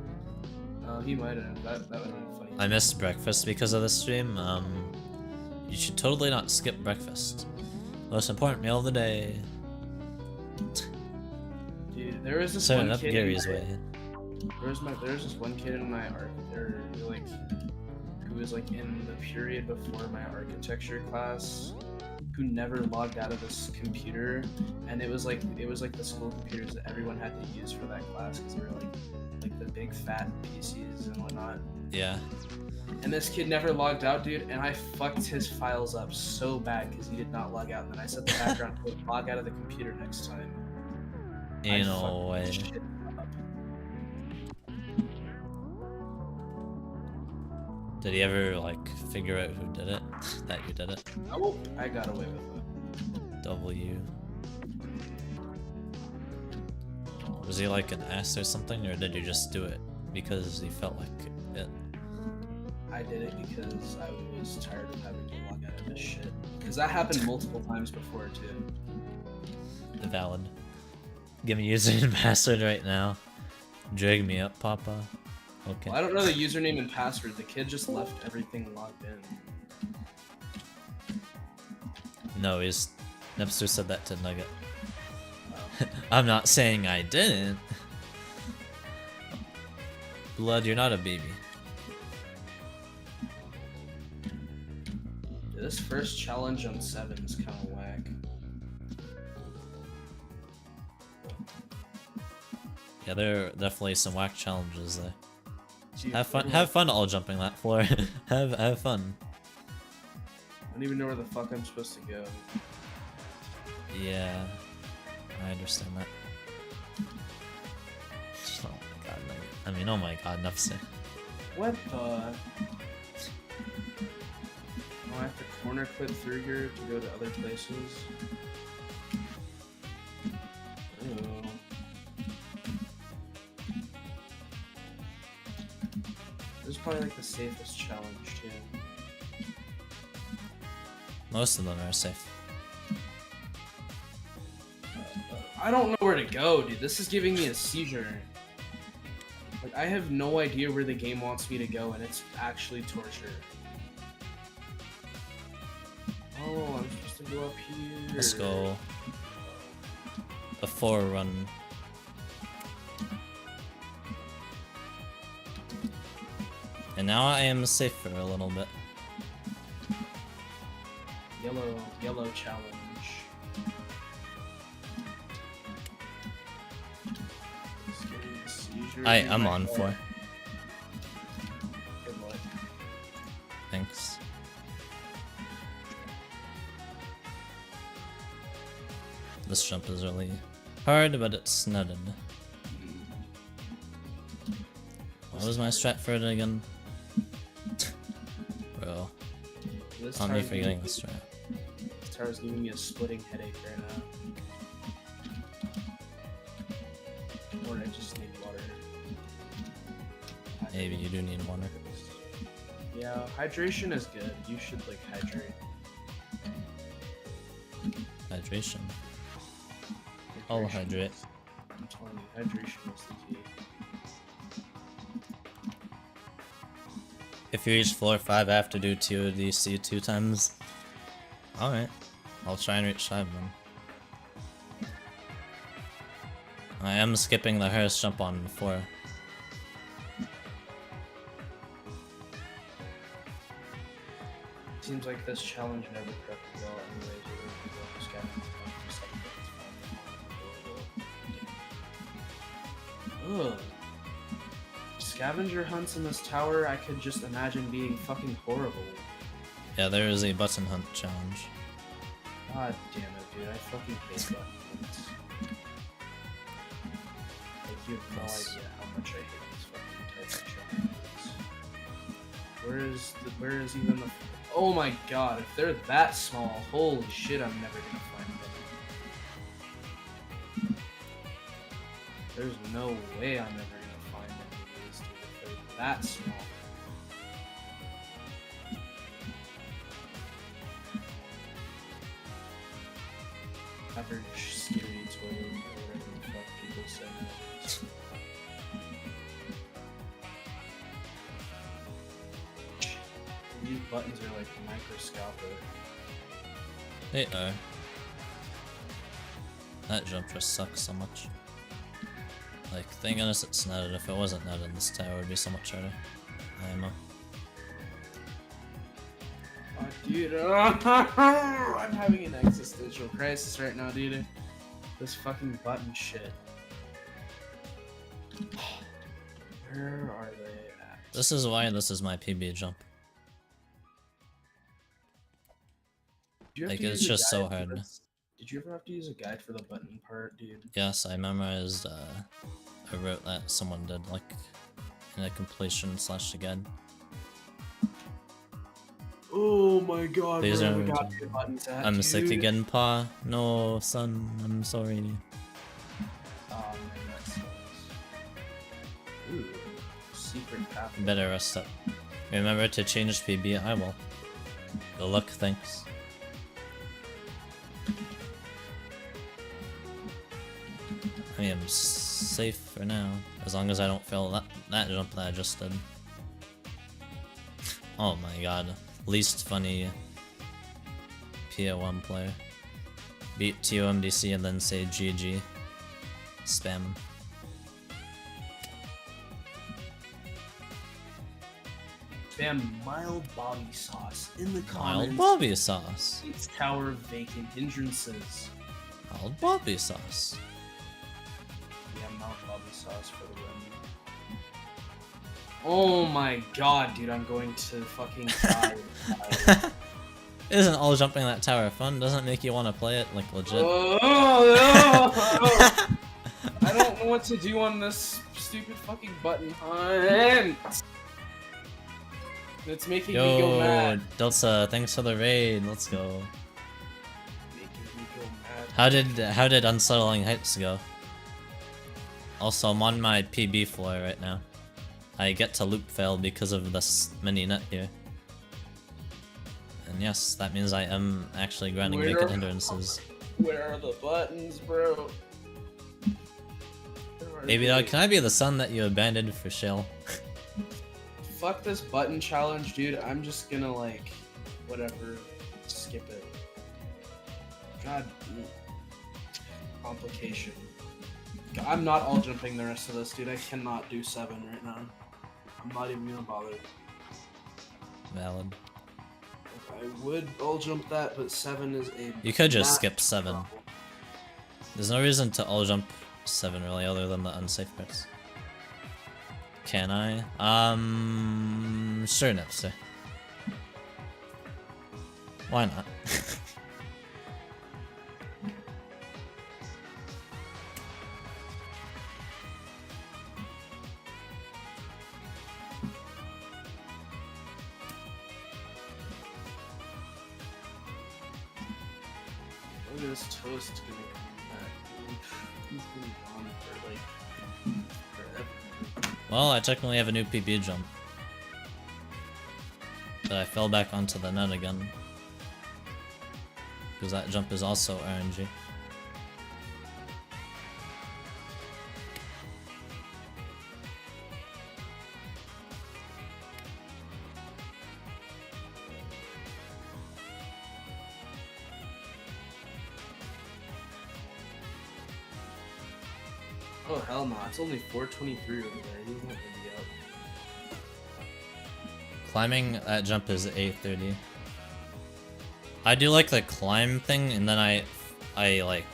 Oh, he might have. That would have been funny. I missed breakfast because of the stream. You should totally not skip breakfast. Most important meal of the day. Dude, there was this Serving one up kid. Gary's way. There was this one kid in my who was like in the period before my architecture class, who never logged out of this computer, and it was like the school computers that everyone had to use for that class because they were like the big fat PCs and whatnot. Yeah. And this kid never logged out, dude, and I fucked his files up so bad because he did not log out. And then I set the background to log out of the computer next time. In a way. Shit up. Did he ever like figure out who did it? That you did it? Nope, I got away with it. W. Was he like an ass or something, or did you just do it because you felt like it? I did it because I was tired of having to log out of this shit. Because that happened multiple times before too. The valid. Give me username and password right now. Drag me up, Papa. Okay. Well, I don't know the username and password. The kid just left everything logged in. No, Nepster said that to Nugget. Oh. I'm not saying I didn't. Blood, you're not a baby. This first challenge on 7 is kind of whack. Yeah, there are definitely some whack challenges there. Gee, Have fun all jumping that floor. have fun. I don't even know where the fuck I'm supposed to go. Yeah, I understand that. Oh my god, Nugget. I mean, oh my god, enough say. What the? Oh, I have to corner clip through here to go to other places. Oh. This is probably like the safest challenge too. Most of them are safe. I don't know where to go, dude. This is giving me a seizure. Like, I have no idea where the game wants me to go, and it's actually torture. Oh, I'm supposed to go up here. Let's go. Before run. And now I am safe for a little bit. Yellow challenge. It's giving me a seizure. I'm on for. Good luck. Thanks. This jump is really hard, but it's nutted. What was my strat for it again? Bro, This on me tire's forgetting giving- the strat. This tire's giving me a splitting headache right now. Or I just need water. Maybe you do need water. Yeah, hydration is good. You should like hydrate. Hydration. I'll hydrate. I'm telling you, hydration is the key. If you reach floor 5, I have to do TODC 2 times. Alright. I'll try and reach 5 then. I am skipping the Harris jump on 4. Seems like this challenge never prepped well anyways. We're gonna be going to scatter. Ugh. Scavenger hunts in this tower, I could just imagine being fucking horrible. Yeah, there is a button hunt challenge. God damn it, dude. I fucking hate button hunts. Like, you have no idea how much I hate these fucking type of challenges. Where is even the... Oh my god, if they're that small, holy shit, I'm never gonna find them. There's no way I'm ever gonna find any of these, dude, if they're that small. Average scary toy, or whatever the fuck people say. These buttons are like microscopic. They are. That jump just sucks so much. Like, thank goodness it's netted. If it wasn't netted, this tower would be so much harder. IMO. Oh, dude, I'm having an existential crisis right now, dude. This fucking button shit. Where are they at? This is why this is my PB jump. Did you have Like, to it's use a just so guide for hard. this? Did you ever have to use a guide for the button part, dude? Yes, I memorized, I wrote that someone did, like, in a completion / again. Oh my god, These where are... have we got the buttons at, I'm dude? sick again, Pa. No, son, I'm sorry. Oh man, that sucks. Ooh, secret path. Better rest up. Remember to change PB, I will. Good luck, thanks. I am safe for now, as long as I don't fail that jump that I just did. Oh my god, least funny PO1 player. Beat TOMDC and then say GG. Spam. Spam mild Bobby sauce in the Mild comments. Bobby sauce. It's tower vacant hindrances. Mild Bobby sauce. Yeah, mild Bobby sauce for the win. Oh my god, dude, I'm going to fucking die. Isn't all jumping that tower fun? Doesn't it make you want to play it, like, legit? Oh, I don't know what to do on this stupid fucking button hunt. It's making me go Yo, mad. Delta, thanks for the raid. Let's go. Making me go mad. How did Unsettling Heights go? Also, I'm on my PB floor right now. I get to loop fail because of this mini net here. And yes, that means I am actually grinding vacant hindrances. Where are the buttons, bro? Baby dog, can I be the son that you abandoned for Shell? Fuck this button challenge, dude. I'm just gonna, like, whatever, skip it. God, complication. I'm not all jumping the rest of this, dude. I cannot do 7 right now. I'm not even gonna bother. Valid. I would all jump that, but 7 is a... You could just skip 7. There's no reason to all jump 7 really, other than the unsafe parts. Can I? Sure, Nipster. Why not? Look at this toast gonna come back, dude. He's been gone for, like, forever. Well, I technically have a new PB jump. But I fell back onto the net again. Because that jump is also RNG. Oh hell no, it's only 4:23 over there. He's not gonna be up. Climbing that jump is 8:30. I do like the climb thing, and then I like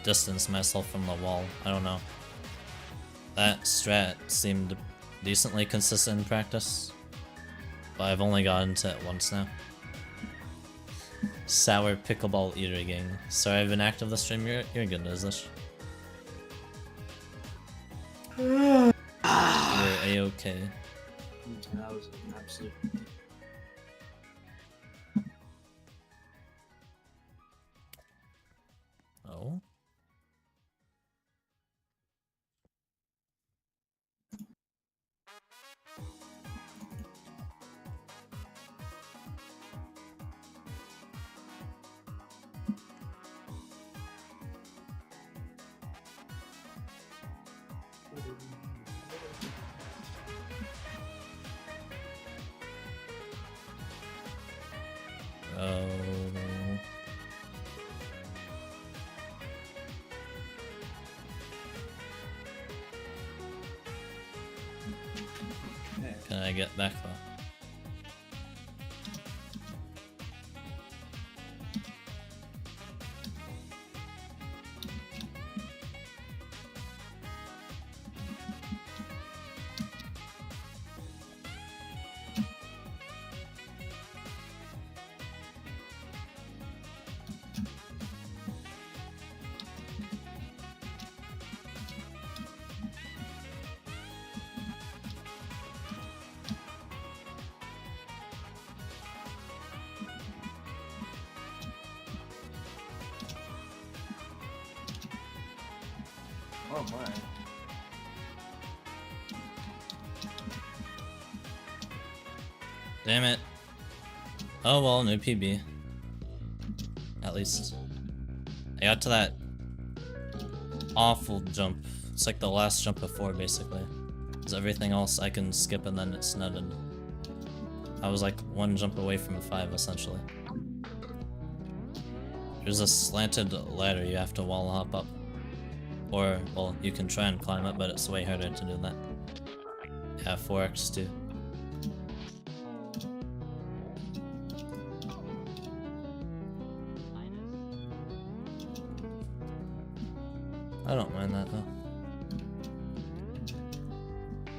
distance myself from the wall. I don't know. That strat seemed decently consistent in practice, but I've only gotten to it once now. Sour pickleball eater gang. Sorry I've been active this stream, you're good as this. You're A-okay. That was an absolute... Oh? Oh. Can I get back though? Oh my. Damn it. Oh well, new PB. At least. I got to that awful jump. It's like the last jump before, basically. Because everything else I can skip and then it's netted. I was like one jump away from a 5, essentially. There's a slanted ladder you have to wall hop up. Or, well, you can try and climb it, but it's way harder to do that. Yeah, 4x too. I don't mind that though.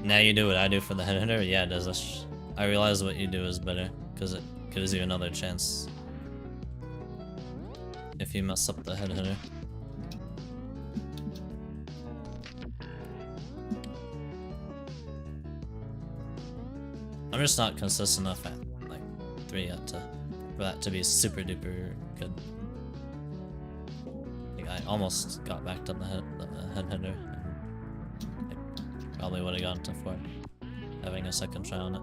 Now you do what I do for the head hitter? Yeah, it does. I realize what you do is better, because it gives you another chance if you mess up the head hitter. I'm just not consistent enough at like 3 yet for that to be super duper good. Like I almost got back to the head hitter. And I probably would have gotten to 4 having a second try on it.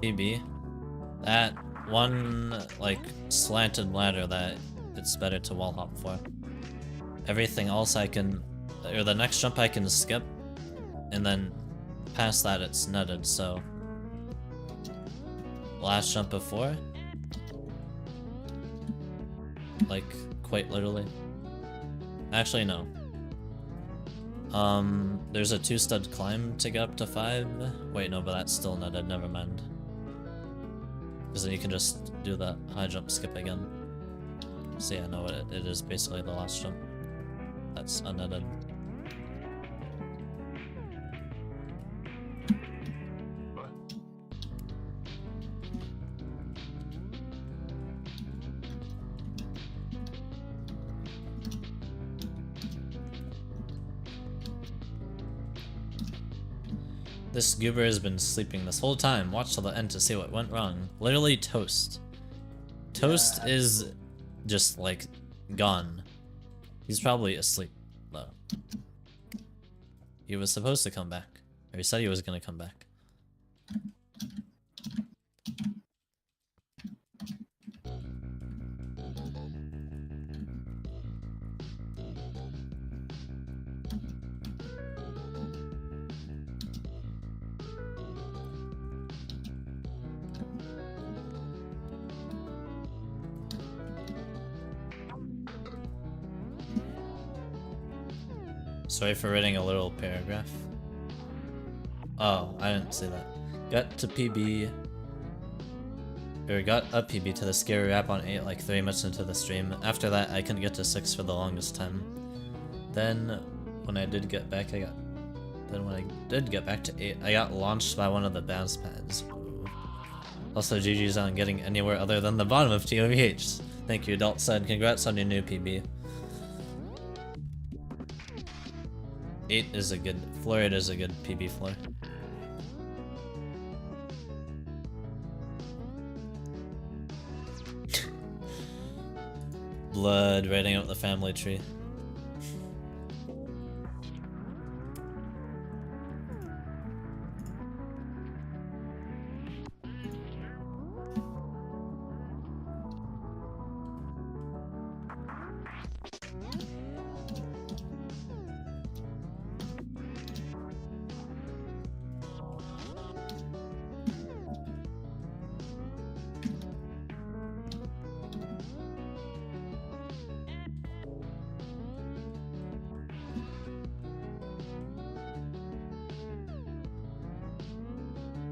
PB. That one like slanted ladder that it's better to wall hop for. Everything else I can, or the next jump I can skip, and then past that it's netted, so last jump before, like quite literally. Actually no. There's a 2-stud climb to get up to 5. Wait, no, but that's still netted, never mind. Because then you can just do that high jump skip again. So yeah, no, it is basically the last jump. That's unnetted. This goober has been sleeping this whole time. Watch till the end to see what went wrong. Literally toast. Toast is just like gone. He's probably asleep though. He was supposed to come back. Or he said he was gonna come back. Sorry for reading a little paragraph. Oh, I didn't see that. Got to PB, or got a PB to the scary rap on 8 like 3 minutes into the stream. After that, I couldn't get to 6 for the longest time. Then when I did get back, then when I did get back to 8, I got launched by one of the bounce pads. Ooh. Also, GG's on getting anywhere other than the bottom of TOVH. Thank you, Adult Said. Congrats on your new PB. 8 is a good, floor 8 is a good PB floor. Blood writing out the family tree.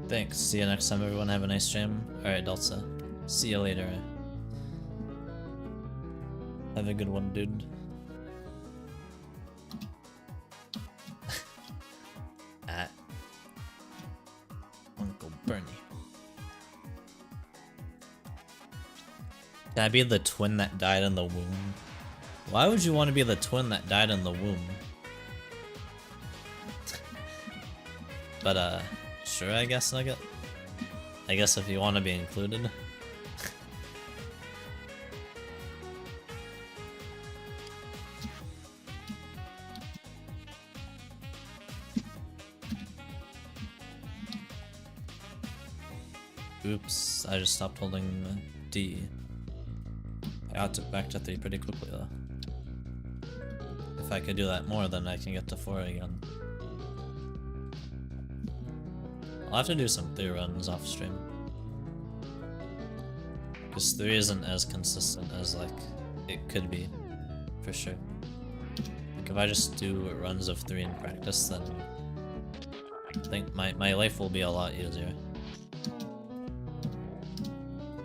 Thanks. See you next time, everyone. Have a nice stream. Alright, Delta. See you later. Have a good one, dude. At Uncle Bernie. Can I be the twin that died in the womb? Why would you want to be the twin that died in the womb? But, sure, I guess, Nugget. I guess if you want to be included. Oops, I just stopped holding D. I got it back to 3 pretty quickly, though. If I could do that more, then I can get to 4 again. I'll have to do some 3 runs off stream. Because 3 isn't as consistent as, like, it could be, for sure. Like, if I just do runs of 3 in practice, then I think my life will be a lot easier.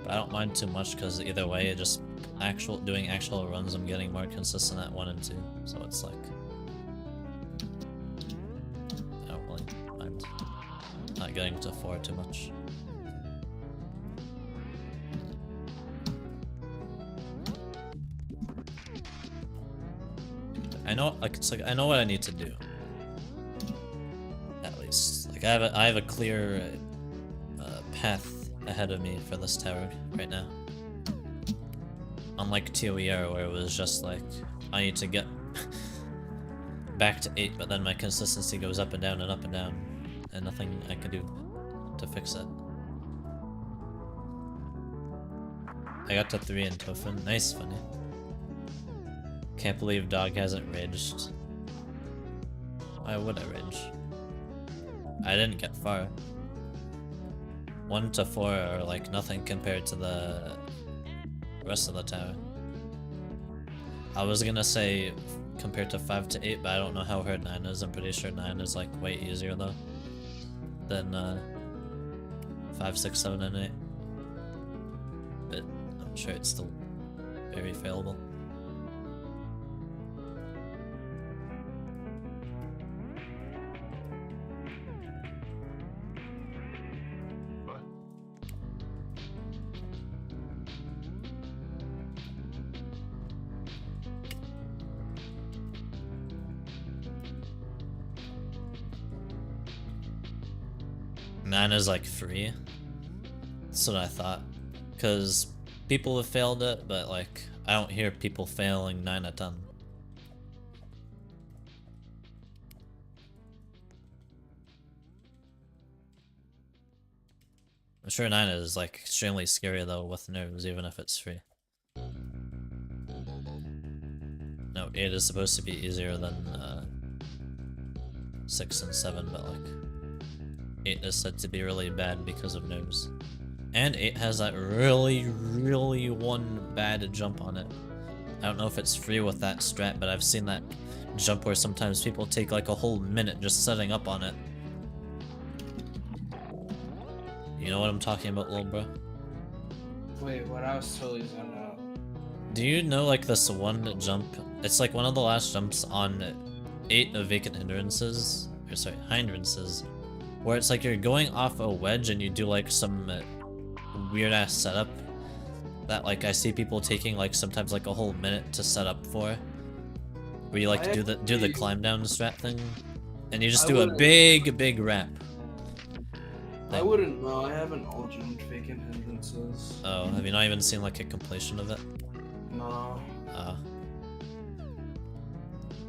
But I don't mind too much, because either way, it just doing actual runs, I'm getting more consistent at 1 and 2. So it's like, I don't really mind not getting to 4 too much. I know, like, it's like I know what I need to do. At least, like, I have a clear path ahead of me for this tower right now. Unlike TOER, where it was just like, I need to get back to 8, but then my consistency goes up and down and up and down, and nothing I can do to fix it. I got to 3 in Tofin. Nice, funny. Can't believe Dog hasn't raged. Why would I rage? I didn't get far. 1 to 4 are like nothing compared to the rest of the tower. I was gonna say compared to 5 to 8, but I don't know how hard 9 is. I'm pretty sure 9 is like way easier though than 5, 6, 7, and 8. But I'm sure it's still very failable. Nine is like free. That's what I thought. Because people have failed it, but like, I don't hear people failing 9 out of 10. I'm sure 9 is like extremely scary though with nerves, even if it's free. No, 8 is supposed to be easier than 6 and 7, but like 8 is said to be really bad because of nerves. And 8 has that really one bad jump on it. I don't know if it's free with that strat, but I've seen that jump where sometimes people take like a whole minute just setting up on it. You know what I'm talking about, little bro? Wait, what? I was totally zoned out. Do you know like this one jump? It's like one of the last jumps on 8 of Vacant Hindrances, or sorry, Hindrances, where it's like you're going off a wedge and you do like some weird ass setup that like I see people taking like sometimes like a whole minute to set up for, where you like do the climb down strat thing, and you just do a big wrap. I wouldn't know. I haven't all jumped Vacant Hindrances. Oh, have you not even seen like a completion of it? No. Oh.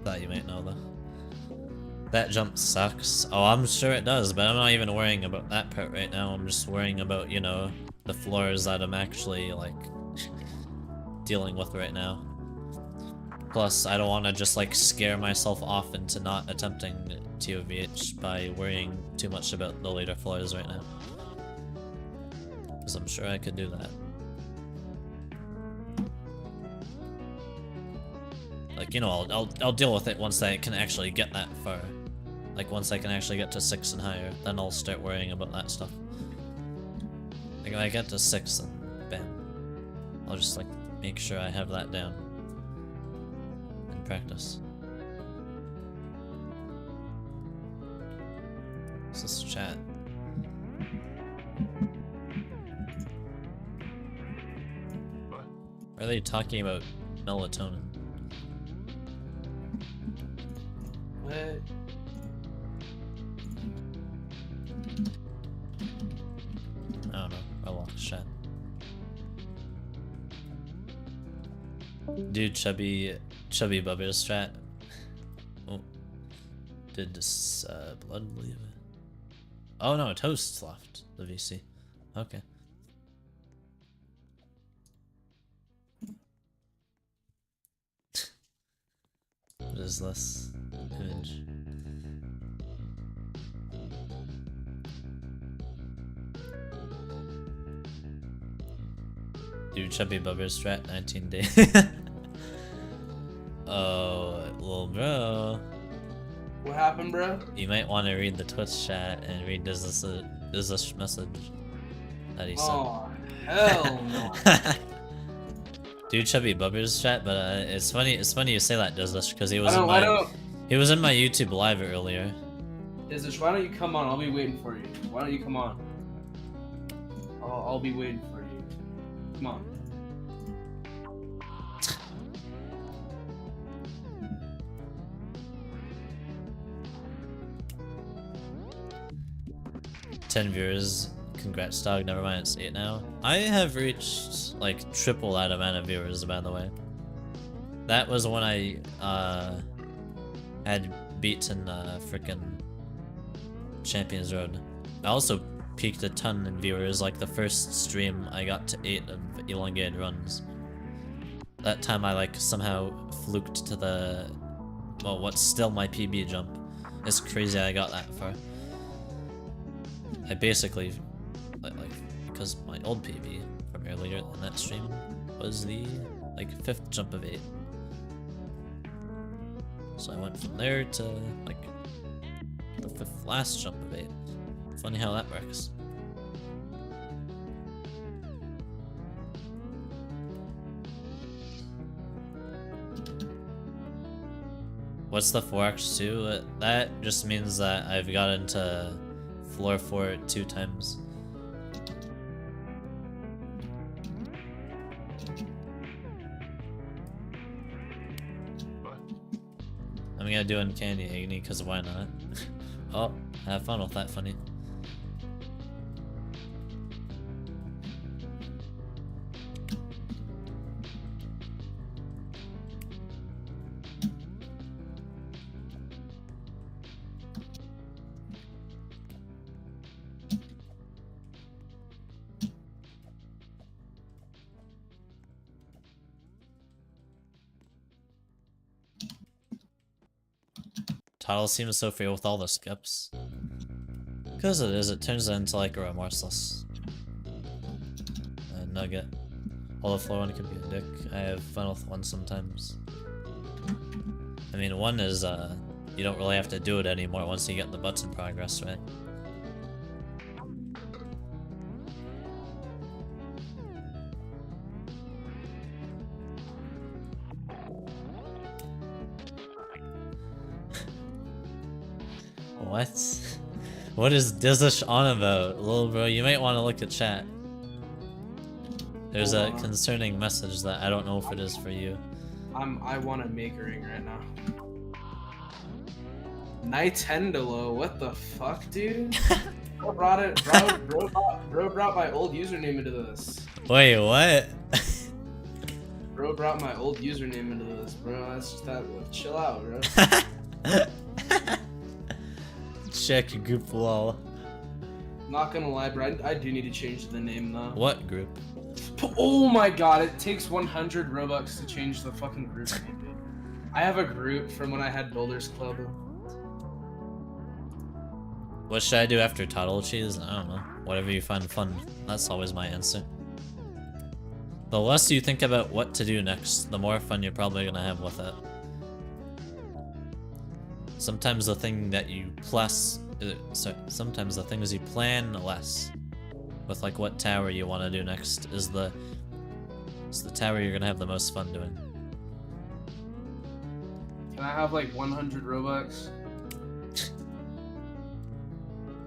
Thought you might know though. That jump sucks. Oh, I'm sure it does, but I'm not even worrying about that part right now. I'm just worrying about, you know, the floors that I'm actually, like, dealing with right now. Plus, I don't want to just, like, scare myself off into not attempting TOVH by worrying too much about the later floors right now. Because I'm sure I could do that. Like, you know, I'll deal with it once I can actually get that far. Like, once I can actually get to 6 and higher, then I'll start worrying about that stuff. Like, if I get to 6, then bam. I'll just, like, make sure I have that down. In practice. What's this chat? Are they talking about melatonin? What? I don't know. I lost chat. Dude, chubby bubba strat. Oh, did this blood leave it? Oh no, Toast's left the VC. Okay. What is this image? Dude, chubby bubba strat 19 days. Oh, little bro. What happened, bro? You might want to read the Twitch chat and read this message that he sent. Oh, hell no. Dude, chubby bubba's chat, but it's funny you say that, Dizlish, because he was he was in my YouTube live earlier. Dizlish, why don't you come on? I'll be waiting for you. Why don't you come on? I'll be waiting for you. Come on. Ten viewers. Congrats, dog. Never mind, it's 8 now. I have reached like triple that amount of viewers, by the way. That was when I had beaten frickin' Champions Road. I also peaked a ton in viewers. Like the first stream, I got to 8 of elongated runs. That time I like somehow fluked to the, well, what's still my PB jump. It's crazy I got that far. I basically, like, because my old PB from earlier in that stream was the, like, 5th jump of 8. So I went from there to, like, the 5th last jump of 8. Funny how that works. What's the 4x2? That just means that I've got into floor 4 2 times. I'm gonna do Uncanny Agony, because why not? Oh, have fun with that, funny. Title seems so free with all the skips. Because it is, it turns into like a remorseless nugget. All the floor one can be a dick. I have fun with one sometimes. I mean, one is, you don't really have to do it anymore once you get the button progress, right? What? What is Dizish on about? Little bro, you might want to look at chat. There's a concerning message that I don't know if it is for you. I want a makering right now. Nintendo, what the fuck, dude? Bro brought it, bro brought my old username into this. Wait, what? Bro brought my old username into this, bro. That's just that. Chill out, bro. Check your group lol. Not gonna lie, bro. I do need to change the name though. What group? Oh my god, it takes 100 Robux to change the fucking group name, dude. I have a group from when I had Builders Club. What should I do after Toddle Cheese? I don't know. Whatever you find fun. That's always my answer. The less you think about what to do next, the more fun you're probably gonna have with it. Sometimes the thing that you sometimes the things you plan less with, like what tower you want to do next, is the tower you're gonna have the most fun doing. Can I have like 100 Robux?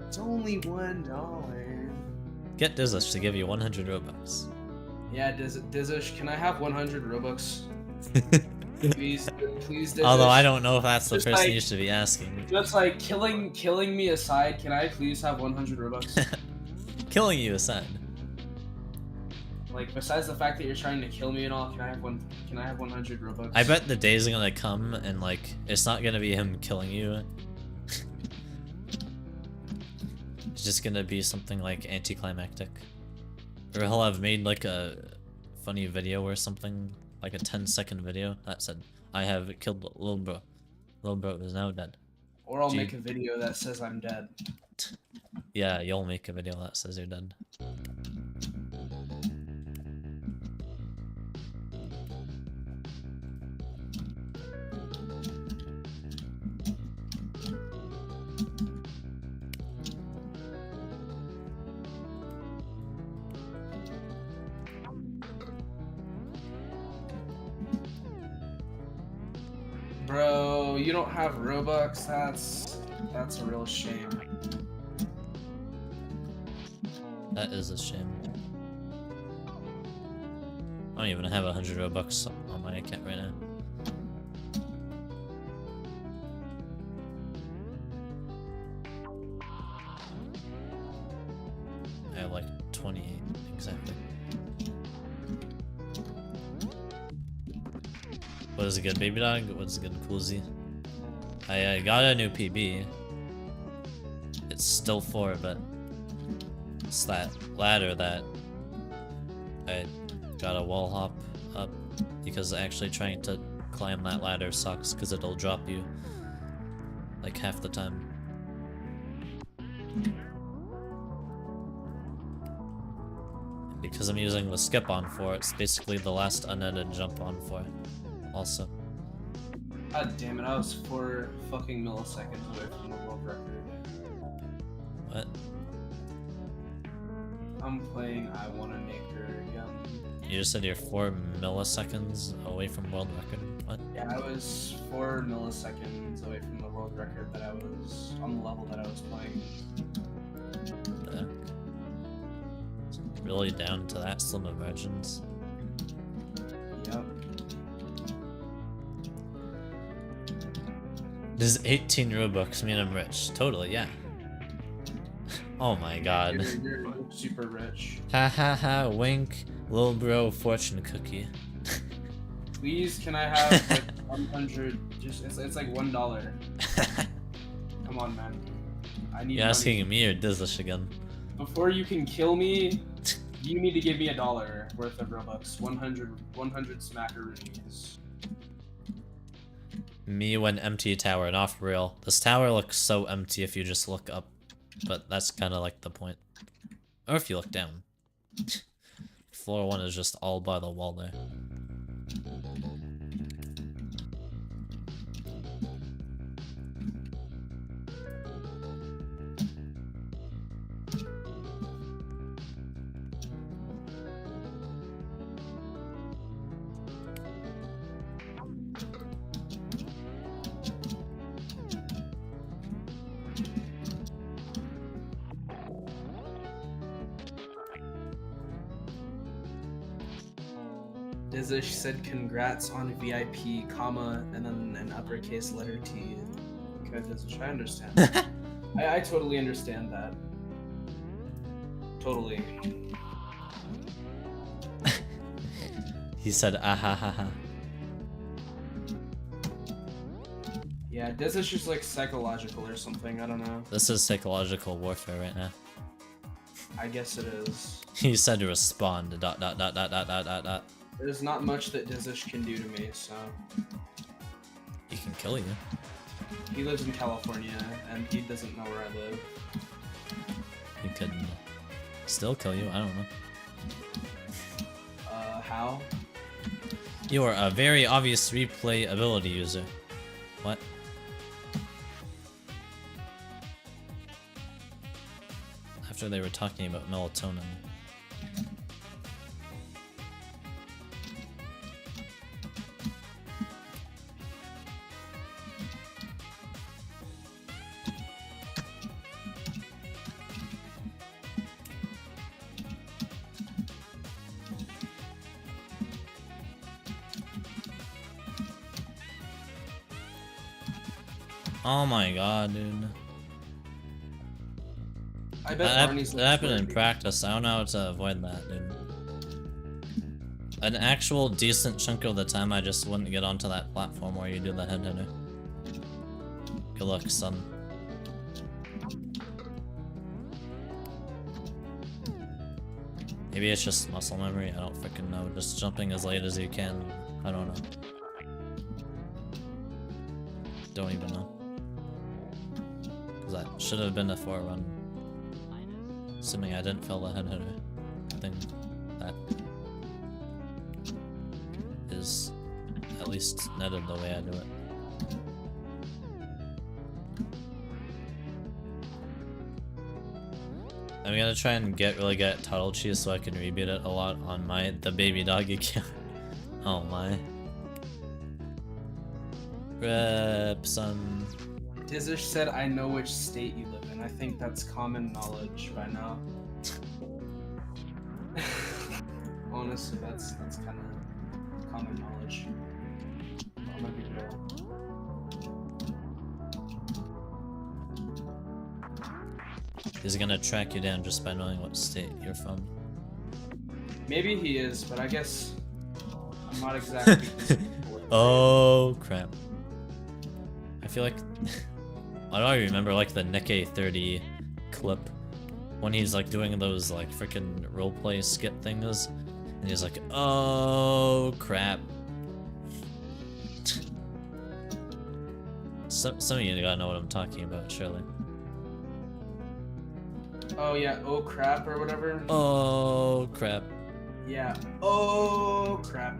It's only $1. Get Dizish to give you 100 Robux. Yeah, Dizish, can I have 100 Robux? Please, Dizish. Although I don't know if that's the Just person like- you should be asking. Just like killing me aside, can I please have 100 Robux? Killing you aside. Like, besides the fact that you're trying to kill me and all, can I have 100 Robux? I bet the day's gonna come and like it's not gonna be him killing you. It's just gonna be something like anticlimactic. Or he'll have made like a funny video or something, like a 10-second video that said, "I have killed Little Bro. Little Bro is now dead." Or I'll make a video that says I'm dead. Yeah, you'll make a video that says you're dead. Bro, you don't have Robux? That's a real shame. That is a shame. I don't even have 100 Robux on my account right now. I have like 28 exactly. What is a good baby dog? What's a good coolzy? I got a new PB. It's still 4, but it's that ladder that I got a wall hop up, because actually trying to climb that ladder sucks because it'll drop you like half the time. Because I'm using the skip on for it, it's basically the last unedited jump on for also. God damn it, I was 4 fucking milliseconds away from the world record. What? I'm playing I Wanna Make Her Young. You just said you're 4 milliseconds away from world record? What? Yeah, I was 4 milliseconds away from the world record that I was on the level that I was playing. The heck? It's really down to that slim of margins. Yep. Does 18 Robux mean I'm rich? Totally, yeah. Oh my god. You're super rich. Ha ha ha, wink, little bro fortune cookie. Please, can I have like 100? Just it's like $1. Come on, man. I need. You asking me or Dizish again? Before you can kill me, you need to give me $1 worth of Robux. 100 smackaroonies. Me when empty tower, not for real. This tower looks so empty if you just look up, but that's kind of like the point. Or if you look down. Floor 1 is just all by the wall there. Dizish said congrats on VIP, comma, and then an uppercase letter T. Okay, Dizish, I understand. I totally understand that. Totally. He said, ah ha ha ha. Yeah, Dizish is like psychological or something, I don't know. This is psychological warfare right now. I guess it is. He said to respond, dot dot dot dot dot dot dot dot. There's not much that Dizish can do to me, so... He can kill you. He lives in California, and he doesn't know where I live. He could still kill you, I don't know. How? You are a very obvious replay ability user. What? After they were talking about melatonin. Oh my god, dude. I bet Barney's that happened in practice. I don't know how to avoid that, dude. An actual decent chunk of the time I just wouldn't get onto that platform where you do the head hitter. Good luck, son. Maybe it's just muscle memory, I don't freaking know. Just jumping as late as you can. I don't know. Don't even know. That should have been a 4-run. Assuming I didn't fail the head hitter thing. That is at least netted the way I do it. I'm gonna try and really get at Tuttle Cheese so I can rebeat it a lot on the baby dog account. Oh my. Rip, son. Dizish said, I know which state you live in. I think that's common knowledge by now. Honestly, that's kind of common knowledge. I'm gonna be real. He's gonna track you down just by knowing what state you're from. Maybe he is, but I guess I'm not exactly. Oh crap. I feel like I don't remember like the Nikkei 30 clip when he's like doing those like freaking roleplay skit things and he's like, oh crap. Some of you gotta know what I'm talking about, surely. Oh yeah, oh crap or whatever. Oh crap. Yeah, oh crap.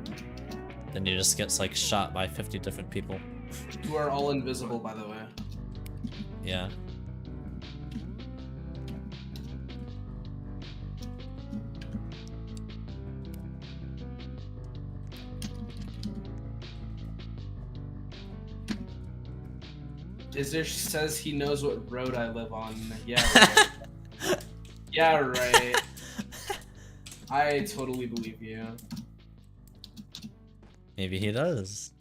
Then he just gets like shot by 50 different people. Who are all invisible, by the way. Yeah. Dizish says he knows what road I live on. Yeah, right. Yeah, right. I totally believe you. Maybe he does.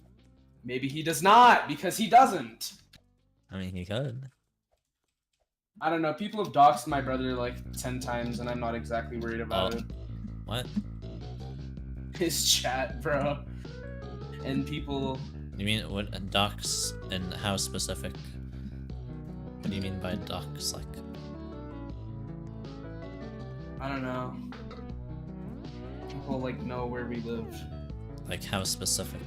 Maybe he does not, because he doesn't. I mean, he could. I don't know. People have doxed my brother like 10 times, and I'm not exactly worried about it. What? His chat, bro. And people... You mean what docs and how specific? What do you mean by docs? Like, I don't know. People like know where we live. like how specific?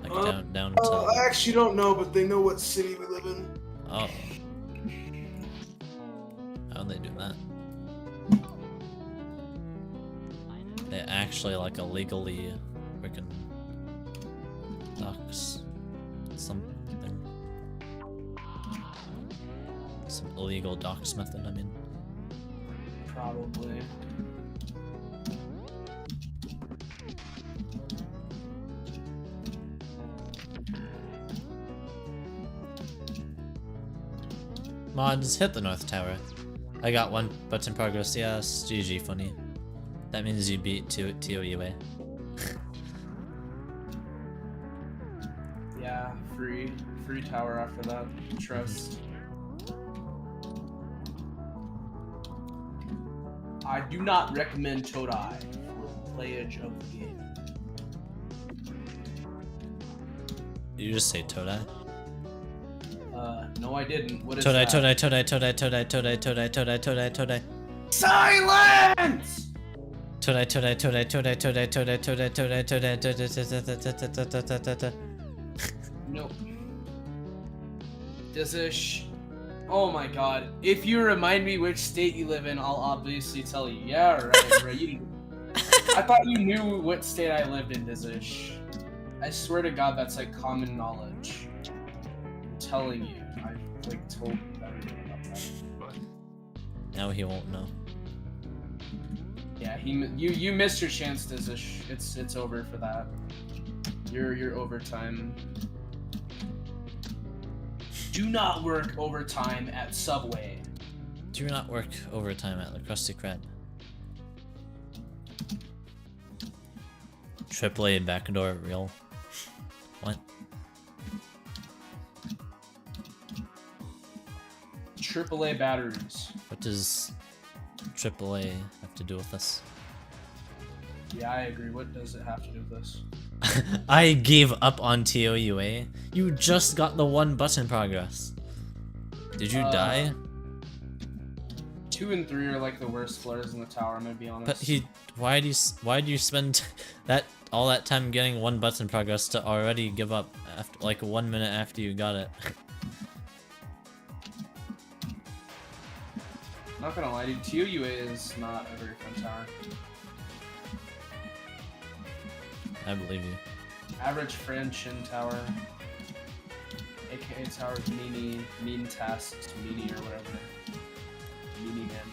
Like down to. I actually don't know, but they know what city we live in. Oh. How'd they do that? They actually like illegally freaking docs something. Some illegal docs method, I mean. Probably. Mods, hit the North Tower. I got one button progress, yes, GG funny. That means you beat TOUA. free tower after that. Trust. I do not recommend Todai for the playage of the game. Did you just say Todai? No I didn't. What is Todai, that? Todai, Todai, Todai, Todai, Todai, Todai, Todai, Todai, Todai. Silence! Todai, Todai, Todai, Todai, Todai, Todai, Todai, Todai, Todai. Nope. Dizish. Oh my god. If you remind me which state you live in, I'll obviously tell you. Yeah, right. I thought you knew what state I lived in, Dizish. I swear to god that's like common knowledge. I'm telling you. I've like told everyone about that. Now he won't know. Yeah, you missed your chance, Dizish. It's over for that. Your overtime. Do not work overtime at Subway. Do not work overtime at the Krusty Krab. AAA backdoor real. What? AAA batteries. What does AAA have to do with this? Yeah, I agree. What does it have to do with this? I gave up on TOUA. You just got the 1 button progress. Did you die? 2 and 3 are like the worst flares in the tower, I'm gonna be honest. But why do you spend all that time getting 1 button progress to already give up after like 1 minute after you got it? Not gonna lie, dude, TOUA is not a very fun tower. I believe you. Average French in tower. AKA tower's mean tasks, meanie or whatever. Meanie him.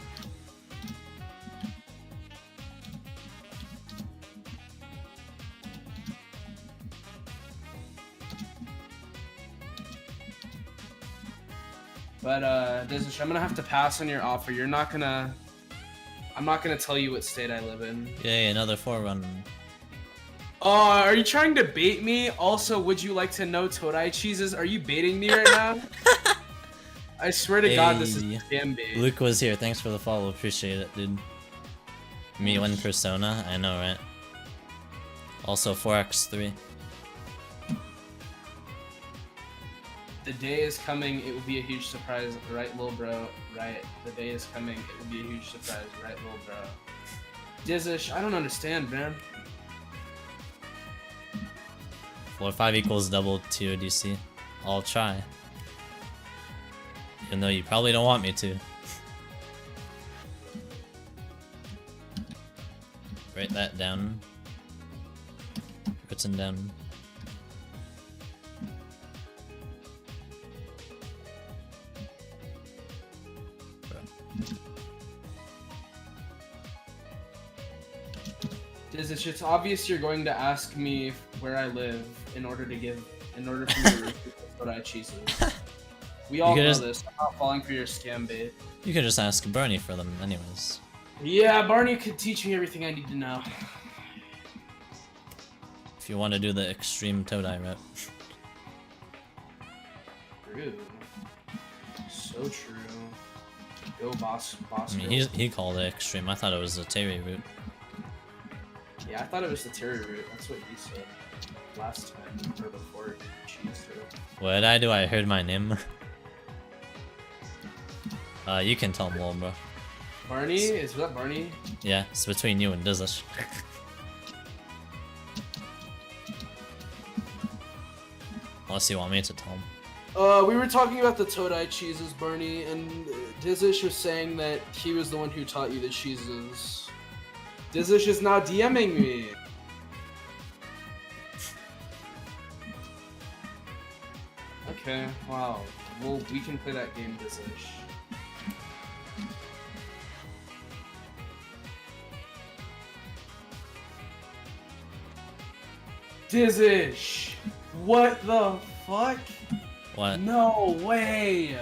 But Dizish, I'm gonna have to pass on your offer. I'm not gonna tell you what state I live in. Yay, another 4-run. Are you trying to bait me? Also, would you like to know Todai cheeses? Are you baiting me right now? I swear to God, this is damn bait. Luke was here. Thanks for the follow. Appreciate it, dude. Me win Persona. I know, right? Also 4x3. The day is coming. It will be a huge surprise, right, lil bro? Right. The day is coming. It will be a huge surprise, right, lil bro? Dizish, I don't understand, man. 4-5 equals double TODC. I'll try. Even though you probably don't want me to. Write that down. Written down. Dizish, it's obvious you're going to ask me where I live in order for me to receive Todai cheeses. We all know this. I'm not falling for your scam bait. You could just ask Bernie for them anyways. Yeah, Barney could teach me everything I need to know. If you want to do the extreme Todai route. True. So true. Go boss. I mean, he called it extreme. I thought it was the Terry route. Yeah, I thought it was the Terry route. That's what he said last time, or before cheese through. What did I do? I heard my name. You can tell him, well, bro. Barney? Is that Barney? Yeah, it's between you and Dizish. Unless you want me to tell him. We were talking about the Todai cheeses, Barney, and Dizish was saying that he was the one who taught you the cheeses. Dizish is now DMing me. Okay, wow. Well, we can play that game, Dizish. Dizish! What the fuck? What? No way!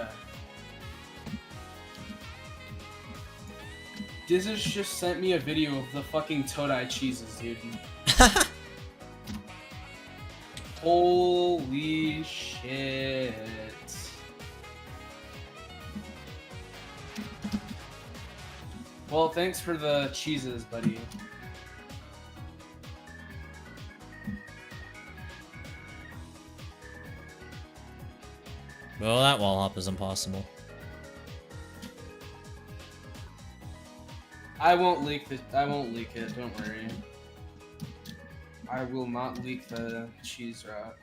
Dizish just sent me a video of the fucking Todai cheeses, dude. Holy shit. Well, thanks for the cheeses, buddy. Well, that wall hop is impossible. I won't leak it. Don't worry. I will not leak the cheese route.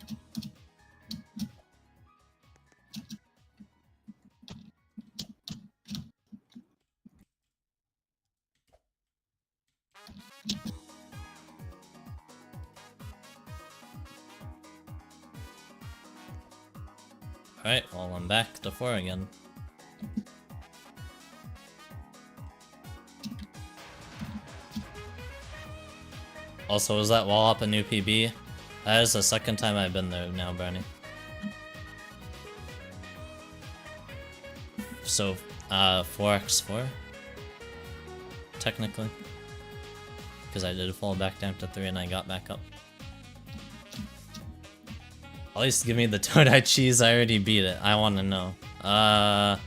Alright, well, I'm back to 4 again. Also, is that wall up a new PB? That is the second time I've been there now, Brownie. So, 4x4? Technically. Because I did fall back down to 3 and I got back up. At least give me the toe-dye cheese, I already beat it. I want to know. Ask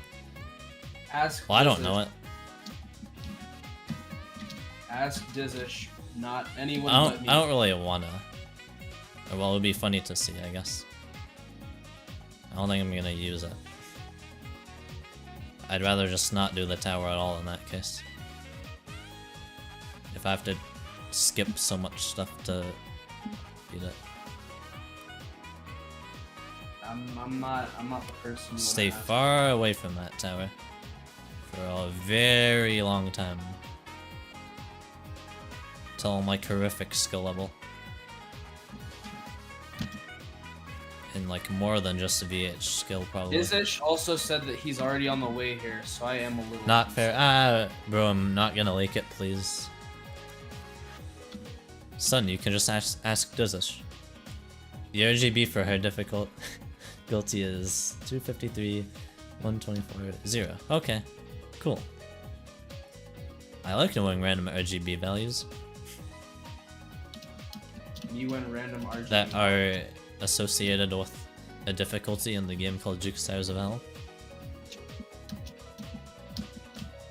well, I don't Dizish. know it. Ask Dizish, not anyone I but me. don't really wanna. Or well, it would be funny to see, I guess. I don't think I'm gonna use it. I'd rather just not do the tower at all in that case. If I have to skip so much stuff to beat it. I'm not the person. you Stay wanna ask. far away from that tower. For a very long time. Till I'm like horrific skill level. And like more than just a VH skill probably. Dizish also said that he's already on the way here, so I am a little. Not fair. Bro, I'm not gonna leak it, please. Son, you can just ask Dizish. The RGB for her difficulty is 253, 124, 0. Okay, cool. I like knowing random RGB values You went random RGB. that are associated with a difficulty in the game called Juke Stars of Hell.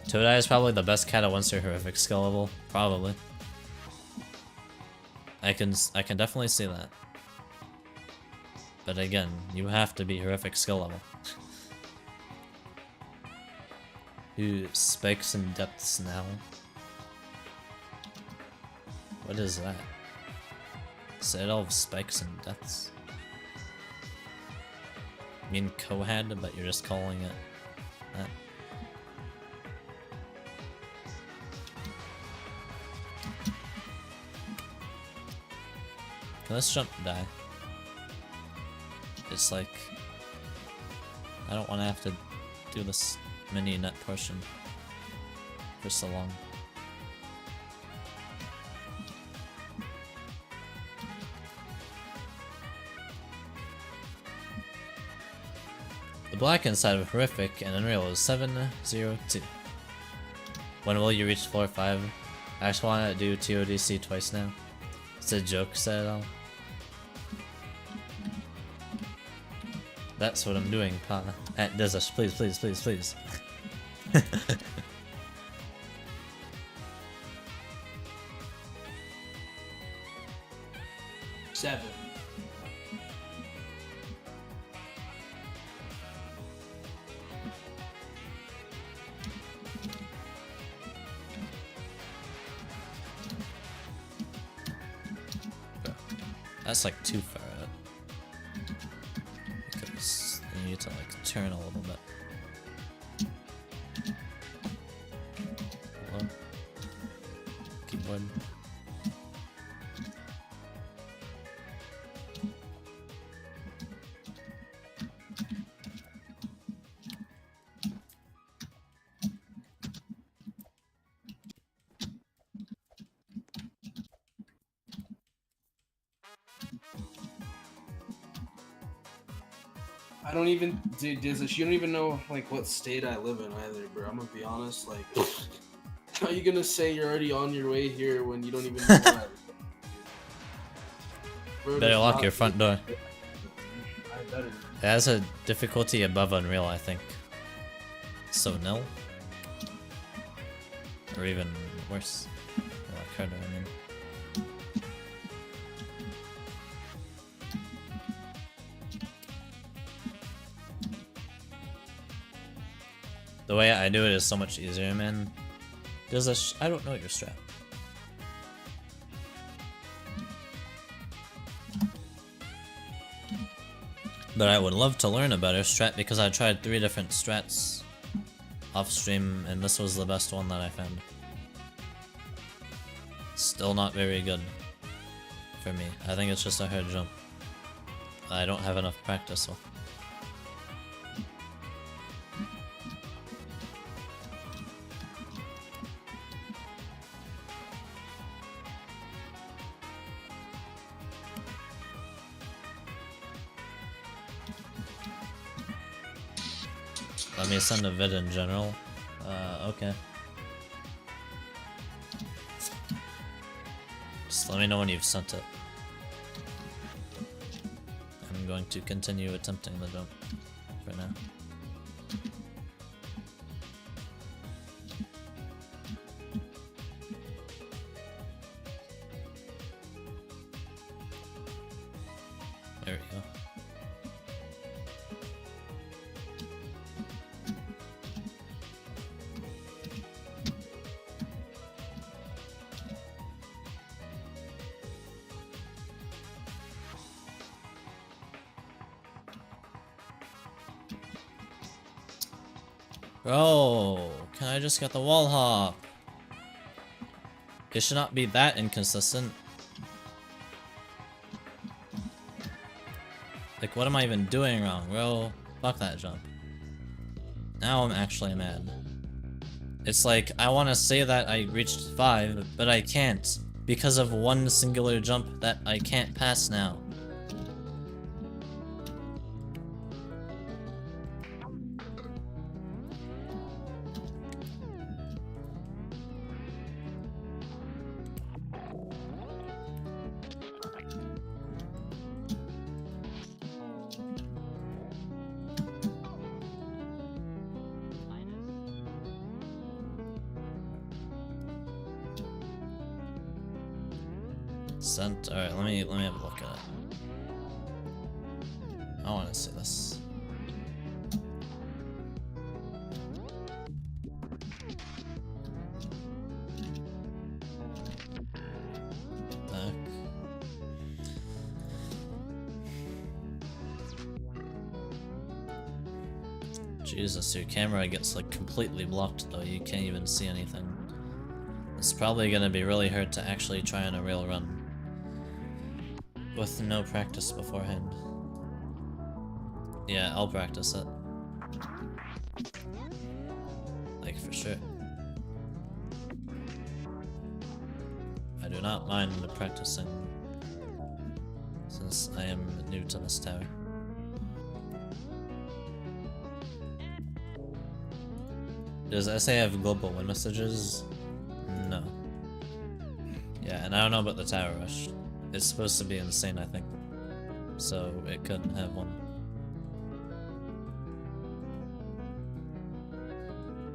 Todai is probably the best cat at once her horrific skill level, probably. I can definitely see that. But again, you have to be horrific skill level. Who spikes in depths now? What is that? Citadel of spikes and depths? I mean Cohad, but you're just calling it that. Can this jump die? It's like I don't want to have to do this mini net portion for so long. The black inside of horrific and unreal is 702. When will you reach floor 5? I just want to do TODC twice now. It's a joke, said all. That's what I'm doing, Pa. Does us, please, please, please, please. Seven. That's like too far out. Because you need to like turn a little bit. Hello? Keyboard. I don't even, dude, Dizish, you don't even know like what state I live in either, bro. I'm gonna be honest. Like, how are you gonna say you're already on your way here when you don't even know where I live? Bro, Better does lock not your front door. I better. It has a difficulty above Unreal, I think. So nil? Or even worse. Or like harder, I mean. The way I do it is so much easier, man. There's a I don't know your strat. But I would love to learn a better strat because I tried 3 different strats off stream and this was the best one that I found. Still not very good for me. I think it's just a hard jump. I don't have enough practice with. Let me send a vid in general. Okay. Just let me know when you've sent it. I'm going to continue attempting the jump for now. There we go. Bro, can I just get the wall hop? It should not be that inconsistent. Like, what am I even doing wrong, bro? Fuck that jump. Now I'm actually mad. It's like, I want to say that I reached 5, but I can't. Because of one singular jump that I can't pass now. Sent. Alright, let me have a look at it. I wanna see this. Back. Jesus, your camera gets like completely blocked though, you can't even see anything. It's probably gonna be really hard to actually try on a real run with no practice beforehand. Yeah, I'll practice it. Like, for sure. I do not mind practicing, since I am new to this tower. Does SA have global win messages? No. Yeah, and I don't know about the tower rush. It's supposed to be insane, I think. So it couldn't have one.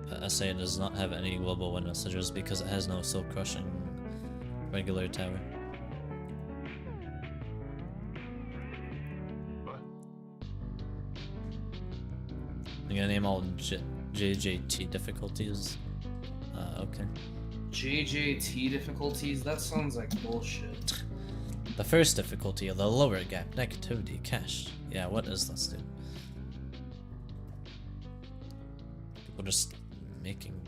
But SA does not have any global win messages because it has no soul crushing regular tower. You gotta name all JJT difficulties? Okay. JJT difficulties? That sounds like bullshit. The first difficulty, the lower gap, negativity, cache. Yeah, what is this, dude? People just making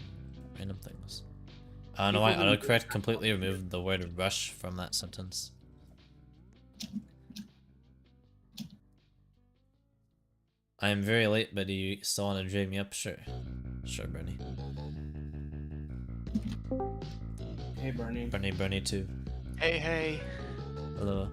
random things. I don't know why autocorrect completely removed the word rush from that sentence. I am very late, but do you still want to dream me up? Sure. Sure, Bernie. Hey, Bernie. Bernie too. Hey, hey. Hello.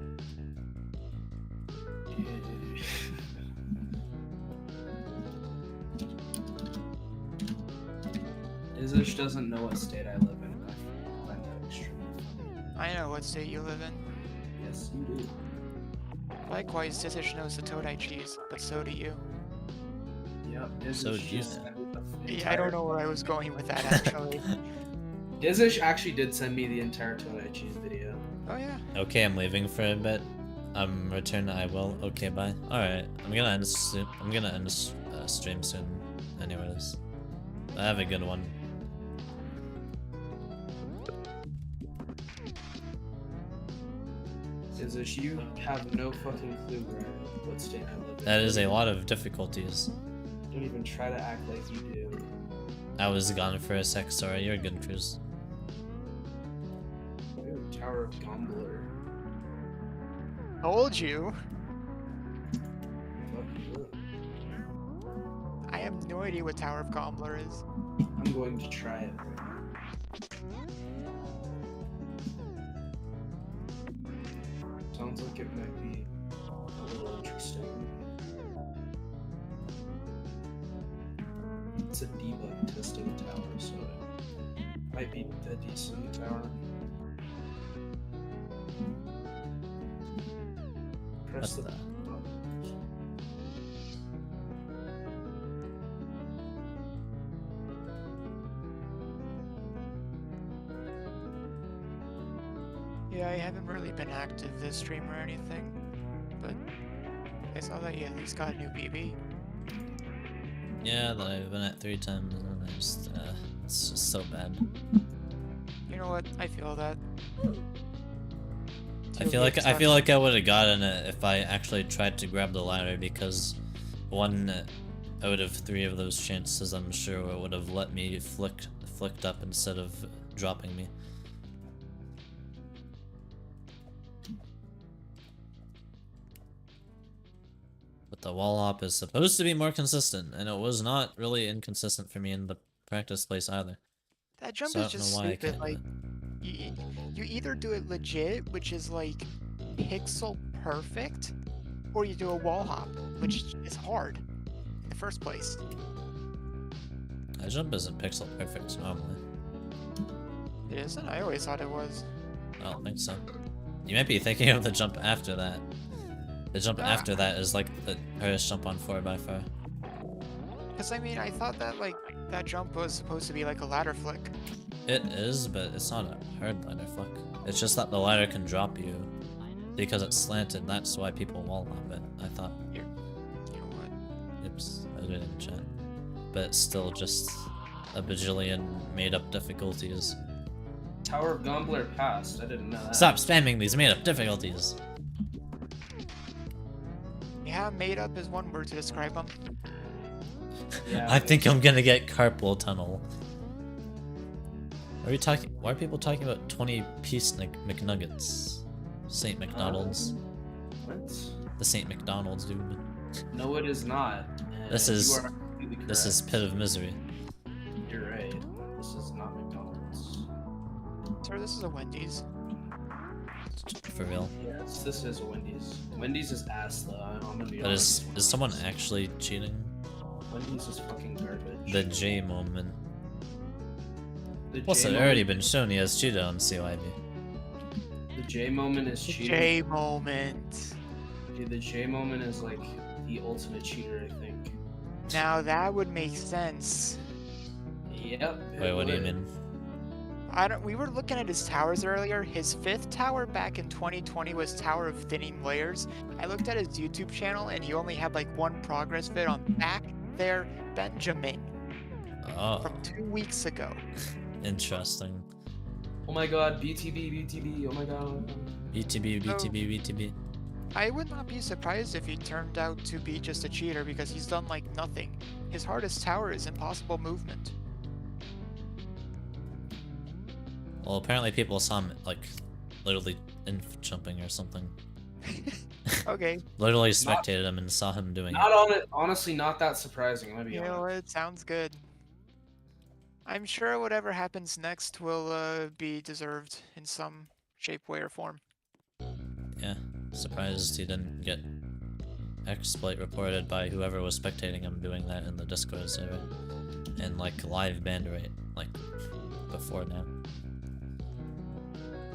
Izish doesn't know what state I live in. I find that extremely funny. I know what state you live in. Yes, you do. Likewise, Dizish knows the Todai cheese, but so do you. Yep. So Dizish do you just now. sent me the Yeah, I don't entire- know where I was going with that actually. Dizish actually did send me the entire Todai cheese video. Oh yeah. Okay, I'm leaving for a bit. Return. I will. Okay, bye. All right, I'm gonna end soon. I'm gonna end stream soon. Anyways, have a good one. Dizish, you have no fucking clue what state I live in. That is a lot of difficulties. Don't even try to act like you do. I was gone for a sec. Sorry, you're good, Cruz. Ooh, Tower of Gombler. Told you. Fuck you. I have no idea what Tower of Gombler is. I'm going to try it right now. Sounds like it might be a little interesting. It's a debug testing tower, so it might be a decent tower. Press What the the? Yeah, I haven't really been active this stream or anything, but I saw that you at least got a new BB. Yeah, that I've been at 3 times, and I just, it's just so bad. You know what? I feel that. I feel like I would have gotten it if I actually tried to grab the ladder, because 1 out of 3 of those chances, I'm sure, it would have let me flicked up instead of dropping me. But the wall hop is supposed to be more consistent, and it was not really inconsistent for me in the practice place either. That jump So I is don't just know why I stupid. can't do Like, you either do it legit, which is like pixel perfect, or you do a wall hop, which is hard in the first place. That jump isn't pixel perfect normally. It isn't? I always thought it was. I don't think so. You might be thinking of the jump after that. The jump after that is like the hardest jump on 4x4. Because I mean, I thought that like that jump was supposed to be like a ladder flick. It is, but it's not a hard ladder flick. It's just that the ladder can drop you because it's slanted. That's why people wall hop it. I thought. You know what? Oops, I was reading the chat. But it's still just a bajillion made-up difficulties. Tower of Gombler passed. I didn't know that. Stop spamming these made-up difficulties. Yeah, made up is one word to describe them. Yeah, I think I'm gonna get carpal tunnel. Are we talking? Why are people talking about 20-piece McNuggets? St. McDonald's. What? The St. McDonald's, dude. No, it is not. This You is are completely this is correct. pit of misery. You're right. This is not McDonald's. Sir, this is a Wendy's. For real. Yes, this is a Wendy's. Wendy's is ass though. I'm gonna be But honest. is someone actually cheating? Wendy's is fucking garbage. The J moment. The Plus, J it already moment- been shown he has cheated on CYB. The J moment is The cheating. J moment. Dude, the J moment is like the ultimate cheater, I think. Now that would make sense. Yep. Wait, what do you would. mean? We were looking at his towers earlier. His 5th tower back in 2020 was Tower of Thinning Layers. I looked at his YouTube channel and he only had like 1 progress vid on Back There Benjamin Oh, from 2 weeks ago. interesting. Oh my god, BTB, BTB, oh my god. BTB, BTB, BTB. I would not be surprised if he turned out to be just a cheater because he's done like nothing. His hardest tower is impossible movement. Well, apparently people saw him, like, literally jumping or something. Okay. Literally spectated him and saw him doing Not it. on it, honestly, not that surprising, I'm gonna be You know honest. what? Sounds good. I'm sure whatever happens next will be deserved in some shape, way, or form. Yeah, surprised he didn't get exploit reported by whoever was spectating him doing that in the Discord server. And, like, live band rate, like, before now.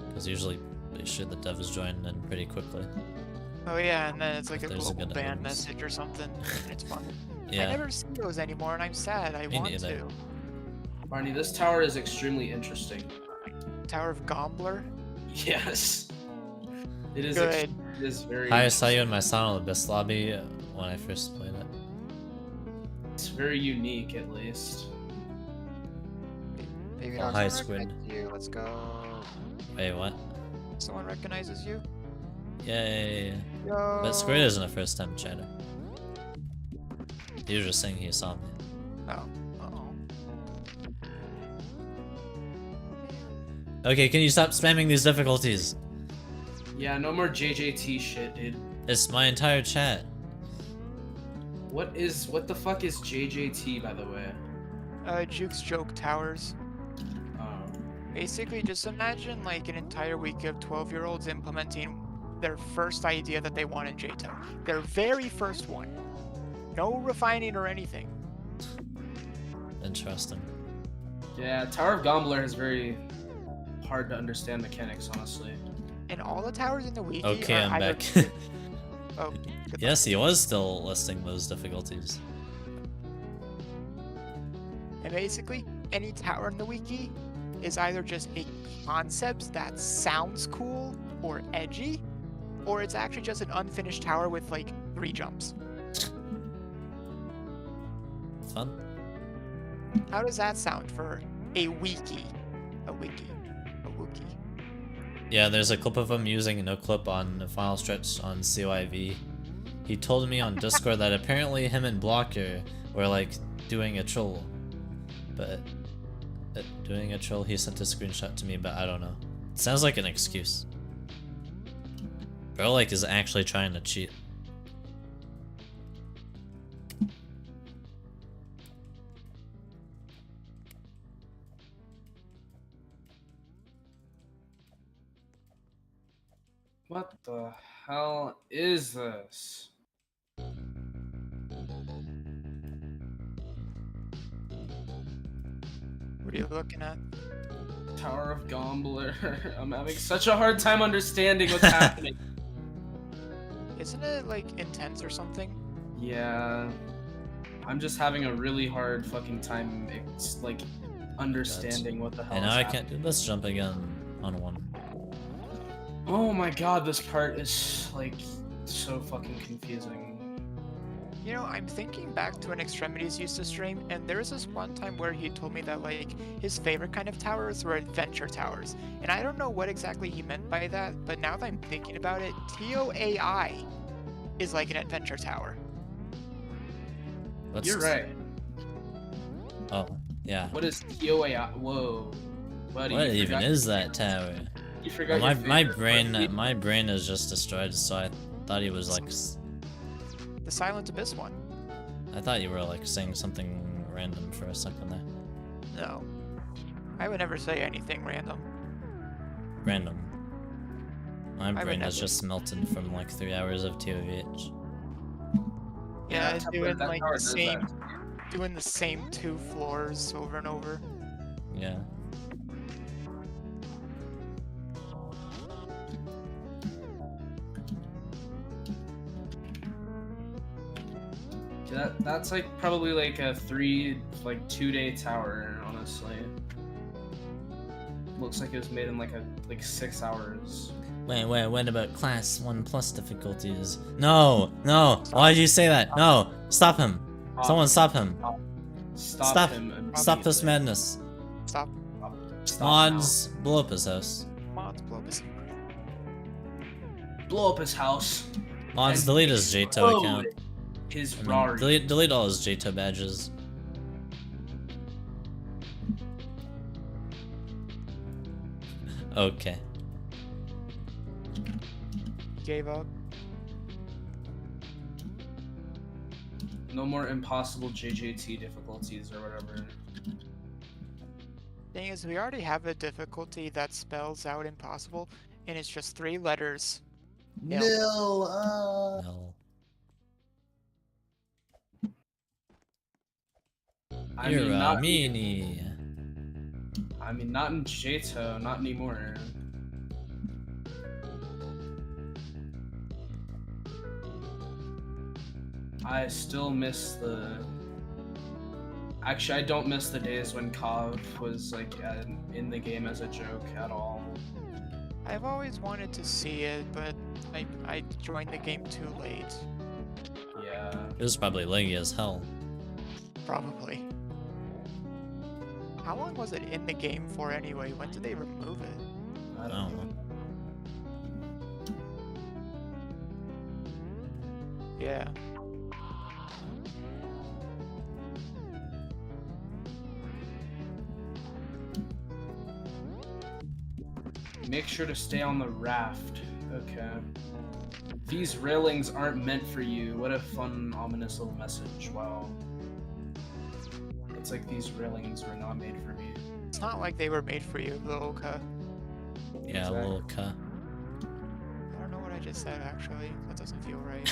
Because usually, they should the devs join in pretty quickly. Oh yeah, and then it's like If a there's a global good ban items. message or something, and it's fun. I Yeah, never see those anymore, and I'm sad. I me want neither. to. Barney, this tower is extremely interesting. Tower of Gombler. Yes. It is. Good. It is very. Hi, I saw you in my Sound Abyss lobby when I first played it. It's very unique, at least. Maybe Oh, not hi, someone Squid. recognizes you. Let's go. Wait, what? Someone recognizes you. Yay! Yo. But Squid isn't a first-time chatter. He was just saying he saw me. Oh. Uh-oh. Okay, can you stop spamming these difficulties? Yeah, no more JJT shit, dude. It's my entire chat. What the fuck is JJT, by the way? Juke's Joke Towers. Basically, just imagine like an entire week of 12-year-olds implementing their first idea that they want in JTO. Their very first one. No refining or anything. Interesting. Yeah, Tower of Gombler is very hard to understand mechanics, honestly. And all the towers in the wiki Okay, are I'm either... back. Oh, good Yes, he was still listing those difficulties. And basically, any tower in the wiki is either just a concept that sounds cool or edgy, or it's actually just an unfinished tower with like 3 jumps. Fun. How does that sound for a wiki? A wiki. A wiki. Yeah, there's a clip of him using no clip on the final stretch on CYV. He told me on Discord that apparently him and Blocker were like doing a troll. But doing a troll, he sent a screenshot to me, but I don't know. It sounds like an excuse. Bro like is actually trying to cheat. What the hell is this? What are you looking at? Tower of Gombler. I'm having such a hard time understanding what's happening. Isn't it like intense or something? Yeah. I'm just having a really hard fucking time like understanding what the hell And is now I happening. can't do this jump again on one. Oh my god, this part is like so fucking confusing. You know, I'm thinking back to when Extremities used to stream, and there was this one time where he told me that like his favorite kind of towers were adventure towers. And I don't know what exactly he meant by that, but now that I'm thinking about it, TOAI is like an adventure tower. What's You're right. Oh, yeah. What is TOAI? Whoa. Buddy, What you even forgot- is that tower? You forgot Well, your my favorite part. my brain is just destroyed, so I thought he was like The Silent Abyss one. I thought you were like saying something random for a second there. No. I would never say anything random. Random. My would brain has never. just melted from like 3 hours of TOVH. Yeah, that doing that like tower the does same, that. doing the same 2 floors over and over. Yeah. That's like probably like a 2-day tower, honestly. Looks like it was made in like 6 hours. What about class 1+ difficulties? No! No! Why'd you say that? No! Stop him! Someone stop him! Stop him. Stop this immediately. madness. Stop. Stop Mods, blow up his house. Mods blow this. now. Blow up his house. Mods, And delete his JTO explode account. His I mean, Rari. delete all his JTO badges. Okay. Gave up. No more impossible JJT difficulties or whatever. Thing is, we already have a difficulty that spells out impossible, and it's just 3 letters. Nil. No. You're a meanie. I mean, not in JTO, not anymore. I still miss the. Actually, I don't miss the days when Kav was like in the game as a joke at all. I've always wanted to see it, but I joined the game too late. Yeah. It was probably laggy as hell. Probably. How long was it in the game for anyway? When did they remove it? I I don't know. Yeah. Make sure to stay on the raft. Okay. These railings aren't meant for you. What a fun, ominous little message. Wow. It's like these railings were not made for me. It's not like they were made for you, little cuh. Yeah, a little cut. I don't know what I just said actually. That doesn't feel right.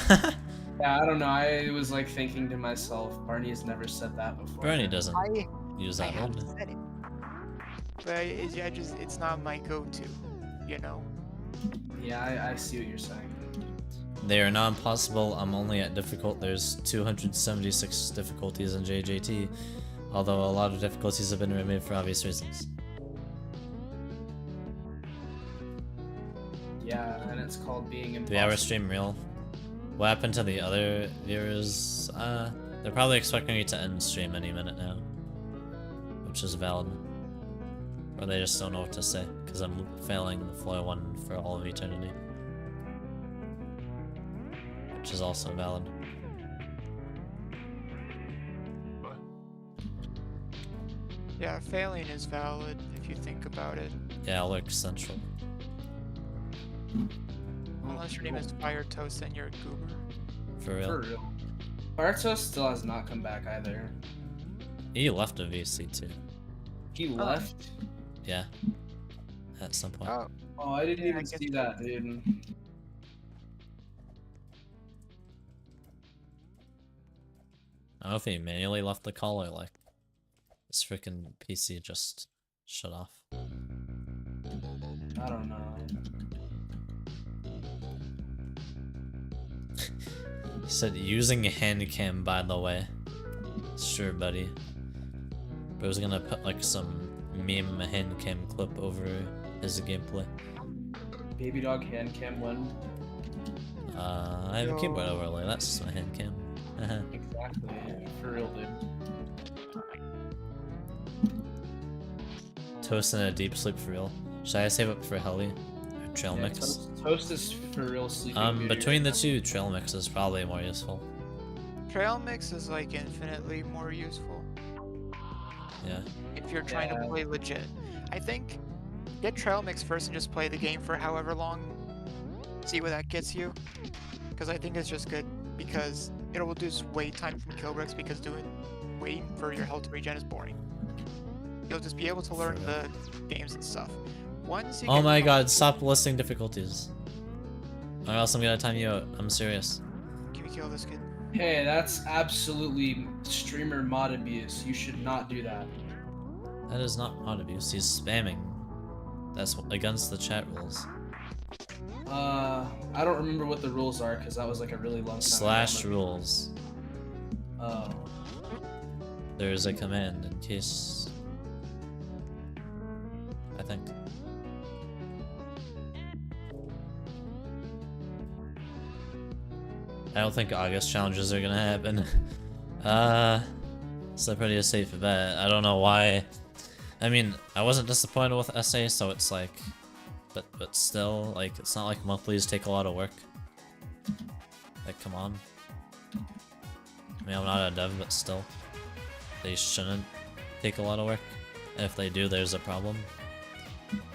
Yeah, I don't know. I was like thinking to myself, Barney has never said that before. Bernie doesn't I use I that have word. said it. But it's not my go-to, you know? Yeah, I see what you're saying. They are not impossible. I'm only at difficult. There's 276 difficulties in JJT, although a lot of difficulties have been removed for obvious reasons. Yeah, and it's called being impossible. The hour stream real. What happened to the other viewers? They're probably expecting me to end stream any minute now, which is valid. Or they just don't know what to say, because I'm failing the floor one for all of eternity. Which is also valid. Yeah, failing is valid if you think about it. Yeah, I'll look central. Unless your name is Fire Toast and you're a goober. For real. For real. Bartos still has not come back either. He left a VC too. He left? Yeah. At some point. Oh, Oh, I didn't Yeah, I even guess see so. that, dude. I don't know if he manually left the call or like his freaking PC just shut off. I don't know. He said using a hand cam, by the way. Sure, buddy. But I was gonna put like some meme hand cam clip over his gameplay. Baby dog hand cam one. I have a keyboard overlay. That's just my hand cam. Exactly. For real, dude. Toast in a deep sleep for real. Should I save up for heli or trail Yeah, mix? Toast is for real sleeping beauty Between the right two, trail mix is probably more useful. Trail Mix is like infinitely more useful Yeah. if you're trying to Yeah. play legit. I think get Trail Mix first and just play the game for however long. See where that gets you. Because I think it's just good because it'll reduce wait time from kill bricks because waiting for your health to regen is boring. You'll just be able to learn real. the games and stuff. Once you Oh get my com- god, stop listing difficulties. Or else I'm gonna time you out. I'm serious. Can we kill this kid? Hey, that's absolutely streamer mod abuse. You should not do that. That is not mod abuse. He's spamming. That's against the chat rules. I don't remember what the rules are because that was like a really long time ago. /rules. Oh. There's a command in case. I think. I don't think August challenges are gonna happen. It's a pretty safe bet. I don't know why. I mean, I wasn't disappointed with SA, so it's like, but still, like, it's not like monthlies take a lot of work. Like, come on. I mean, I'm not a dev, but still, they shouldn't take a lot of work. And if they do, there's a problem.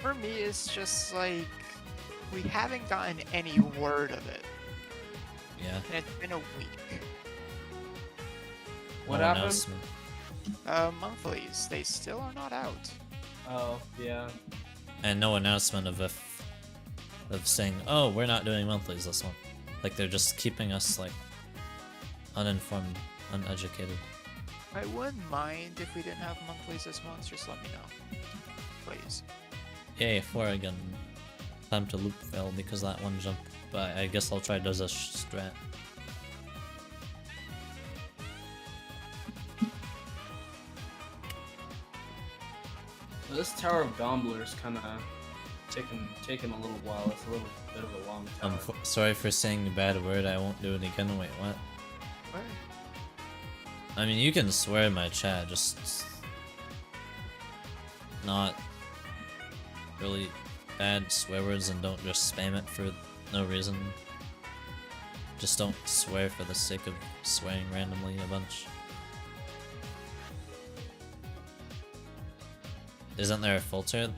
For me, it's just like we haven't gotten any word of it, Yeah. and it's been a week. What No happened? announcement. Monthlies, they still are not out. Oh, yeah. And no announcement of saying, oh, we're not doing monthlies this month. Like, they're just keeping us, like, uninformed, uneducated. I wouldn't mind if we didn't have monthlies this month. Just let me know, please. Yay, 4 again. Time to loop fail because that one jump. But I guess I'll try Doza strat. This Tower of Gombler is kind of taking a little while. It's a little bit of a long I'm tower. sorry for saying a bad word. I won't do it again. Wait, what? What? I mean, you can swear in my chat, just not really bad swear words, and don't just spam it for no reason. Just don't swear for the sake of swearing randomly a bunch. Isn't there a filter?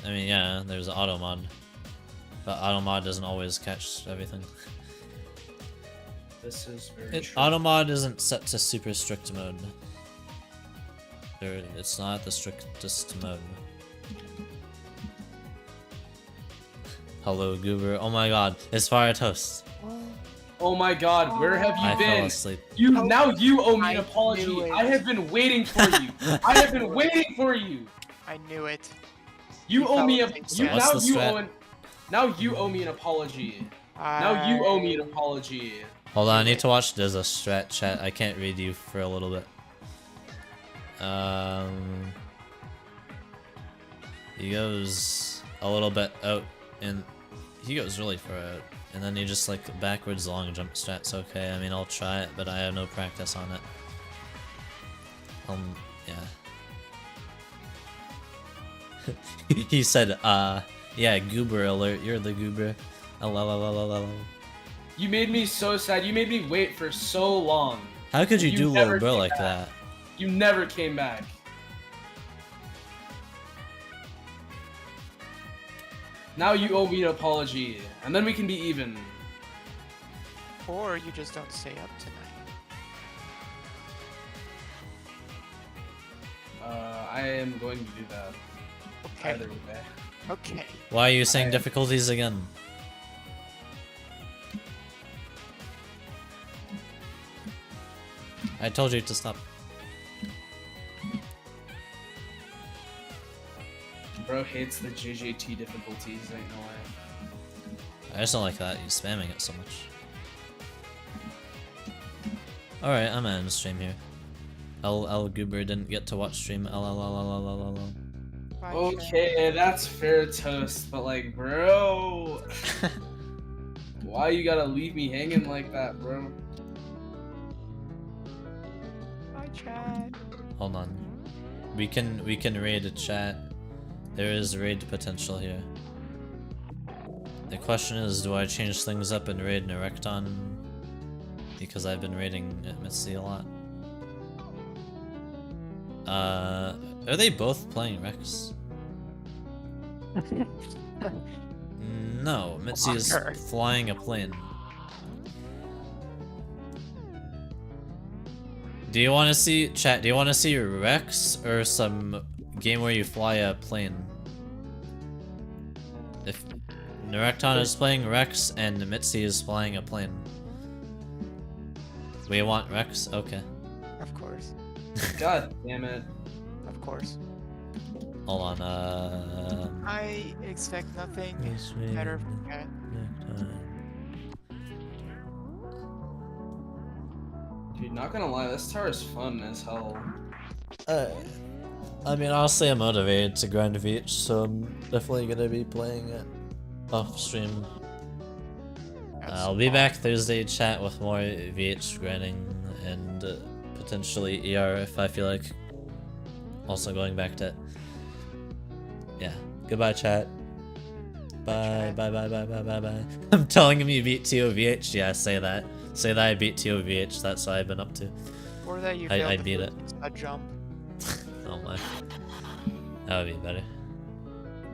I mean, yeah, there's auto mod. But auto mod doesn't always catch everything. This is very true. Auto mod isn't set to super strict mode. It's not the strictest mode. Hello, Goober. Oh my god, it's Fire Toast. Oh my god, where have you I been? fell asleep. Now you owe me an I apology. knew it. I have been waiting for you. I have been waiting for you. I knew it. You You owe me a fell asleep. So what's the strat? now you owe me an apology. Now you owe me an apology. Hold on, I need to watch. There's a strat chat. I can't read you for a little bit. He goes a little bit out, and he goes really far out. And then he just like backwards long jump strat's okay. I mean, I'll try it, but I have no practice on it. Yeah. He said, yeah, goober alert. You're the goober. LLLLLL. You made me so sad. You made me wait for so long. How could you do never little bro came like back. that? You never came back. Now you owe me an apology, and then we can be even. Or you just don't stay up tonight. I am going to do that. Okay. Either way. Okay. Why are you saying difficulties again? I told you to stop. Bro hates the JJT difficulties, ain't no way. I just don't like that he's spamming it so much. Alright, I'm gonna end the stream here. L Goober didn't get to watch stream. LLLLLLL. Bye, Okay, that's fair toast, but like, bro, why you gotta leave me hanging like that, bro? Bye, Chad. Hold on. We can raid a chat. There is raid potential here. The question is, do I change things up and raid Erecton? Because I've been raiding Mitzi a lot. Are they both playing Rex? No, Mitzi is Fucker. flying a plane. Do you want to see, chat, do you want to see Rex or some game where you fly a plane? If Erecton is playing Rex and Mitzi is flying a plane. We want Rex? Okay. Of course. God damn it. Of course. Hold on, I expect nothing better from Chad. Dude, not gonna lie, this tower is fun as hell. I mean, honestly, I'm motivated to grind VH, so I'm definitely gonna be playing it off stream. I'll be back Thursday chat with more VH grinding and potentially ER if I feel like. Also going back to. Yeah. Goodbye, chat. Bye, bye, bye, bye, bye, bye, bye. I'm telling him you beat TOVH. Yeah, say that. Say that I beat TOVH. That's what I've been up to. Or that you I failed to beat do it. a jump. Oh my. That would be better.